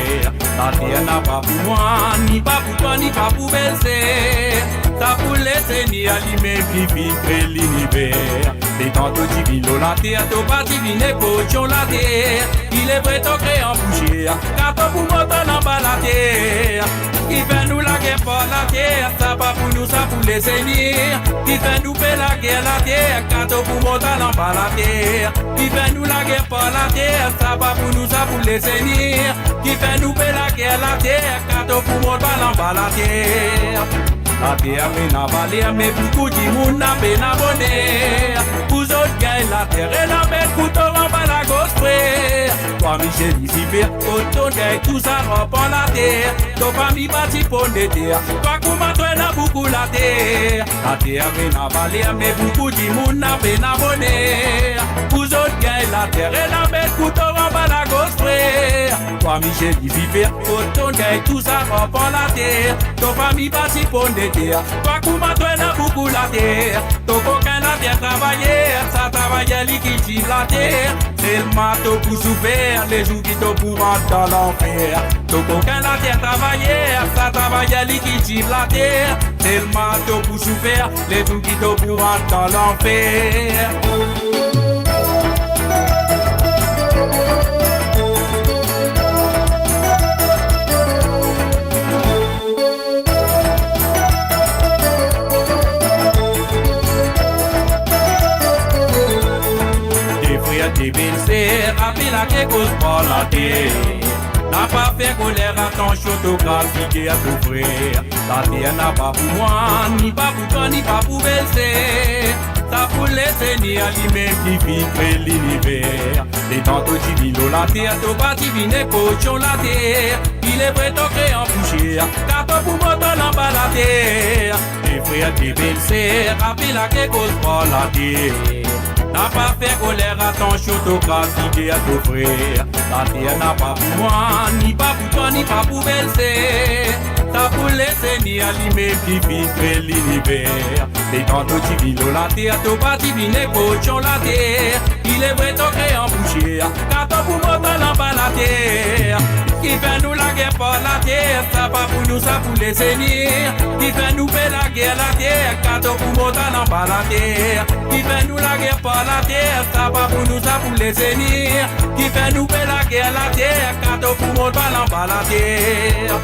La terre n'a pas pour moi, ni pas pour toi, ni pas pour Belsé. Ça pour les seigneurs, l'imé qui vit créer l'univers. Les tantôt divines, la terre, t'as pas divine, cochon la terre. Il est vrai t'en créer en boucher, car t'as pour moi t'en bas la terre. Qui fait nous la guerre pour la terre, ça pas pour nous, ça pour les seigneurs. Qui fait nous faire la guerre la terre, car t'as pour moi t'en bas la terre. Qui fait nous la guerre pour la terre, ça pas pour nous, ça pour les seigneurs. Qui fait nous faire la guerre la terre, car t'as pour moi t'en bas la terre. La terre est n'a valé, mais beaucoup de monde n'a pas abonné. Vous autres gagnez la terre et la bête pour t'en bas la gauche frère. Toi Michel ici vert, autant gagne tout ça reprend la terre. Ton famille bâti pour des terres, toi comment toi n'a beaucoup la terre. La terre est n'a valé, mais beaucoup de monde n'a pas abonné. Vous autres gagnez la terre et la bête pour t'en bas la gauche frère. famille j'ai dit vivre, ton gagne tout ça reprend la terre. Ton famille parti pour des terres, toi comment toi n'a beaucoup la terre. Ton coquin la terre travailler, ça travaille lui qui tire la terre. C'est le marteau pour souffrir, les jours qui te pour rentrer dans l'enfer. Ton coquin la terre travailler, ça travaille lui qui tire la terre. C'est le marteau pour souffrir, les jours qui te pour rentrer dans l'enfer. Des belles rappelle à quelque chose pour la terre. N'a pas fait colère à ton photographe qui a t'offrir. La terre n'a pas pour moi, ni pas pour toi, ni pas pour baiser. Ça pour laisser ni à lui-même qui vit l'univers. Et tantôt tu vis la terre, toi pas tu vis pochon la terre. Il est prêt à créer en boucher, car toi pour moi t'en en bas la terre. Des frères, des belles rappelle à quelque chose pour la terre. N'a pas fait colère à ton photographe qui a t'offrir. La terre n'a pas pour moi, ni pas pour toi, ni pas pour baiser. Ça pour laisser ni à lui-même qui vit l'univers. Et tantôt tu vis la terre, toi pas tu vis pochon la terre. Il est vrai t'en créer en boucher, car toi pour moi t'en en bas la terre. Qui fait nous la guerre par la terre, ça pas pour nous, ça pour les seigneurs. Qui fait nous faire la guerre la terre, car toi pour moi t'en en bas la terre. Qui fait nous la guerre par la terre, ça pas pour nous, ça pour les seigneurs. Qui fait nous faire la guerre la terre, car toi pour moi t'en en bas la terre.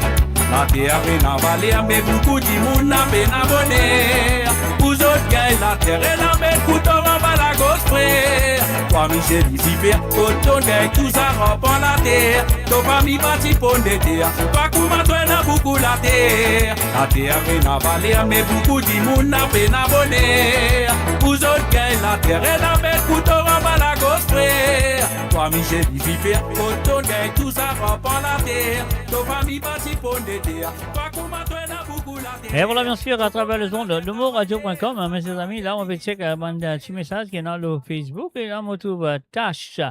La terre est en vallée, mais beaucoup de monde n'a pas abonné. Vous autres gagnez la terre et la mettre pour t'en en bas la gauche frère. Toi Michel ici fait, ton gagne tout ça reprend la terre. Ton famille parti pour des terres, pas comment toi n'a beaucoup la terre. La terre est en vallée, mais beaucoup de monde n'a pas abonné. Vous autres gagnez la terre et la mettre pour t'en en bas la gauche frère. Toi Michel ici fait, ton gagne tout ça reprend la terre. Ton famille parti pour des terres, pas comment toi n'a beaucoup la terre. Et voilà, bien sûr, à travers les ondes de moradio.com, hein, mes chers amis, là, on va checker un petit message qui est dans le Facebook. Et là, on trouve Tash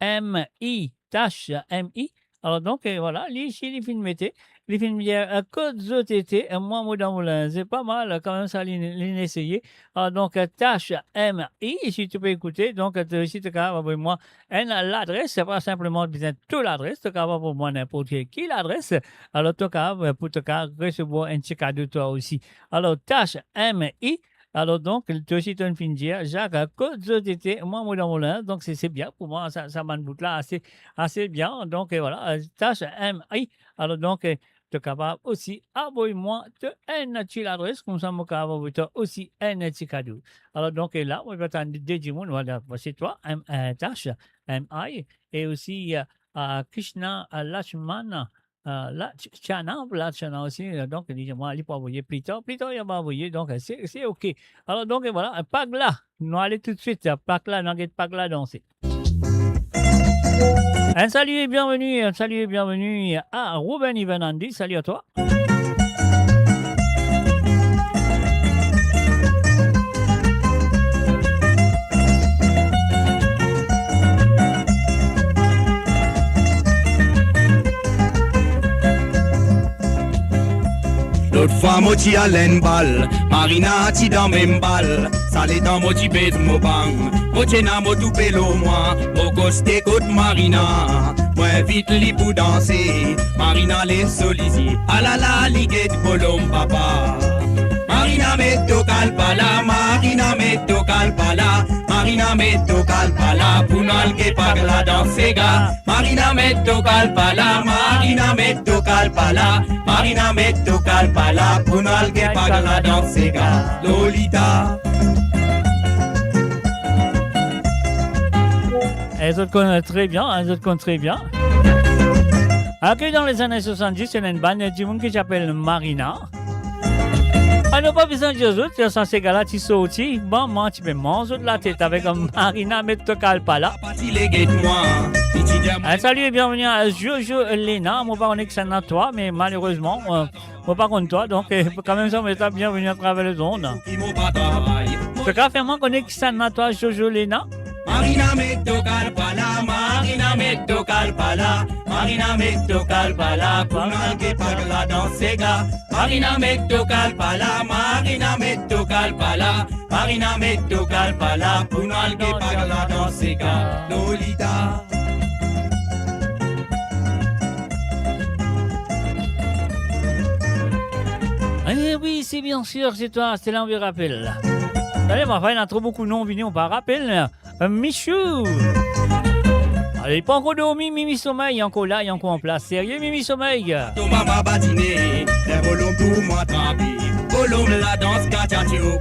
M.I. Tash M.I. Alors, donc, voilà, ici, les films étaient. Les films hier, Côte Zotété, moi, Moudan Moulin, c'est pas mal, quand même, ça, l'essayer. Alors, donc, Tash M.I. Si tu peux écouter, donc, si tu as pour moi l'adresse, c'est pas simplement besoin de toute l'adresse, tu as pour moi n'importe qui l'adresse. Alors, tu as pour te recevoir un petit cadeau, toi aussi. Alors, Tash M.I. Alors donc, toi aussi, tu as une fin de dire, Jacques, Côte Zotété, moi, Moudan Moulin, donc c'est bien, pour moi, ça m'a bout là assez bien. Donc, voilà, Tash M.I. Alors, donc, tu es capable aussi, envoie-moi un petit adresse, comme ça, je suis capable aussi un petit cadeau. Alors, donc, là, on va t'en dédier, voilà, voici toi, Tash M.I. Et aussi, Krishna Lachman. Lachana aussi, donc, dis-moi, il peut envoyer plus tard, il va envoyer, donc, c'est OK. Alors, donc, voilà, Pagla, nous allons tout de suite, Pagla, n'inquiète Pagla danser. Un salut et bienvenue à Ruben Ivanandi, salut à toi. L'autre fois, moi, t'y allais une balle. Marina, t'y dans même balle. Ça l'est dans mon petit bête, mon bang. Moi, t'y n'a mon tout pélo, moi. Mon costé côte Marina. Moi, vite, li pour danser. Marina, les solisi. Ah la la, ligue de bolom, papa. Marina, metto calpala. Marina, metto calpala. Marina, metto calpala. Pour n'alguer pas la danse, gars. Marina, metto calpala. Marina, metto calpala. Marina, metto calpala. Pour n'alguer pas la danse, gars. Lolita. Elles autres connaissent très bien, Après, dans les années 70, il y a une bande du monde qui s'appelle Marina. On n'a pas besoin de dire autres, ça c'est gars-là, tu sortis, bon, moi, tu peux manger de la tête avec un Marina, mais tu ne cales pas là. Salut et bienvenue à Jojo Lena. Moi, pas connais que c'est à toi, mais malheureusement, moi, pas contre toi, donc, quand même, ça me dit bienvenue à travers les ondes. Ce cas, fais-moi connaître que c'est à toi, Jojo Lena. Marina metto calpala, Marina metto calpala, Marina metto calpala, Punal che parla dans ses gars. Marina metto calpala, Marina metto calpala, Marina metto calpala, Punal che parla dans ses gars. Lolita. Eh oui, c'est bien sûr, c'est toi, c'est là, on me rappelle. Allez, ma frère, il y a trop beaucoup de noms, on va rappeler. Michou. Allez, pas encore dormi, Mimi Sommeil, encore là, il est encore en place. Sérieux, Mimi Sommeil. Ton maman batiné, les volumes pour moi tremper. Volume la danse cachachio,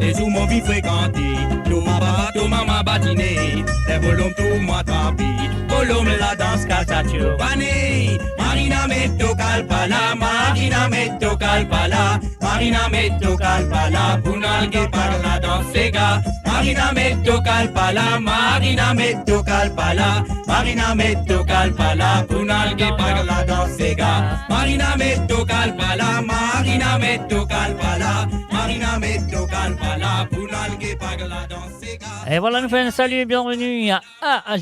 les jours m'ont vu fréquenter. Ton maman batiné, les volumes pour moi tremper. Volume la danse cachachio. Pané, Marina metto calpala, Marina metto calpala, Marina metto calpala, Punal che parla dans ses gars. Marina metto calpala, Marina metto calpala, Marina metto calpala, Punal che parla dans ses gars. Marina metto calpala, Marina metto calpala, Marina metto calpala, Punal che parla dans ses gars. Et voilà, nous faisons un salut et bienvenue à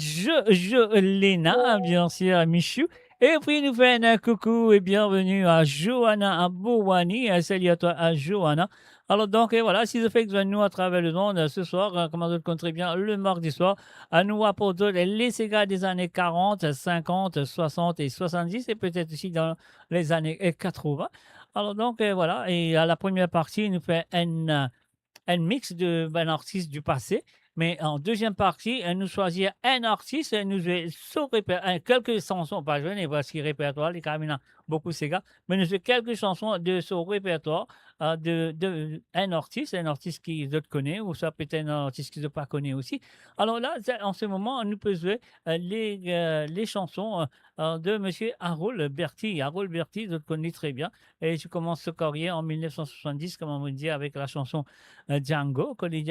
Léna, bien sûr, à Michou. Et puis nous faisons un coucou et bienvenue à Johanna, à Bouwani. Salut à toi, à Johanna. Alors donc, et voilà, si je fais que nous à travers le monde ce soir, comme vous le très bien, le mardi soir, à nous apporter les Sega des années 40, 50, 60 et 70 et peut-être aussi dans les années 80. Alors donc, et voilà, et à la première partie, nous fait un mix d'un artiste du passé. Mais en deuxième partie, nous choisir un artiste, nous quelques chansons, pas je n'ai pas ce répertoire, les camins beaucoup ces gars, mais nous faisons quelques chansons de son répertoire de un artiste qui je connais, ou ça peut-être un artiste qui je pas connais aussi. Alors là, en ce moment, nous pouvons jouer les chansons de monsieur Harold Berti. Harold Berti, je le connais très bien, et je commence ce carrière en 1970, comme on me dit, avec la chanson Django, qu'on dit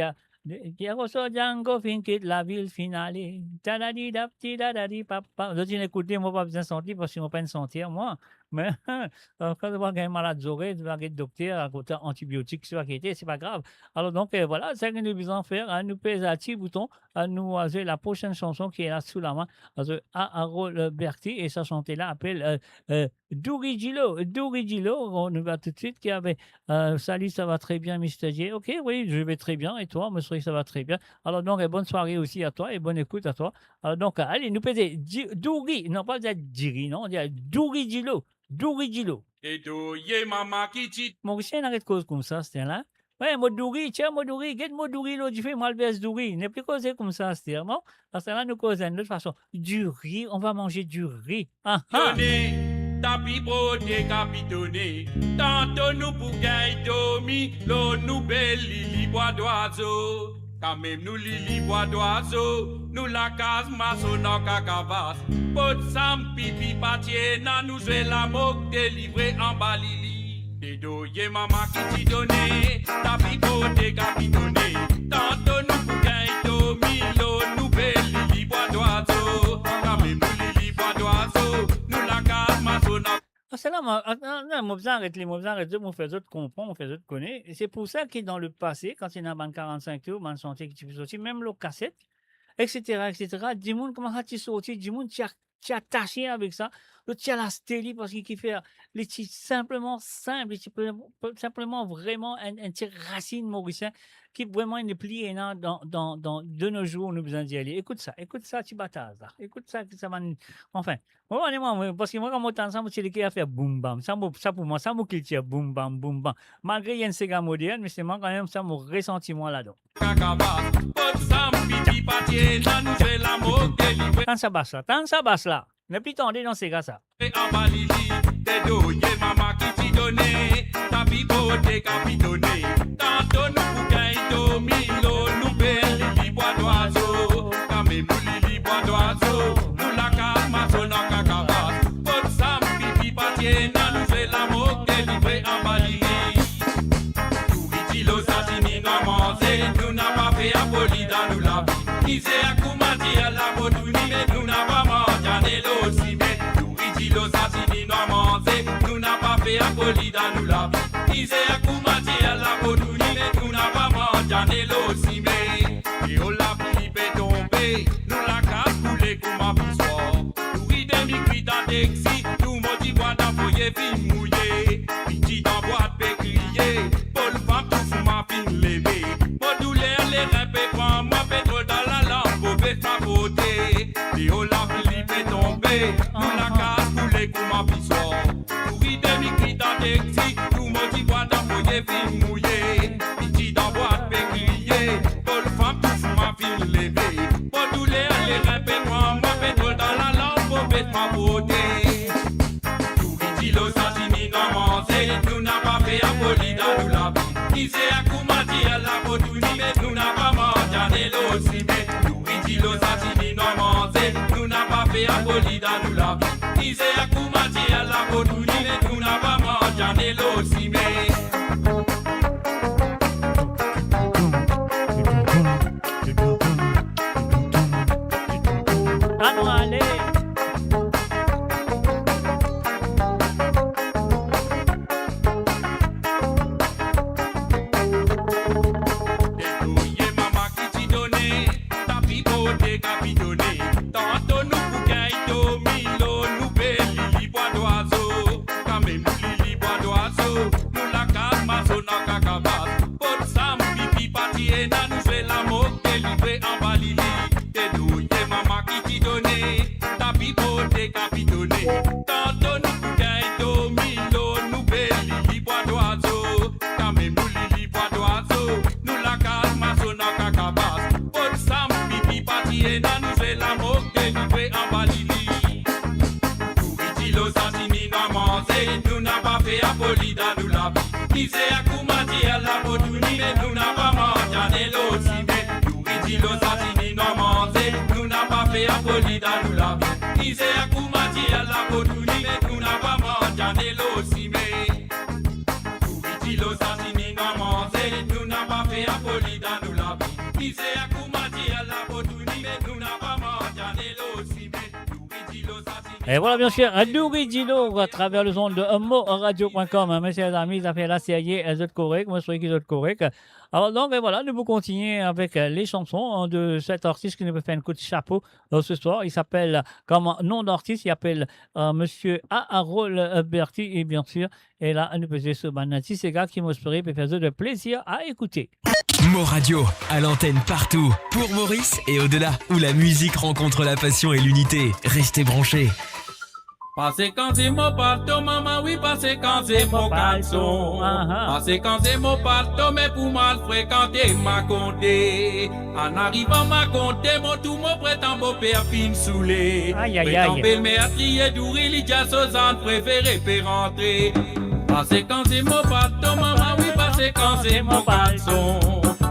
Django fin quitte la ville finale. Tadadi dapti dadadi papa. Vous avez écouté, moi pas besoin de sentir parce que je ne pas sentir moi. Mais quand je vois un malade d'oreille, je vais aller docteur à côté antibiotique, c'est pas grave. Alors donc voilà, c'est ce que nous devons faire. Nous pèse à petit bouton, nous avons la prochaine chanson qui est là sous la main de Harold Berti et sa chanson là appelle Douri Gilo. Douri Gilo, on nous va tout de suite qui avait salut, ça va très bien, Mr. J. Ok, oui, je vais très bien. Et toi, monsieur, ça va très bien. Alors donc, bonne soirée aussi à toi et bonne écoute à toi. Alors donc, allez, nous pèse Douri, non pas Djiri, non, on dit Douri Gilo. Douri Gilo. Et doye maman qui dit. Mauricien n'arrête cause comme ça, c'était là. Ouais, moi Douri, tiens, moi Douri, get moi Douri, là, tu fais mal baisse Douri. N'est plus causé comme ça, c'était non? Parce que là, nous causons de toute façon. Du riz, on va manger du riz. Ah ah. Tapi brodé capitonné, tantôt nous pour gagner domi, l'eau nous belle lili bois d'oiseau. Quand même nous lili bois d'oiseau, nous la case maçon dans cacavas. Pot sam pipi pâtier, na nous jouer la moque délivré en bas lili. Et doye maman qui t'y donné, tapi brodé capitonné, tantôt nous pour gagner domi, l'eau nous belle lili bois d'oiseau. Quand même nous lili bois d'oiseau, nous la case maçon dans. C'est là, moi, besoin d'arrêter, moi, faire d'autres comprendre, faire d'autres connaître. Et c'est pour ça que dans le passé, quand il y a un 45 tours, un chantier qui peut sortir, même le cassette, etc., du monde, comment ça tu sorti, du monde, tu as attaché avec ça, tu as la stélie parce qu'il fait les titres simplement simples, simplement vraiment un petit racine mauricien qui vraiment est plié de nos jours, nous besoin d'y aller. Écoute ça, tu batailles là. Écoute ça, ça va. Enfin, moi, parce que moi, quand on ensemble, c'est le qui a fait boum bam. Ça pour moi, ça m'a qu'il boum bam, boum bam. Malgré qu'il y a une Sega moderne, mais c'est moi quand même ça mon ressentiment là-dedans. Tant ça basse là. Ne plus tendez dans ces gars ça. Nous n'a pas fait apoli dans nous la vie. Ils à Koumati à la Botouni, mais nous n'a pas mangé aussi. Mais nous dit l'eau satini n'a mangé. Nous n'a pas fait apoli dans nous la vie. Ils à Koumati à la Botouni, mais nous n'a pas mangé aussi. Mais et on l'a pris tomber. dans taxi, tout le monde dit bois dans foyer fin mouillé. Petit dans boîte pécrier, pour le femme tout fou ma fin levé. Pour douleur les rêves prends moi pétrole dans la lampe, pour faire sa beauté. Les hauts la Philippe est tombé, nous la casse pour les coups ma pissoir. Pour y demi dans taxi, tout le monde dit bois dans foyer fin mouillé. Petit dans boîte pécrier, pour le femme tout fou ma fin levé. Pour douleur les rêves prends moi pétrole dans la lampe, pour faire sa beauté. Kilo sashimi non mangé, nous n'a pas fait un poli dans nous la vie. Qui c'est à Koumati à la Botouni, mais nous n'a pas mangé l'ossi. Mais kilo sashimi non mangé, nous n'a pas fait un poli dans nous la vie. Qui c'est à Koumati à la Botouni, mais nous n'a pas mangé l'ossi. Mais allons aller. tantôt nous bougaïto, milo, nous belli, bois d'oiseau, quand même lili, bois d'oiseau, nous la calma, sona kakabas, pot sam, pipi, pati, et na, nous fait la moque, délivré en balili, te douille, maman qui t'y donné, ta pipote, capitonné, tantôt nous bougaïto, milo, nous belli, bois d'oiseau, quand même lili, bois d'oiseau, nous la calma, sona kakabas, pot sam, pipi, pati, et na, nous fait la moque, délivré en balili. Kilo sashimi n'a mangé, nous n'a pas fait un poli dans nous la vie. Qui c'est à Koumati à la Botouni, mais nous n'a pas mangé l'ossi. Kilo sashimi n'a mangé, nous n'a pas fait un poli dans nous la vie. Qui c'est à Koumati à la Botouni, mais nous n'a pas mangé l'ossi. Kilo sashimi n'a mangé, nous n'a pas fait un poli dans nous la vie. Qui c'est à Koumati à la Botouni, mais nous n'a pas mangé l'ossi. Et voilà, bien sûr, Douri Dilo à travers le son de moradio.com. Messieurs et amis, ça fait la série, elles sont correctes, moi je suis qu'ils sont corrects. Alors donc, et voilà, nous vous continuer avec les chansons de cet artiste qui nous fait un coup de chapeau ce soir. Il s'appelle, comme nom d'artiste, il s'appelle Monsieur Harold Berti, et bien sûr, et là, nous faisons ce banati, ces gars qui m'ont espéré et faire de plaisir à écouter. Moradio, à l'antenne partout, pour Maurice et au-delà, où la musique rencontre la passion et l'unité. Restez branchés. Parce quand c'est mon pâteau, maman, oui, parce quand c'est mon caleçon. Parce quand c'est mon pâteau, mais pour mal fréquenter ma comté. En arrivant ma comté, mon tout mon prétend beau père fin saoulé. Prétend belle mère trier d'ouri, l'idja sozane préféré peut rentrer. Parce quand c'est mon pâteau, maman, oui, parce quand c'est mon caleçon.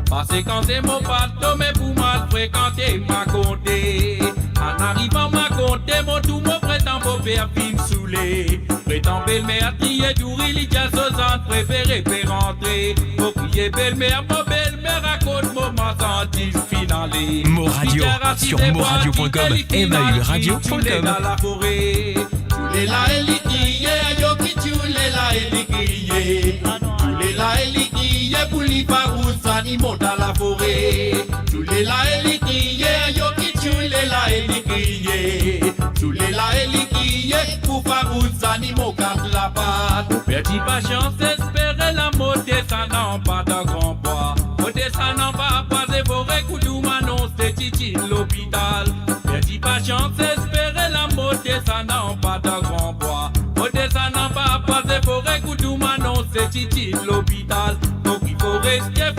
Parce quand c'est mon pâteau, mais pour mal fréquenter ma comté. En arrivant ma comté, mon tout mon prétend beau père fin saoulé. Prétend belle-mère trier d'ouri, l'idja sozane préféré peut rentrer. Faut crier belle-mère, mon belle-mère raconte moment senti finalé. Moradio, sur moradio.com, MAU-radio.com. Dans la forêt, tous les là et les crier, yo qui tous les là et les crier. Tous les là et les crier, pour les farouches animaux dans la forêt. Tous les là et les crier, yo qui tous les là et les crier. Tous les là et les crier, pour farouches animaux garde la patte. Perdis pas chance, espérer la motte, ça n'en pas de grand bois. Motte, ça n'en va pas, et forêt, coudou, manon, c'est titi, l'hôpital. Perdis pas chance, espérer la motte, ça n'en pas de grand bois. Motte, ça n'en va pas, et forêt, coudou, manon, c'est titi, l'hôpital. Donc il faut rester,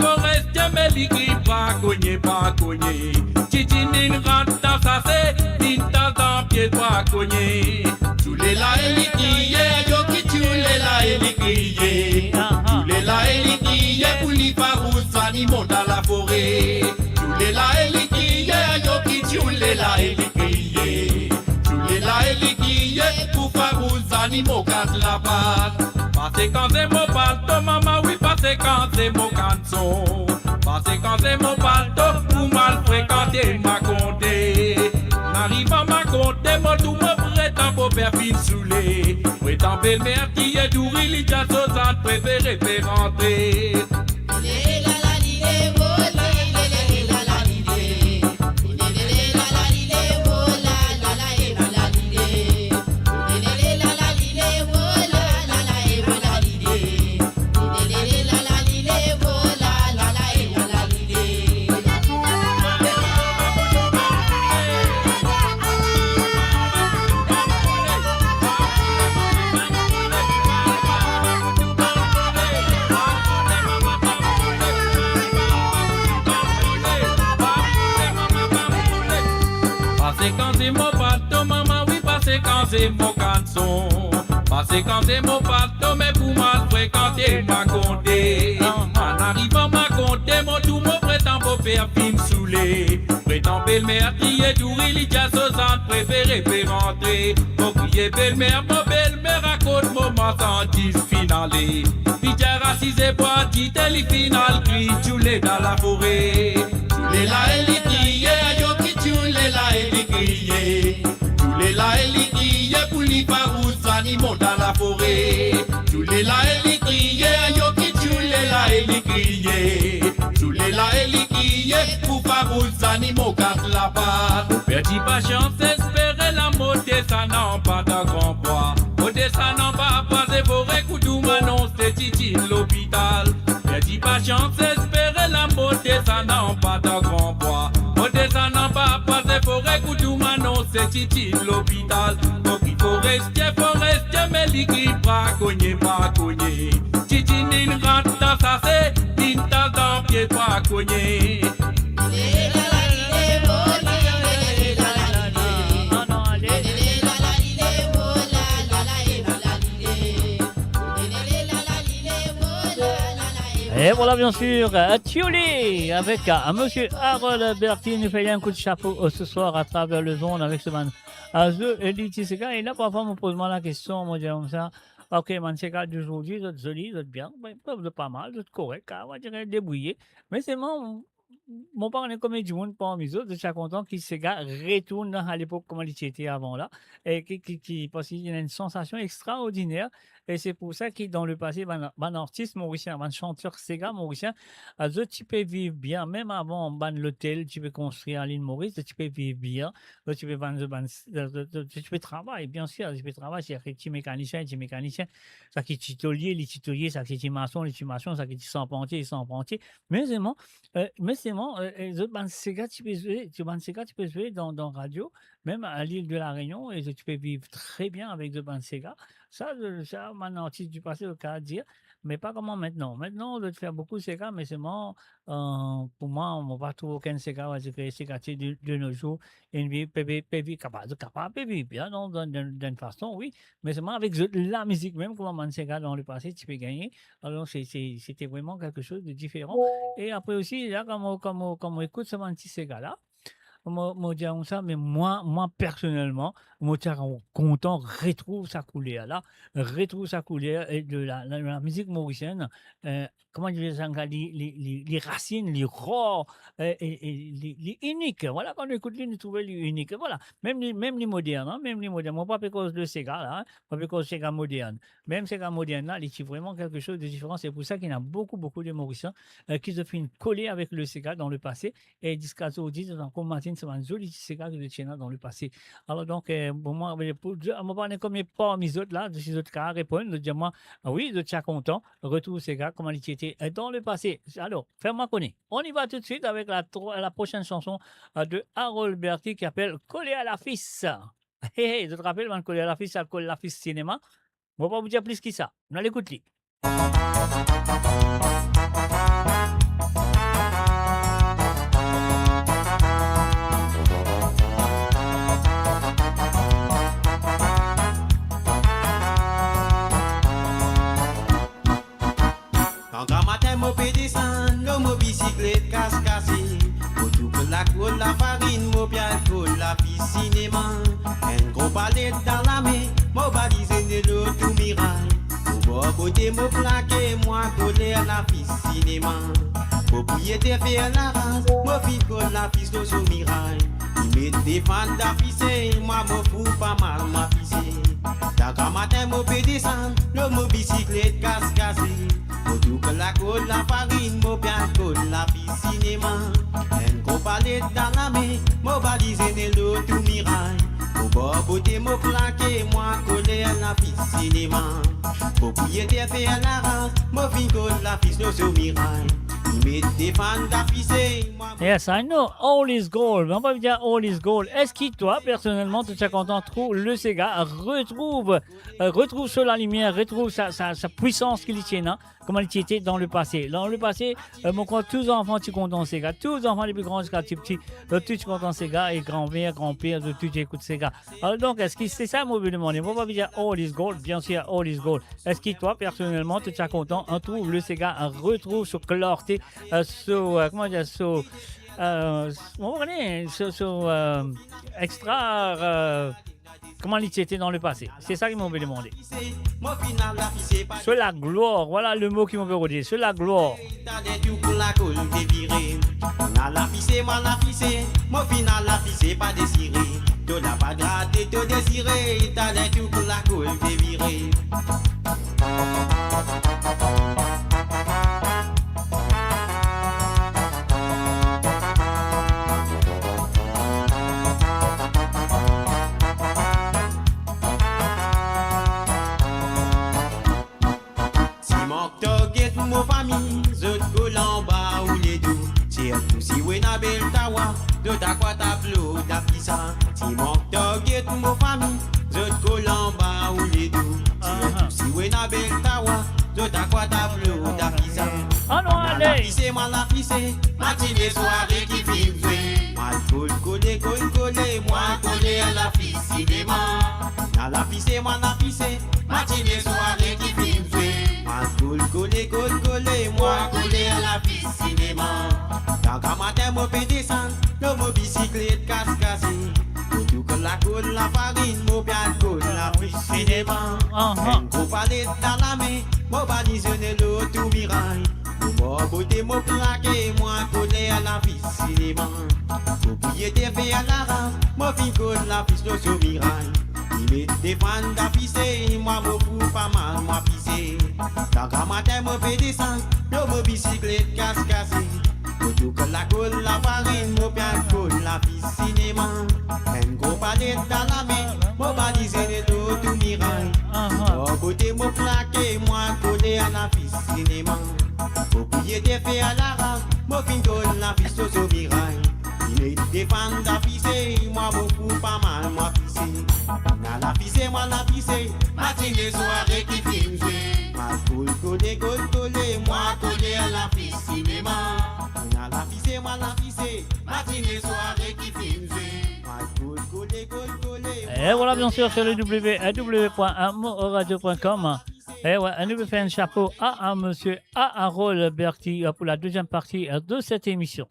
mais l'écrit pas cogner. Titi, n'in rentre dans sa c'est, n'in dans pied, pas cogner. Tous les là et les crier, yo qui tous les là et les crier. Tous les là et les crier, pour les farouches animaux dans la forêt. Tous les là et les crier, yo qui tous les là et les crier. Tous les là et les crier, pour farouches animaux garde la patte. Parce quand c'est mon pâteau, maman, oui, parce quand c'est mon canson. Parce quand c'est mon pâteau, pour mal fréquenter ma comté. N'arrive à ma comté, mon tout me prétend pour faire fin saoulé. Prétend belle-mère qui est d'ouri, l'idja sozane préféré peut rentrer. c'est mon canson. Parce que quand c'est mon pâteau, mais pour mal fréquenter, pas compter. En arrivant, m'a compté, mon tout, mon prétend pour faire film saoulé. Prétend belle-mère, qui est douée, il y a 60 préféré, peut rentrer. Mon crier belle-mère, raconte moment senti finalé. Pitié racisé, boîti, télé final, cri, tchoulé dans la forêt. Tchoulé là, elle crié, yo qui tchoulé là, elle crié. Tchoulé là, elle crié, pour les parouses, animaux dans la forêt. Tchoulé là, elle crié, yo qui tchoulé là, elle crié. Tchoulé là, elle crié, pour parouses, animaux casse la patte. Perdi patience, espérer la montée, ça n'a pas de grand poids. Ça n'en va pas, c'est forêt, Koudou, Manon, c'est Titi, l'hôpital. Perdi patience, espérer la beauté, ça n'a pas de grand poids. Beauté, ça n'en va pas, c'est forêt, Koudou, Manon, c'est Titi, l'hôpital. Donc il faut rester, mais l'équipe pas cogner. Titi, n'in rentre dans sa c'est, n'in tas dans pied, pas cogner. Et voilà bien sûr, Thiolé avec monsieur Harold Berti nous fait un coup de chapeau ce soir à travers le zone avec ce man. The Elite Sega, et là parfois me pose la question, moi dire comme ça, ok man Sega d'aujourd'hui, vous êtes joli, vous êtes bien, vous êtes pas mal, vous êtes correct, on va dire débrouillé, mais c'est mon parent est comme du monde parmi les autres, je suis content qu'il Sega retourne à l'époque comme il était avant là, et parce qu'il y a une sensation extraordinaire. Et c'est pour ça que dans le passé, un artiste mauricien, un chanteur Sega mauricien, tu peux vivre bien, même avant l'hôtel, tu peux construire à l'île Maurice, tu peux vivre bien, tu peux travailler, bien sûr, tu peux travailler, c'est tu mécanicien, ça qui est titolier, ça qui est maçon, ça qui est sans pentier, mais c'est Sega, tu peux jouer dans radio, même à l'île de la Réunion, et tu peux vivre très bien avec The Band Sega. Ça, un artiste du passé, le cas à dire, mais pas comment maintenant. Maintenant, on doit faire beaucoup de Sega, mais c'est pour moi, on ne va pas trouver aucun Sega, on va dire que Sega de nos jours, une vie capable de vivre bien, d'une façon, oui, mais c'est avec la musique, même comme un Sega dans le passé, tu peux gagner. Alors, c'était vraiment quelque chose de différent. Et après aussi, là, comme on écoute ce petit Sega-là, moi dire ça, mais moi personnellement, moi content retrouve sa couleur et de la musique mauricienne, comment dire ça, les racines, les raw et les uniques. Voilà, quand on écoute les, nous trouvons les uniques. Voilà, même les modernes, hein, moi pas à cause de Sega là, hein, pas à cause de Sega moderne. Même Sega moderne là, il y a vraiment quelque chose de différent. C'est pour ça qu'il y a beaucoup de Mauriciens qui se font coller avec le Sega dans le passé et jusqu'à aujourd'hui, comme Martin, c'est un joli Sega que je tiens dans le passé. Alors donc, pour moi, parler comme parmi les autres là, de ces autres cas, répondre, de dire moi, oui, je suis content, retour Sega, comment il était dans le passé. Alors, fais-moi connaître. On y va tout de suite avec la prochaine chanson de Harold Berti qui appelle Coller à la fille. Je te rappelle, Coller à la fille, ça colle la fille cinéma. Je ne vais pas vous dire plus que ça. On l'écoute. Quand un matin, mon pédé descend, mon bicyclette casse-cassée. Pour tout que la colle, la farine, mon bien colle, la piste cinéma. Un gros palette dans la main, mon balisé de l'eau, tout miraille. Pour côté, mon plaqué, moi collé à la piste cinéma. Propriétaire faire la race, mon fille colle la piste au miraille. Il met des fans d'afficher, moi me fous pas mal ma fissée. Quand matin, mon pédé descend, mon bicyclette casse-cassée. Pour tout que la colle, la farine, mon bien colle, la piste cinéma. Un gros palette dans la main, mon balisé de l'eau, tout miraille. Pour beauté, mon plaqué, moi collé à la piste cinéma. Propriétaire fait à la race, mon fille colle la piste au miraille. Il met des fans d'afficher. Yes, I know, all is gold. Mais on va dire all is gold. Est-ce que toi, personnellement, tu es content, trouve le Sega, retrouve sur la lumière, retrouve sa puissance qu'il tient, hein, comment il était dans le passé. Dans le passé, mon crois, tous les enfants, tu comptes Sega. Tous les enfants, les plus grands jusqu'à les petits, tous contents Sega et grand-mère, grand-père, de tout écoute Sega. Alors donc, est-ce que c'est ça, moi, je me demande. On va dire all is gold, bien sûr, all is gold. Est-ce que toi, personnellement, tu es content, on trouve le Sega, retrouve sur clarté, comment dire, on connaît, extra, comment il était dans le passé. C'est ça qu'ils m'ont demandé. Sur la gloire, voilà le mot qu'ils m'ont redire. Sur la gloire. Moi la final la fissé, pas désiré. Tu n'as pas gratté, tu désiré. T'as des tout pour la coule, t'es viré. Mon famille, zot kolamba ou les deux. C'est tout si we na bel tawa, de ta quoi ta plo da fisa. Si mon target mon famille, zot kolamba ou les deux. C'est tout si we na bel tawa, de ta quoi ta plo da fisa. Mal affiché, matinée soirée qui filme jouer. Mal collé, moi collé à la fille cinéma. Mal affiché, matinée soirée qui filme jouer. Collé, moi collé à la vie cinéma. Dans un matin, moi fais descendre, le bicyclette casse-cassée. Tout que la colle, la farine, moi bien colle, la vie cinéma. Un gros palette dans la main, moi balisionné le tout miraille. Moi beauté, moi claqué, moi collé à la vie cinéma. Propriété fait à la race, moi fin colle la vie sur miraille. Il met des fans d'afficher, moi me fous pas mal, moi pissé. Dans un matin, me fait descendre, le bicyclette casse-cassée. Tout que la colle, la farine, me bien colle, la vie cinéma. Un gros palette dans la main, me balisé le tout miraille. Moi beauté, me claqué, moi collé à la vie cinéma. Propriété fait à la race, me fin colle, la vie sur miraille. Il met des fans d'afficher, moi me fous pas mal, moi pissé. La pissé, moi la pissé, matinée soirée qui filme jouer. Ma collé, moi collé à la fille cinéma. La pissé, moi la pissé, matinée soirée qui filme jouer. Ma collé. Et voilà, bien sûr, sur le www.moradio.com. Et ouais, nous fait un chapeau à monsieur Harold Berti pour la deuxième partie de cette émission.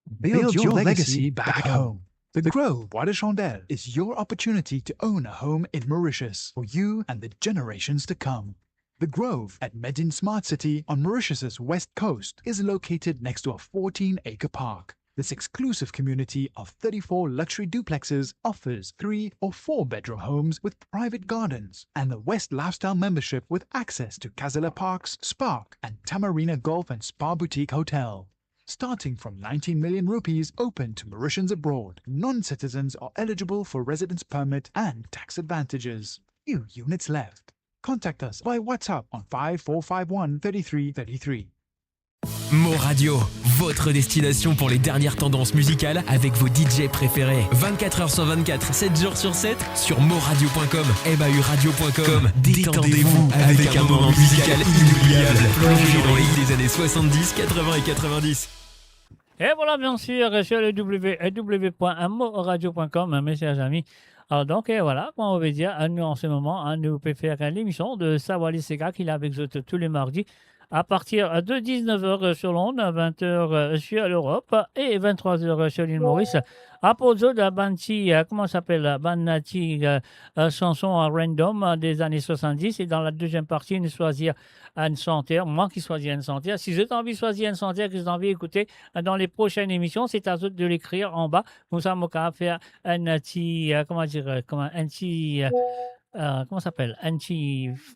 Build your legacy back home. The Grove Bois de Chandelle is your opportunity to own a home in Mauritius for you and the generations to come. The Grove at Medin Smart City on Mauritius's west coast is located next to a 14-acre park. This exclusive community of 34 luxury duplexes offers 3 or 4 bedroom homes with private gardens and the West Lifestyle membership with access to Casella Parks, Spark and Tamarina Golf and Spa Boutique Hotel. Starting from 19 million rupees open to Mauritians abroad, non-citizens are eligible for residence permit and tax advantages. Few units left. Contact us by WhatsApp on 5451 3333. Mo Radio, votre destination pour les dernières tendances musicales avec vos DJ préférés. 24h sur 24, 7 jours sur 7 sur moradio.com, MAUradio.com. Détendez-vous avec un moment musical inoubliable. Plongez dans les hits des années 70, 80 et 90. Et voilà, bien sûr, sur le www.moradio.com, mes chers amis. Alors donc, et voilà, comme on veut dire, nous en ce moment, nous pouvons faire l'émission de Sawali Sega qu'il a avec vous tous les mardis à partir de 19h sur Londres, 20h sur l'Europe et 23h sur l'île Maurice. À propos de Banti, comment s'appelle Banati, chanson random des années 70. Et dans la deuxième partie, nous choisir une chanteur. Moi qui choisis une chanteur. Si vous avez envie de choisir une chanteur que vous avez envie d'écouter dans les prochaines émissions, c'est à vous de l'écrire en bas. Comme ça, on va faire un petit, comment ça s'appelle? Comment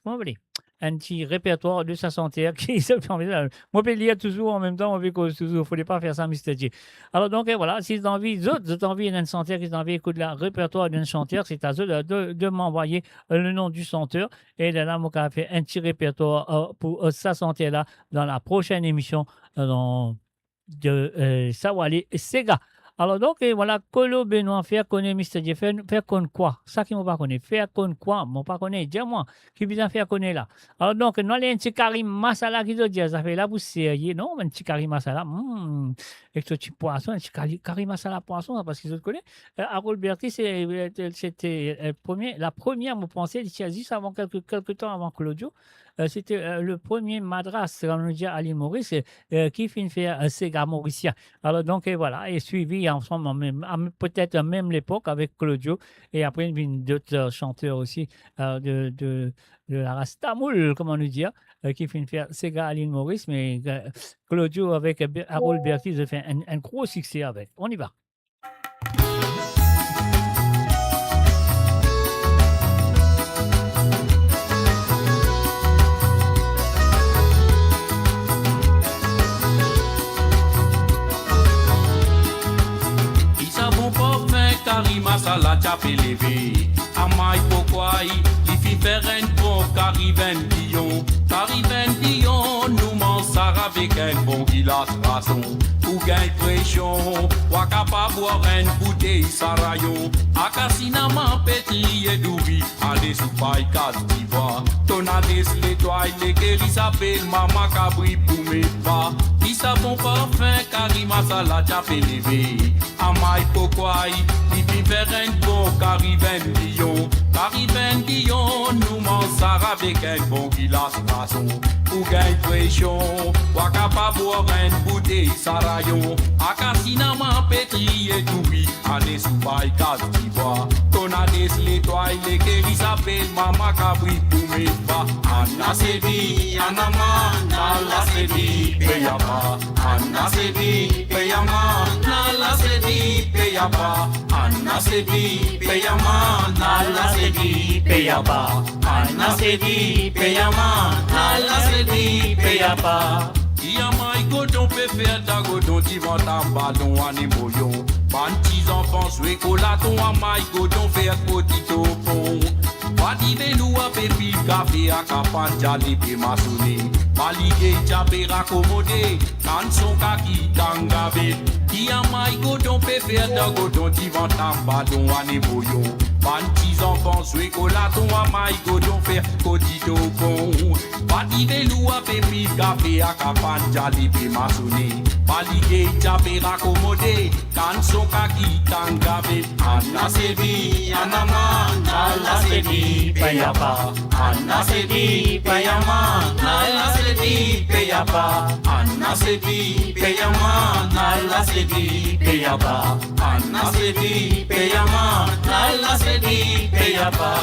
on dit? un petit répertoire de sa santé qui se formidable. Moi, je peux lire toujours en même temps, on peut cause toujours. Il ne faut pas faire ça, Mr. J. Alors, donc, voilà, si vous avez envie, vous envie d'un chanteur, qui ont envie d'écouter le répertoire d'un chanteur, c'est à eux de m'envoyer le nom du chanteur. Et de là, moi, je vais faire un petit répertoire pour sa santé-là dans la prochaine émission de Sawale Sega. Alors donc, voilà, Colo Benoît, faire connaître Mr. J, faire connaître quoi? Ça qui ne pas connaître. Faire connaître quoi? Je ne pas connaître. Dis-moi, qui vient faire connaître là? Alors donc, nous avons un petit Karim Masala qui te dit, ça fait là pour sérieux, non? Un petit Karim Masala, avec ce petit poisson, un petit Karim Masala poisson, parce qu'ils te connaissent. Harold Berti, c'était la première, je pensais, juste avant quelques temps avant Claudio. C'était le premier madras, on nous dit Ali Maurice, qui finit faire Sega mauricien. Alors donc, voilà, et suivi ensemble, peut-être à même l'époque avec Claudio, et après, il y a d'autres chanteurs aussi de la race tamoul, comment nous dire, qui finit faire Sega Ali Maurice, mais Claudio avec Harold Berti, ils ont fait un gros succès avec. On y va. Karima Sala Tchapé levé, Amai Pokwai, il fit faire un bon Cariben Dion, nous mansar avec un bon gilas rason, pour gagner pression, waka pas boire un bouteille sarayon, akasinama pétri et doubi, allez sous paille casse d'ivoire, tonades l'étoile, les guéris s'appellent Mama Cabri pour mes pas, qui savon parfum, Karima Sala Tchapé levé, Amai Pokwai, il fit faire un bon Cariben Dion, nous mansar avec un bon gilas rason, pour gagner pression, waka pas boire un bouteille sarayon, akasinama pétri et doubi, allez sous paille casse d'ivoire, tonades l'étoile, les guéris s'appellent Mama Cabri pour mes pas, Anna Sebi, Anama, Nala Sebi, Peyama, Anna Sebi, Peyama, Nala Sebi, Peyama, Anna Sebi, Peyama, Nala Sebi, Peyama, Anna Sebi, Peyama, Nala Sebi, Peyama. Yamai godon peut faire ta godon, tu vas ta ballon en émotion. Ban petits enfants jouer colaton, amai godon faire potito pont. Padive nous a pépi café à capan jali pe masoni. Balige jabe raccommodé, canson kaki tangabe. Yamai godon peut faire ta godon, tu vas ta ballon en émotion. Ban petits enfants jouer colaton, amai godon faire potito pont. Padive nous a pépi café à capan jali pe masoni. Balige jabe raccommodé, canson kaki tangabe. Anna Sebi, Anama, Nala Sebi, Peyapa. Anna Sebi, Peyama, Nala Sebi, Peyapa. Anna Sebi, Peyama, Nala Sebi, Peyapa. Anna Sebi, Peyama, Nala Sebi, Peyapa.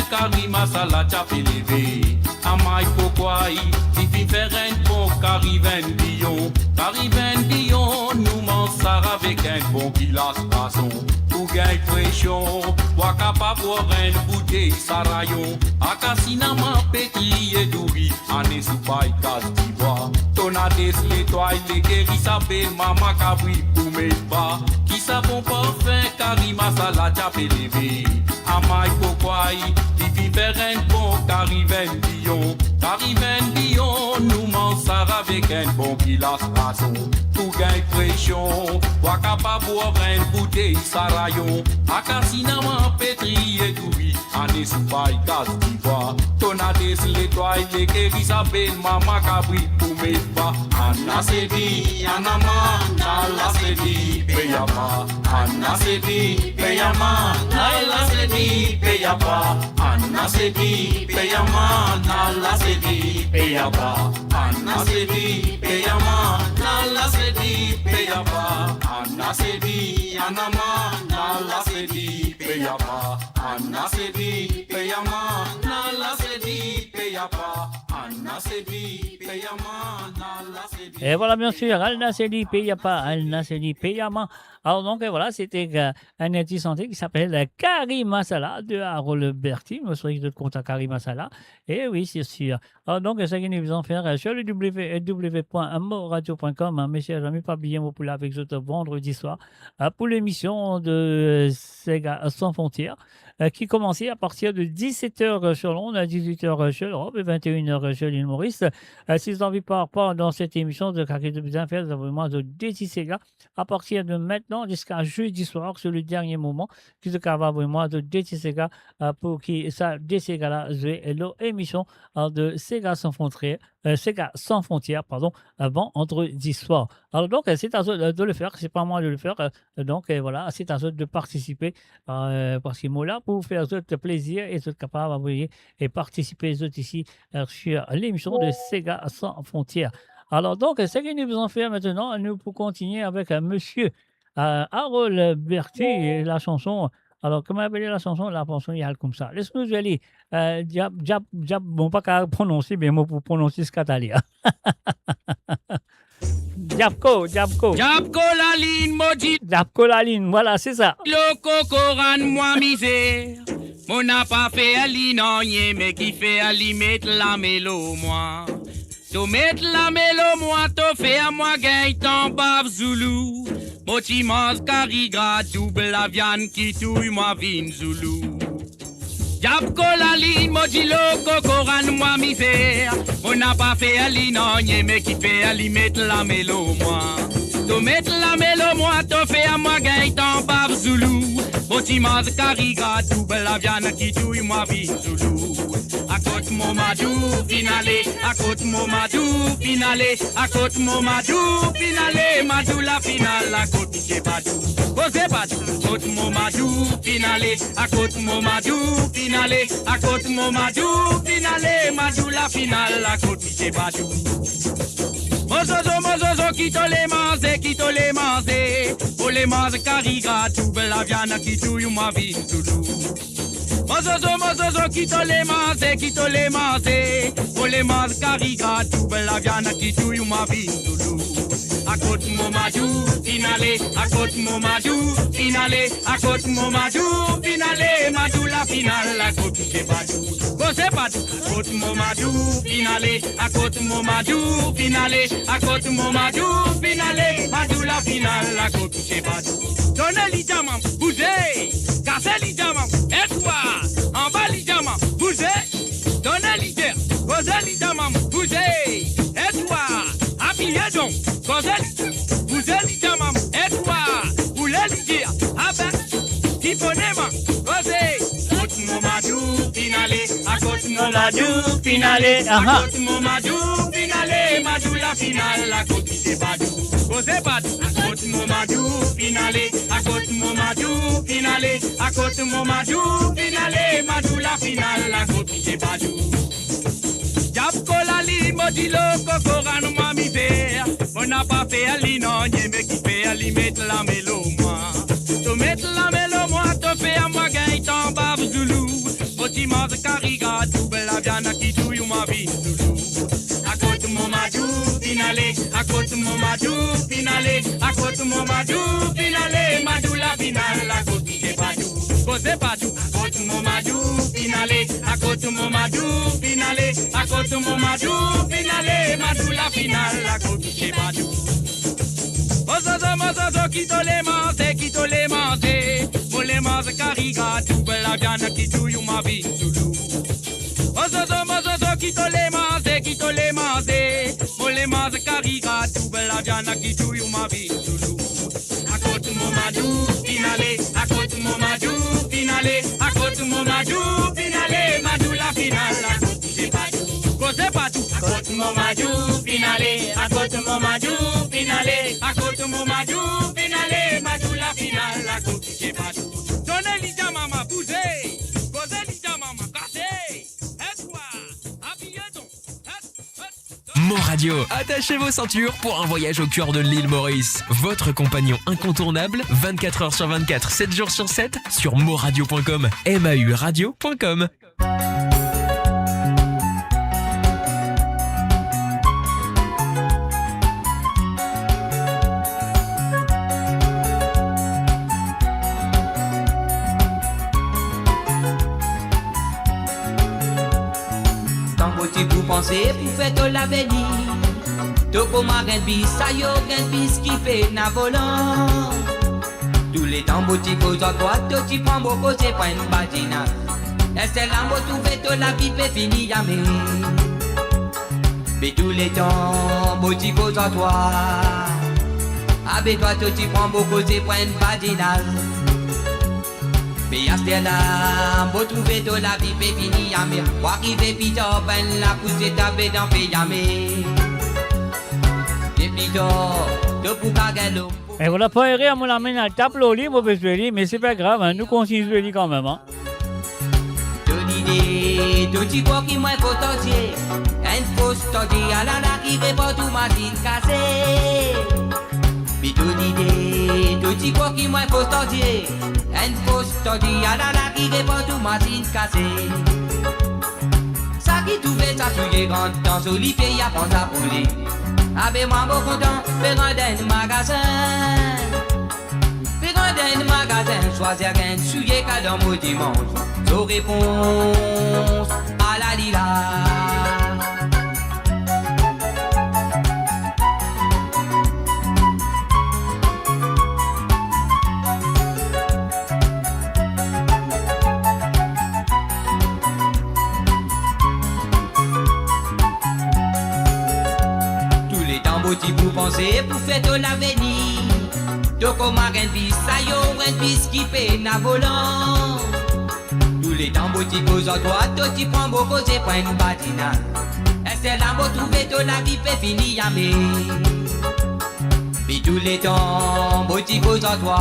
Karima Sala Tchapé levé, Amai Pokwai, il fit faire un bon Cariben Dion, nous mansar avec un bon gilas rason, pour gagner pression, waka pas boire un bouteille sarayon, akasinama pétri et doubi, ané sous paille casse d'ivoire, tonades l'étoile, les guéris s'appellent Mama Cabri pour mes pas, qui savon parfum, Karima Sala Tchapé levé, Amai Pokwai, il fit faire un bon Cariben Dion, nous mansar avec un bon gilas rason, pour gagner pression, waka pas boire un bouteille sarayon, akasinama pétri et doubi, ané sous paille casse d'ivoire, tonades l'étoile, les guéris s'appellent Mama Cabri pour mes pas, Anna Sebi, Anama, Nala Sebi, Peyama, Anna Sebi, Peyama, Nala Sebi, Peyapa, Anna Sebi, Peyama, Nala Sebi, Peyapa, Anna Sebi, Peyama, Nala Sebi, Peyapa, Anna Sebi, Anama, Nala Sebi, Peyapa, Anna Sebi, Peyama, Nala Sebi, Peyapa. Et voilà, bien sûr, Al Nassedi Payapa, Al Nassedi Payama. Alors donc voilà, c'était un artiste santé qui s'appelle Karim Masala de Harold Berti. Nous sommes de compte à Karim Masala. Et oui, c'est sûr. Alors donc, c'est ce que nous allons faire sur le www.moradio.com. Mes chers amis, pas oublier pour la avec ce vendredi soir pour l'émission de Sega Sans Frontières qui commençait à partir de 17h sur Londres, à 18h sur l'Europe et 21h sur l'île Maurice. Si vous n'avez pas dans cette émission de Carré de Bien faire, vraiment de Déti Sega à partir de maintenant jusqu'à jeudi soir, sur le dernier moment, qui se va vraiment de Déti Sega pour qui ça, des Sega là, l'émission de Sega Sans Frontières. Sega Sans Frontières, pardon, avant vendredi soir. Alors donc, c'est à eux de le faire, c'est pas moi de le faire. Donc voilà, c'est à eux de participer parce qu'ils sont là pour faire votre plaisir et être capable d'envoyer et participer ici sur l'émission de Sega Sans Frontières. Alors donc, ce que nous allons faire maintenant, nous pour continuer avec monsieur Harold Berti et la chanson. Alors, comment appeler la chanson? La chanson, il y a comme ça. Laisse-nous aller. Bon, pas qu'à prononcer, mais moi, pour prononcer ce catalan. Diabko la ligne, maudit. Diabko la ligne, voilà, c'est ça. Le cocoran, moi, misère. Mon n'a pas fait à l'inogné, mais qui fait à lui mettre la mélo, moi. To mettre la mélo, moi, to fait à moi, gagne ton bave zoulou. Motimans karigra double la viande qui touille moi vin zoulou. Diabko la ligne, modilo cocoran moi misère. On n'a pas fait à l'inogné mais qui fait à lui mettre la mélo moi. To mettre la mélo moi, to fait à moi gagne ton bave zoulou. Motimans karigra double la viande qui touille moi vin zoulou. À côté mon madou, finale, à côté mon madou, finale, à côté mon madou, finale, madou la finale, à côté j'ai badou, posez badou, à côté mon madou, finale, à côté mon madou, finale, à côté mon madou, finale, madou la finale, à côté j'ai badou. Mozozo, qui te les mange, pour les mange cariga, tout la viande qui touille ma vie, tout. Mozozo, qui te les mange, pour les mange cariga, tout la viande qui touille ma vie, tout. À côté mon madou, finale, à côté mon madou, finale, à côté mon madou, finale, madou la finale, à côté j'ai badou. C'est pas tout, à côté mon madou, finale, à côté mon madou, finale, à côté mon madou, finale, madou la finale, à côté j'ai badou. Donnez les diamants, bougez, cassez les diamants, et toi, en bas les diamants, bougez, donnez les terres, posez les diamants, bougez, et toi, appuyez donc, posez bougez les diamants, et toi, voulez les dire, ah ben, tipponément, posez, côté mon madou, finale, à côté mon madou, finale, à côté mon madou, finale, madou la finale, à côté c'est badou, posez badou, à côté mon madou, finale, à côté mon madou, finale, à côté mon madou, finale, madou la finale, à côté c'est badou. Diabko la li, modilo, cocoran, moi misère, on n'a pas fait à l'inogné, mais qui fait à lui mettre la mélo, moi. To mettre la mélo, moi, to fait à moi, gagne ton bave zoulou. Motimans cariga, double la viande qui touille ma vie, zoulou. À côté mon madou, finale, à côté mon madou, finale, à côté mon madou, finale, madou la finale, à côté j'ai badou. Posez badou, à côté mon madou, finale, à côté mon madou, finale, à côté mon madou, finale, madou la finale, à côté j'ai badou. Mozozo, qui te les mange, pour les mange cariga, double la viande qui touille ma vie, zoulou. Mozozo, qui te les mange, pour les mange cariga, double la viande qui touille ma vie, zoulou. À côté mon madou, finale, à côté mon madou, finale, à côté mon madou, finale, madou la finale, à côté j'ai badou, posez badou, à côté mon madou, finale, à côté mon madou, finale, à côté mon madou, finale, madou la finale, à côté j'ai badou. Donnez les diamants, bougez, posez les diamants, cassez, et toi, habillez donc. Mon Radio, attachez vos ceintures pour un voyage au cœur de l'île Maurice. Votre compagnon incontournable, 24h sur 24, 7 jours sur 7, sur moradio.com, mauradio.com. motif pour penser, pour faire tout l'avenir. Tout comme un bis, ça y est, un bis qui fait na volant. Tous les temps, motif aux endroits, tout tu prends beaucoup, c'est pas une badina. Est-ce que l'amour trouvé tout la vie peut finir jamais? Mais tous les temps, motif aux endroits. Avec toi, tout tu prends beaucoup, c'est pas une badina. Mais à ce là, pour trouver de la vie, peut finir jamais. Pour arriver vite, ben la pousse taper dans le jamais. Depuis tard, de pour caguer Et voilà, pas rire, mon amène à tape l'oli, mauvais joli, mais c'est pas grave, hein, nous continuons joli quand même. Hein. Tout tu vois qui m'a potentiel. Un fausse tordie à la qui répond tout machine cassée. Puis tout tu vois qui m'a potentiel. Un fausse tordie à la qui répond tout machine cassée. Ça qui tout fait ça sur les grands temps, sur les filles à prendre à pouler. Avec moi bon content, faire un magasin. Faire un magasin, choisir un sujet qu'à dans mon dimanche. Nos réponses à la lila. Tous les temps beaux pour penser, pour faire de l'avenir. Donc comme un bis, ça y est, un bis qui fait na volant. Tous les temps boutiques aux endroits, toi tu prends beaucoup, c'est pas une patina. Est-ce que l'amour trouvé de la vie peut finir jamais? Puis tous les temps boutiques aux endroits.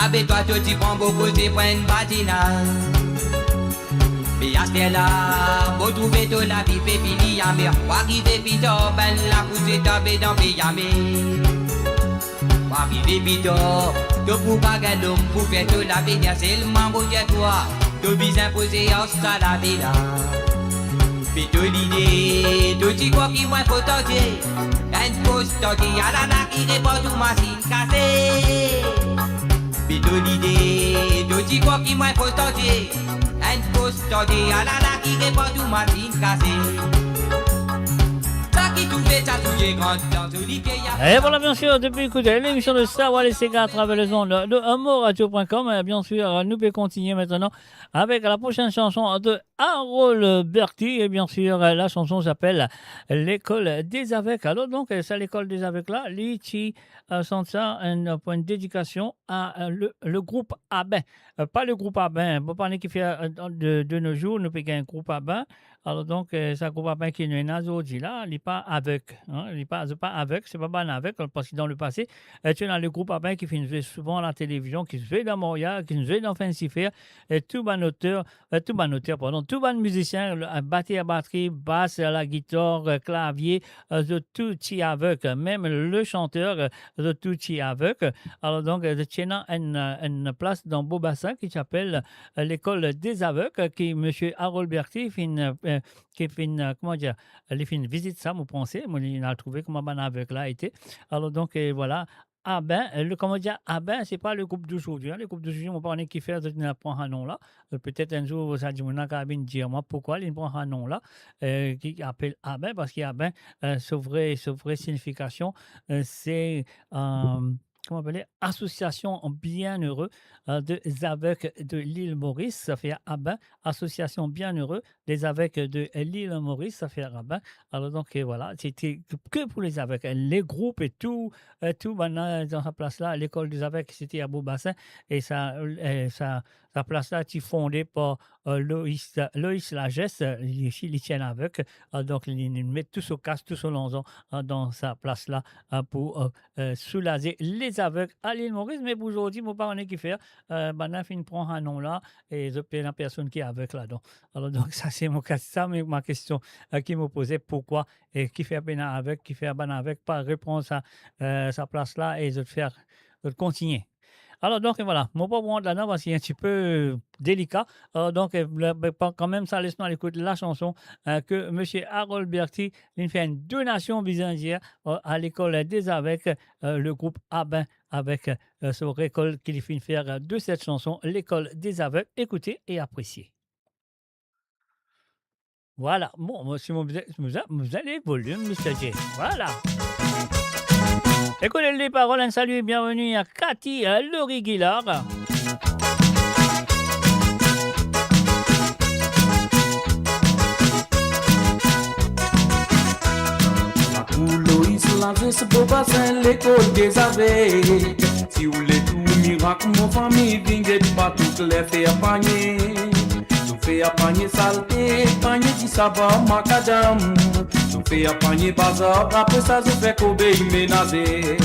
Avec toi, toi tu prends beaucoup, c'est pas une patina. Mais à ce là, pour trouver de la vie peut finir jamais. Pour arriver vite, ben la pousse taper dans le jamais. Pour arriver vite, de pour bagarre l'homme pour faire toute la vie, c'est le membre de toi. De bis imposé en ça la vie là. Mais de l'idée, de tu crois qu'il m'a potentiel. Un poste qui a la qui répond tout machine cassée. Mais de l'idée, de tu crois qu'il m'a potentiel. Un poste qui a la qui répond tout machine cassée. Et voilà, bien sûr, depuis écouter l'émission de Savoir les Sega à travers les ondes de amoradio.com. Bien sûr, nous pouvons continuer maintenant avec la prochaine chanson de Harold Berty. Et bien sûr, la chanson s'appelle L'école des avecs. Alors, donc, c'est l'école des avecs là. Lichi sent ça, un point de dédication à le groupe Abin. Pas le groupe Abin. Pour parler qui fait de nos jours, nous pouvons un groupe Abin. Alors donc, c'est un groupe Abin qui est nazoudi là, il n'est pas avec. Hein, il n'est pas avec, c'est pas ban avec, parce que dans le passé, tu as le groupe Abin qui fait souvent à la télévision, qui se fait dans Montréal, qui se fait dans Fancy-Fair, et tout ban auteur, tout ban musicien, batterie à batterie, basse à la guitare, clavier, de tout y avec, même le chanteur, de tout y avec. Alors donc, tu as une place dans Beaubassin qui s'appelle l'école des aveugles, qui M. Harold Berty qui fait une, comment dire, il fait une visite ça, vous pensez, moi il a trouvé comment ban avec là été. Alors donc voilà. Ah ben, comment dire, ah ben, c'est pas le groupe d'aujourd'hui. Hein. Le groupe d'aujourd'hui, on parle qui fait de prendre un nom là. Peut-être un jour, vous allez dire moi pourquoi il prend un nom là, qui appelle ah ben, parce qu'il y a ben, sa vraie signification, c'est comment appeler, association bienheureux des aveugles de l'île Maurice, ça fait Abin, association bienheureux des aveugles de l'île Maurice, ça fait Abin. Alors donc voilà, c'était que pour les aveugles, les groupes et tout maintenant dans sa place là, l'école des aveugles c'était à Beaubassin et sa place là était fondée par Loïs Lagesse, ici il tient avec, donc il met tout au casse, tout au longeon dans sa place là pour soulager les aveugles à l'île Maurice, mais pour aujourd'hui, mon parent qui fait, maintenant, il prend un nom là et je paie la personne qui est avec là-dedans. Alors, donc, ça, c'est ma question qui me posait pourquoi et qui fait bien avec, qui fait bien avec, pas reprendre sa place là et de faire, de continuer. Alors, donc, voilà, mon pas bon là-dedans parce qu'il est un petit peu délicat. Donc, quand même, ça laisse-nous à l'écoute la chanson que M. Harold Berty il fait une donation byzantine à l'école des aveugles, le groupe Abin, avec ce récolte qu'il fait faire de cette chanson, l'école des aveugles. Écoutez et appréciez. Voilà. Bon, moi, si vous allez volume, Mr. J. Voilà. Écoutez les paroles, un salut et bienvenue à Cathy Laurie Guillard. Loïs lancé ce beau bassin, l'école des abeilles. Si vous voulez tout miracle, mon famille, vinguette pas tout les fait à panier. Nous fait à panier saleté, panier du sabbat, macadam. Nous fait à panier bazar, après ça, je fais qu'obéir ménager.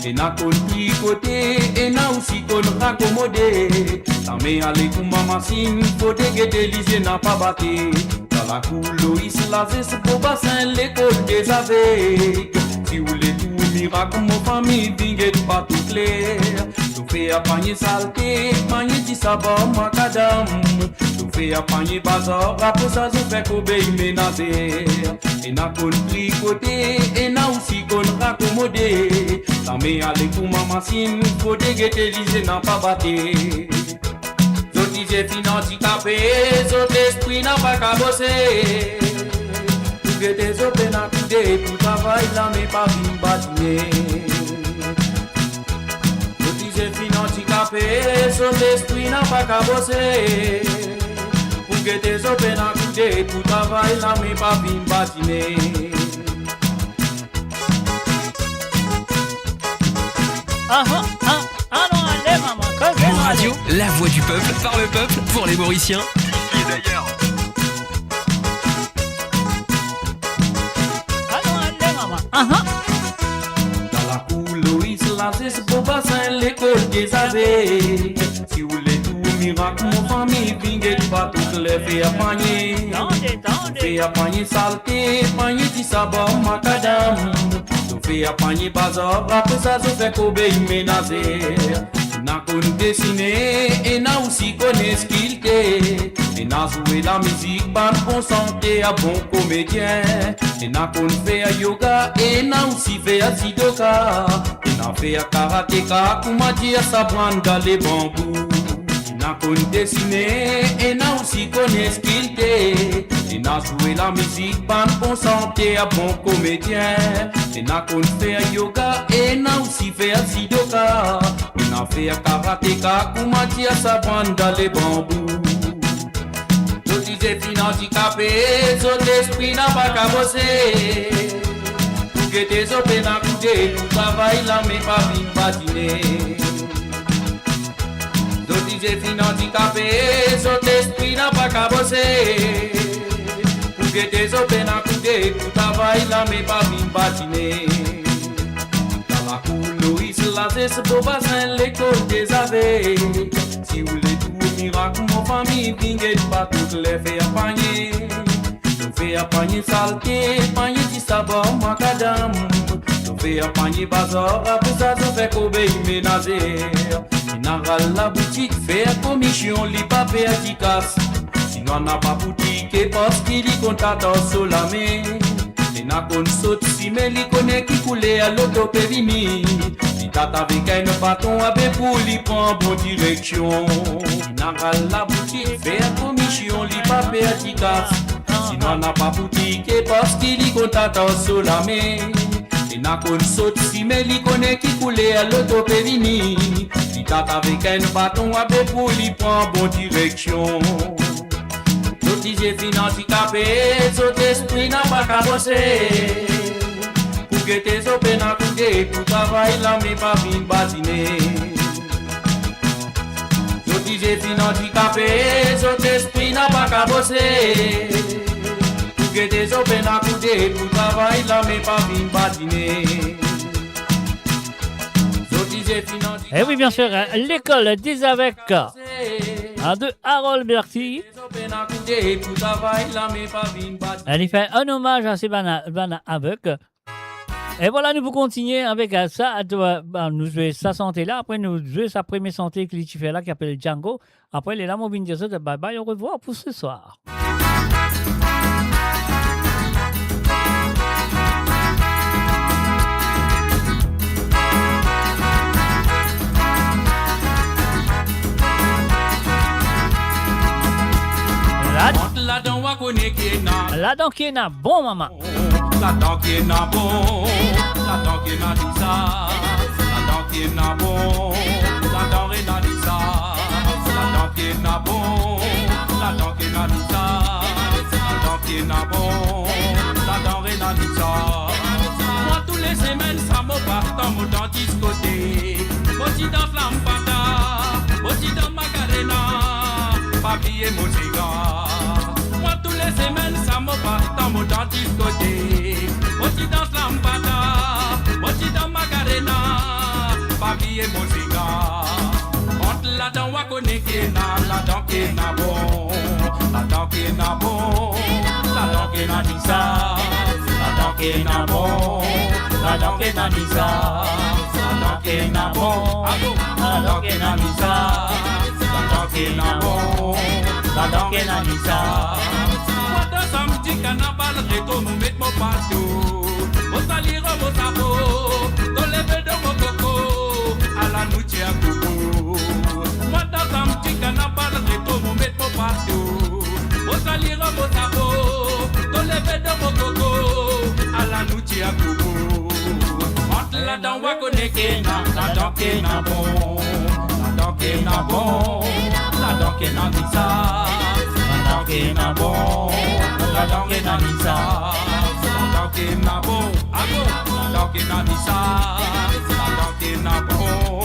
Et n'a qu'on dit côté, et n'a aussi qu'on raccommodé. Ça met à l'écoute, ma machine, faut dégueter, l'isée n'a pas batté. Dans la cour, Loïs lancé ce beau bassin, l'école des abeilles. Si vous voulez tout miracle, mon famille, vinguette pas tout clair. Nous fait à panier saleté, panier du sabbat, macadam. Nous fait à panier bazar, après ça, je fais qu'obéir ménager. Et n'a qu'on tricoté, et n'a aussi qu'on raccommodé. Ça met à l'écoute, ma machine, faut dégueter, l'isée n'a pas batté. Zoti j'ai fin handicapé, zoti esprit n'a pas qu'à bosser. Tout gêter zoti n'a coudé, pour travail là mais pas vin batiner. Zoti j'ai fin handicapé, zoti esprit n'a pas qu'à bosser. Pour gêter zoti n'a coudé, pour travail là mais pas vin batiner. Mon Radio, la voix du peuple, par le peuple, pour les Mauriciens. Ici et d'ailleurs. Dans la cour, Loïs lancé ce beau bassin, l'école des abeilles. Si vous voulez tout miracle, mon famille, vinguette pas toutes les fait à panier. Fait à panier saleté, panier du sabbat, macadam. Nous fait à panier bazar, après ça, je fais qu'obéir ménager. N'a qu'on dessiner, et n'a aussi connaît skill et n'a joué la musique, ban bon santé à bon comédien. Et n'a qu'on fait à yoga, et n'a aussi fait à judoka. Et n'a fait à karatéka, comment dire ça brande dans les bambous. N'a qu'on dessiner, et n'a aussi connaît skill et n'a joué la musique, ban bon santé à bon comédien. Et n'a qu'on fait à yoga, et n'a aussi fait à judoka. Et n'a fait à karatéka, comment dire ça brande dans les bambous. Zoti j'ai fin handicapé, zoti esprit n'a pas qu'à bosser. Pour que tes opé n'a coudé, tout travail là mais pas vin batiner. Zoti j'ai fin handicapé, zoti esprit n'a pas qu'à bosser. Pour que tes opé n'a coudé, tout travail là mais pas vin batiner. Dans la cour, Loïs lancé ce beau bassin, l'école des abeilles. Si vous voulez tout miracle, mon famille, vinguette pas toutes les fait à panier. Nous fait à panier saleté, panier du sabbat, macadam. Nous fait à panier bazar, après ça, je fais qu'obéir ménager. Inaral la boutique, fait à commission, li pas fait à dicasse. Sinon, on n'a pas boutique, parce qu'il y compte à sur la main. Et n'a qu'on saute si, mais li connaît qui coulait à l'autopérimie. Tata avec un bâton avec pour lui prendre bonne direction. N'a pas la boutique, fait à commission, li pas fait à dicasse. Sinon n'a pas boutique, parce qu'il y compte à sur la main. Et n'a qu'on saute si, mais li connaît qui coulait à l'autopérimie. Tata avec un bâton avec pour lui prendre bonne direction. Zoti j'ai fin handicapé, zoti esprit n'a pas qu'à bosser. Pour que tes opé n'a coudé, pour travail là mais pas vin batiner. Zoti j'ai fin handicapé, zoti esprit n'a pas qu'à bosser. Pour que tes opé n'a coudé, pour travail là mais pas vin batiner. Zoti j'ai fin handicapé. Et oui, bien sûr, l'école des avec de Harold Berti. Elle y fait un hommage à ces bana avec. Et voilà, nous vous continuer avec ça. Nous jouer sa santé là. Après, nous jouer sa première santé qui fait là, qui s'appelle Django. Après, les lames, on vient dire ça. Bye bye, au revoir pour ce soir. Entre là-dedans, wa connaît qui est na. La dent qui est na bon, maman. La dent qui est na bon. La dent qui est na disa. La dent qui est na bon. La dent est na disa. La dent qui est na bon. La dent qui est na disa. La dent qui est na bon. La dent est na disa. Moi tous les semaines ça me part dans mon dentiste côté. Aussi dans Lampata, aussi dans Macarena, papier et mon cigare. Moi tous les semaines ça me part dans mon dentiste côté. Aussi dans Lampata, aussi dans Macarena, papier et mon cigare. Entre la dent wa connaît qui est na, la dent qui est na bon, la dent qui est na bon, la dent qui est na disa, la dent qui est na bon, la dent qui est na disa. La dent qui na bon, la dent qui na disa, la dent qui na bon, la dent qui na disa. Moi dans samedi carnaval réto nous met mon partout. Au salir au sabot, dans les belles de mon coco, à la nuit à coucou. Moi dans samedi carnaval réto nous met mon partout. Au salir au sabot, dans les belles de mon coco, à la nuit à coucou. La dent wa connaît qui na, la dent qui na bon, la dent qui na bon, la dent qui na disa, la dent qui na bon, la dent qui na disa, la dent qui na bon, la dent qui na disa, la dent qui na bon,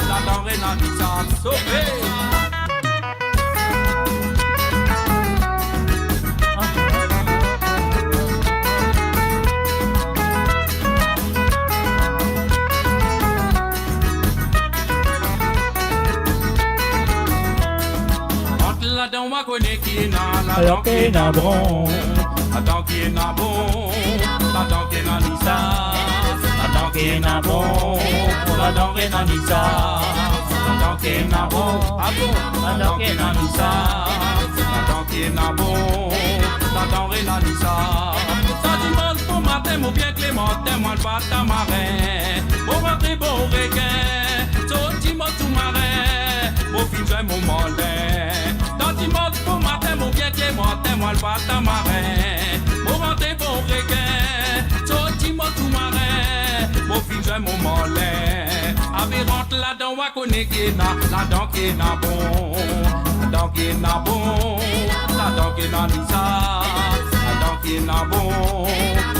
la dent qui na disa, sauvé. La dent wa connaît qui na, la dent qui na bon, la dent qui na bon, la dent qui na disa, la dent qui na bon, la dent qui na disa, la dent qui na bon, la dent qui na disa, la dent qui na bon, la dent qui na disa. Ça dimanche pour matin, mon bien Clémentin, moi le bata marin, pour rentrer bon requin, sorti mon sous-marin, mon fils et mon mollet. Dimanche pour matin, mon bien Clémentin, moi le bata marin. Pour rentrer bon requin, sorti mon sous-marin, mon fils et mon mollet. Avec rentre la dent wa connaît qui na, la dent qui na bon, la dent qui na bon, la dent qui na disa, la dent qui na bon,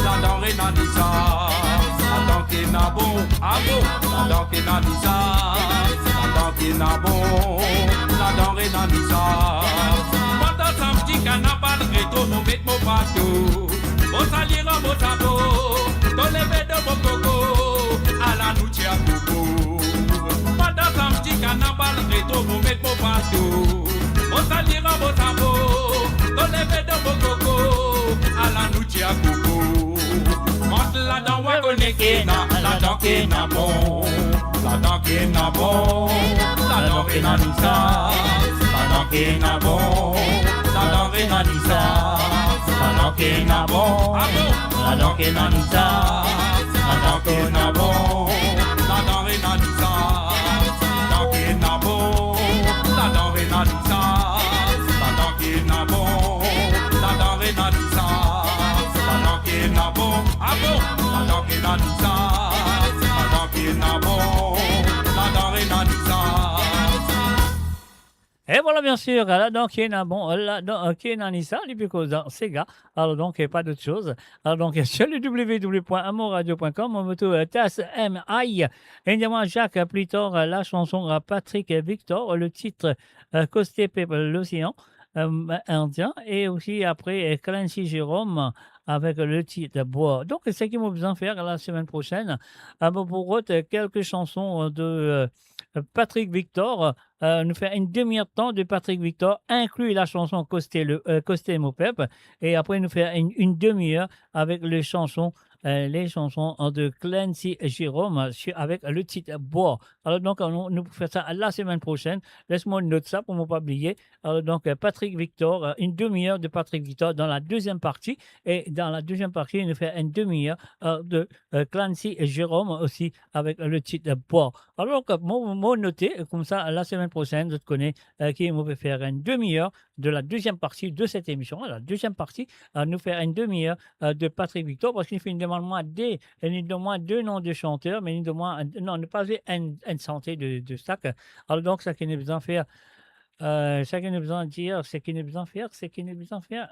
la dent qui na disa, la dent qui na bon, la dent qui na disa, la dent qui na bon, la dent qui na disa. Pendant samedi carnaval réto nous met mon bateau. Au salir au sabot, dans les baies de mon coco, à la nuit à coco. Pendant samedi carnaval réto nous met mon bateau. Au salir au sabot, dans les baies de mon coco, à la nuit à coco. Entre la dent wa connaît qui na, la dent qui na bon, la dent qui na bon, la dent qui na disa, la dent qui na bon, la dent qui na disa, la dent qui na bon, la dent qui na disa, la dent qui na bon, la dent qui na disa, la dent qui na bon, la dent qui na disa, la dent qui na bon, la dent qui na disa, la dent qui na bon, la dent qui na disa, la dent qui na bon, la dent qui na disa. Et voilà, bien sûr, là, donc, il y en a bon, là, donc, il y en a ça, depuis que dans Sega, alors donc, pas d'autre chose. Alors donc, sur le www.amoradio.com, on me trouve TAS MI, évidemment, Jacques, plus tard, la chanson à Patrick Victor, le titre Costé l'océan indien, et aussi après, Clancy Jérôme, avec le titre Bois. Donc, ce qu'il m'a besoin de faire la semaine prochaine, pour autre, quelques chansons de Patrick Victor, nous faire une demi-heure de temps de Patrick Victor, inclut la chanson Costé Mopep, et après nous faire une demi-heure avec les chansons les chansons de Clancy Jérôme avec le titre Bois. Alors donc, nous pouvons faire ça la semaine prochaine. Laisse-moi une note ça pour ne pas oublier. Alors donc, Patrick Victor, une demi-heure de Patrick Victor dans la deuxième partie. Et dans la deuxième partie, il nous fait une demi-heure de Clancy Jérôme aussi avec le titre Bois. Alors donc, moi noté, comme ça, la semaine prochaine, je te connais qui me fait faire une demi-heure de la deuxième partie de cette émission. La deuxième partie, nous faire une demi-heure de Patrick Victor parce qu'il fait une demande moins deux noms de chanteurs, mais une demande, non, ne pas une santé de sac. Alors donc, ça qu'il nous besoin faire. Ce qu'il nous besoin dire, c'est qu'il nous besoin faire,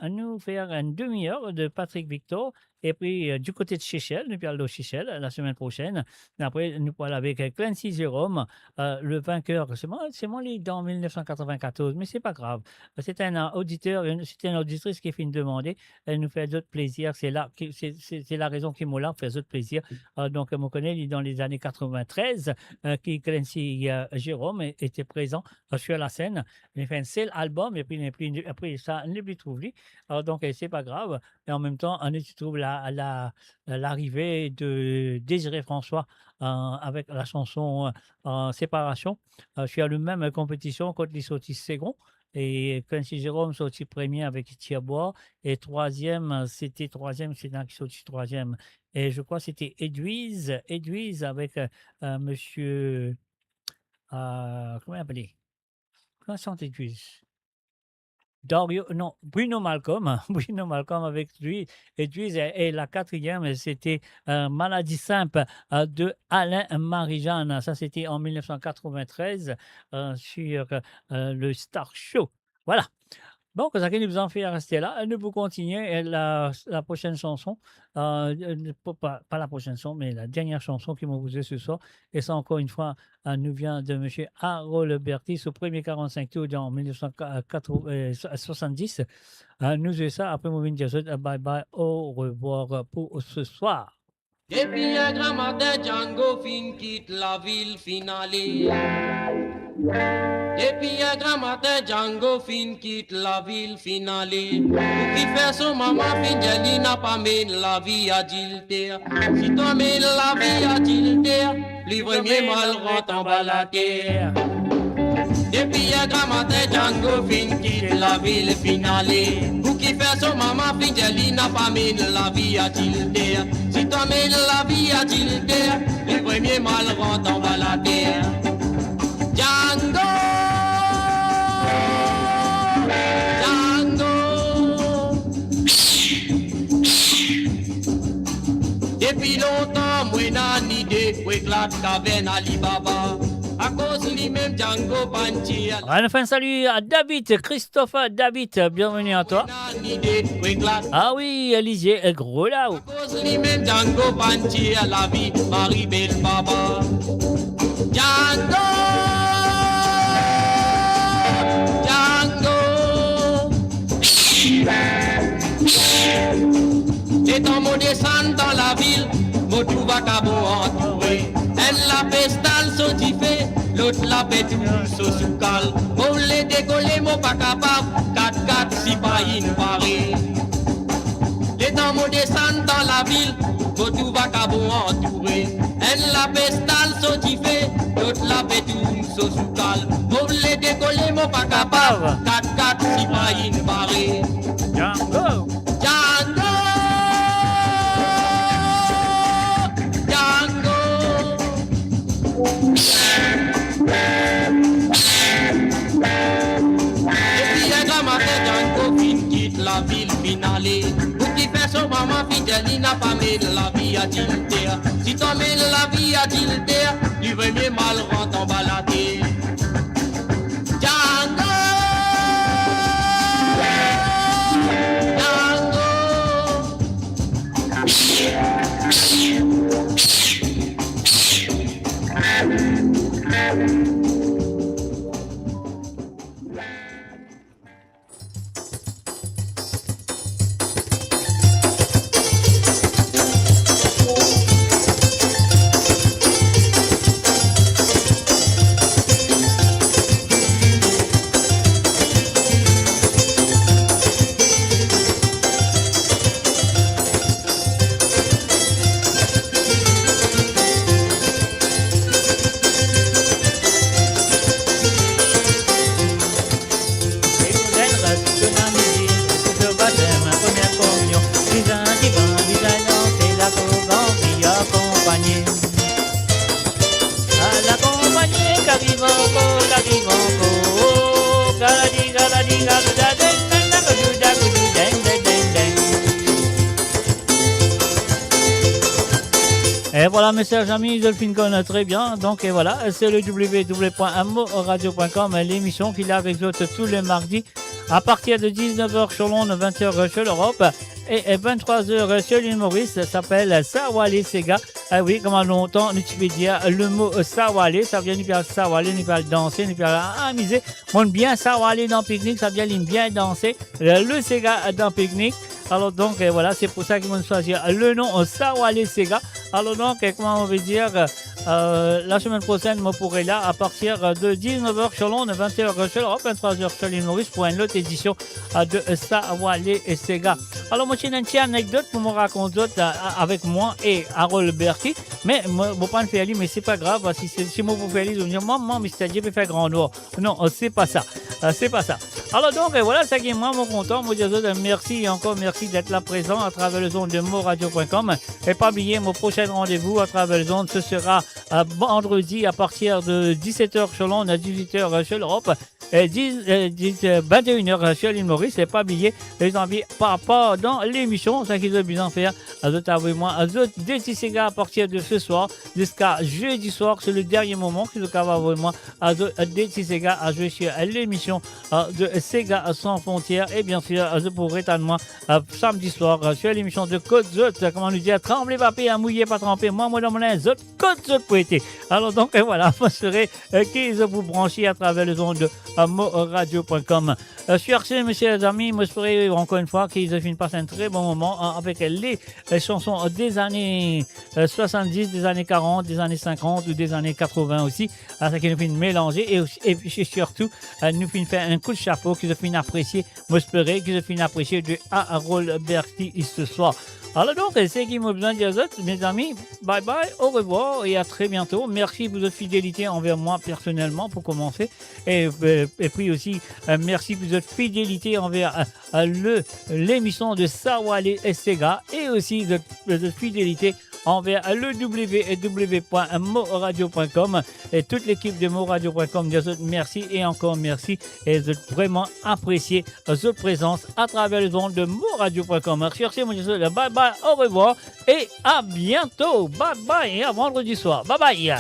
nous faire une demi-heure de Patrick Victor. Et puis, du côté de Chichel, nous parlons de Chichel la semaine prochaine. Et après, nous parlons avec Clancy Jérôme, le vainqueur. C'est moi, dans 1994, mais c'est pas grave. C'est un auditeur, c'est une auditrice qui fait une demande. Elle nous fait d'autres plaisirs. C'est la raison qui m'a fait d'autres plaisirs. Donc, on connaît dans les années 93, qui Clancy Jérôme était présent sur la scène. Il a fait un seul album, et puis après ça, on ne l'a plus trouvé. Alors, donc, c'est pas grave. Et en même temps, on y trouve l'arrivée de Désiré François avec la chanson Séparation. Je suis à la même compétition contre les sortis second. Et Clancy Jérôme sorti premier avec Thiabois. Et troisième, c'est un qui sorti troisième. Et je crois que c'était Edwise avec monsieur. Comment il appelait? Comment chante Edwise? Bruno Malcolm avec lui. Et la quatrième, c'était Maladie simple de Alain Marie-Jeanne. Ça, c'était en 1993 sur le Star Show. Voilà. Bon, ça qui nous en fait rester là. Nous pouvons continuer la prochaine chanson. Pas la prochaine chanson, mais la dernière chanson qui m'a posée ce soir. Et ça, encore une fois, nous vient de M. Harold Bertis au premier 45 tours en 1970. Nous faisons ça. Après, nous venons dire bye bye, au revoir pour ce soir. Depuis un grand matin, Django fin quitte la ville finale. Depuis un grand matin, Django fin quitte la ville finale. Pour qui fait son maman fin, Jelly n'a pas mis la vie à Gilter. Si toi mets la vie à Gilter, le premier mal rentre en bas la terre. Depuis un grand matin, Django fin quitte la ville finale. Pour qui fait son maman fin, Jelly n'a pas mis la vie à Gilter. Si toi mets la vie à Gilter, le premier mal rentre en bas la terre. Django, depuis longtemps, moi n'a ni idée où éclate caverne Alibaba. À cause lui-même Django Panchi. On fait un salut à David, Christophe David, bienvenue à toi. Ah oui, Olivier Gros là-haut. À cause lui-même Django Panchi à la vie, Marie-Belle Baba. Django. Et dans mon descend dans la ville, mon tout va cabot entouré. Elle la pestale sautifée, l'autre la bête sous soukal. Mon les décoller, mon pas capable, 4-4 si pas une parée. Et dans mon descend dans la ville, mon tout va cabot entouré. Elle la pestale sautifée, l'autre la bête sous soukal. Mon les décoller, mon pas capable, 4-4 si pas une parée. Django! Django! Django! Depuis un grand matin, Django fin quitte la ville finale. Pour qui fait son maman fidèle, il n'a pas mis la vie à Gilter. Si t'en mets la vie à Gilter, du premier mal rentre en baladé. Django! Et voilà, mes chers amis, je le connais très bien. Donc, et voilà, c'est le www.moradio.com, l'émission qu'il a avec vous tous les mardis à partir de 19h sur l'onde, 20h sur l'Europe et 23h sur l'île Maurice. Ça s'appelle Sawale Sega. Ah oui, comme longtemps, tu peux dire le mot Sawale, ça vient du faire Sawale, du faire danser, du faire amuser. Mon bien Sawale dans pique-nique, ça vient bien danser. Le Sega dans pique-nique. Alors donc, voilà, c'est pour ça qu'ils vont choisir le nom Sawale Sega. Alors donc, comment on veut dire, la semaine prochaine, moi pourrai là, à partir de 19h sur l'onde, 20h sur l'Europe, 23h sur l'île Maurice, pour une autre édition de Sawale Sega. Alors moi, j'ai une petite anecdote pour me raconter avec moi et Harold Berti. Mais moi, je ne vais pas le faire, mais c'est pas grave. Si moi vous faites, je vais dire, maman, Mr. Dieu peut faire grand noir. Non, c'est pas ça. C'est pas ça. Alors donc, voilà, ça qui est moi, mon content. Moi, je dis merci et encore merci d'être là présent à travers le zone de moradio.com. Et pas oublier, mon prochain rendez-vous à travers le zone, ce sera vendredi à partir de 17h sur l'onde, à 18h sur l'Europe. 21h sur l'île Maurice, et pas oublier les amis pas dans l'émission, ça qu'ils ont besoin de faire. Moi, des petits Sega à partir de ce soir jusqu'à jeudi soir, c'est le dernier moment qu'ils ont avec moi des petits Sega à jouer sur l'émission de Sega sans frontières. Et bien sûr, je pourrai attendre moi samedi soir sur l'émission de Côte Zot, comment nous dire, tremblez papier, à mouiller, pas tremper, moi dans mon aise, Côte Zot pour été. Alors donc, voilà, vous serez qu'ils vous brancher à travers les ondes de moradio.com. Sur ce, messieurs les amis, moi j'espère encore une fois qu'ils ont passé un très bon moment avec les chansons des années 70, des années 40, des années 50 ou des années 80 aussi. Ça qui nous fait mélanger et puis surtout nous fait faire un coup de chapeau qu'ils ont fait apprécier. Moi j'espère qu'ils ont fait apprécier de Harold Berti ce soir. Alors donc, c'est qui m'a besoin de dire autres, mes amis. Bye bye, au revoir et à très bientôt. Merci pour votre fidélité envers moi personnellement pour commencer. Et puis aussi, merci pour votre fidélité envers l'émission de Sawale Sega et aussi votre fidélité envers le www.moradio.com et toute l'équipe de moradio.com. Merci et encore merci et je vraiment apprécié votre présence à travers les ondes de moradio.com. Merci, bye bye, au revoir et à bientôt. Bye bye et à vendredi soir. Bye bye.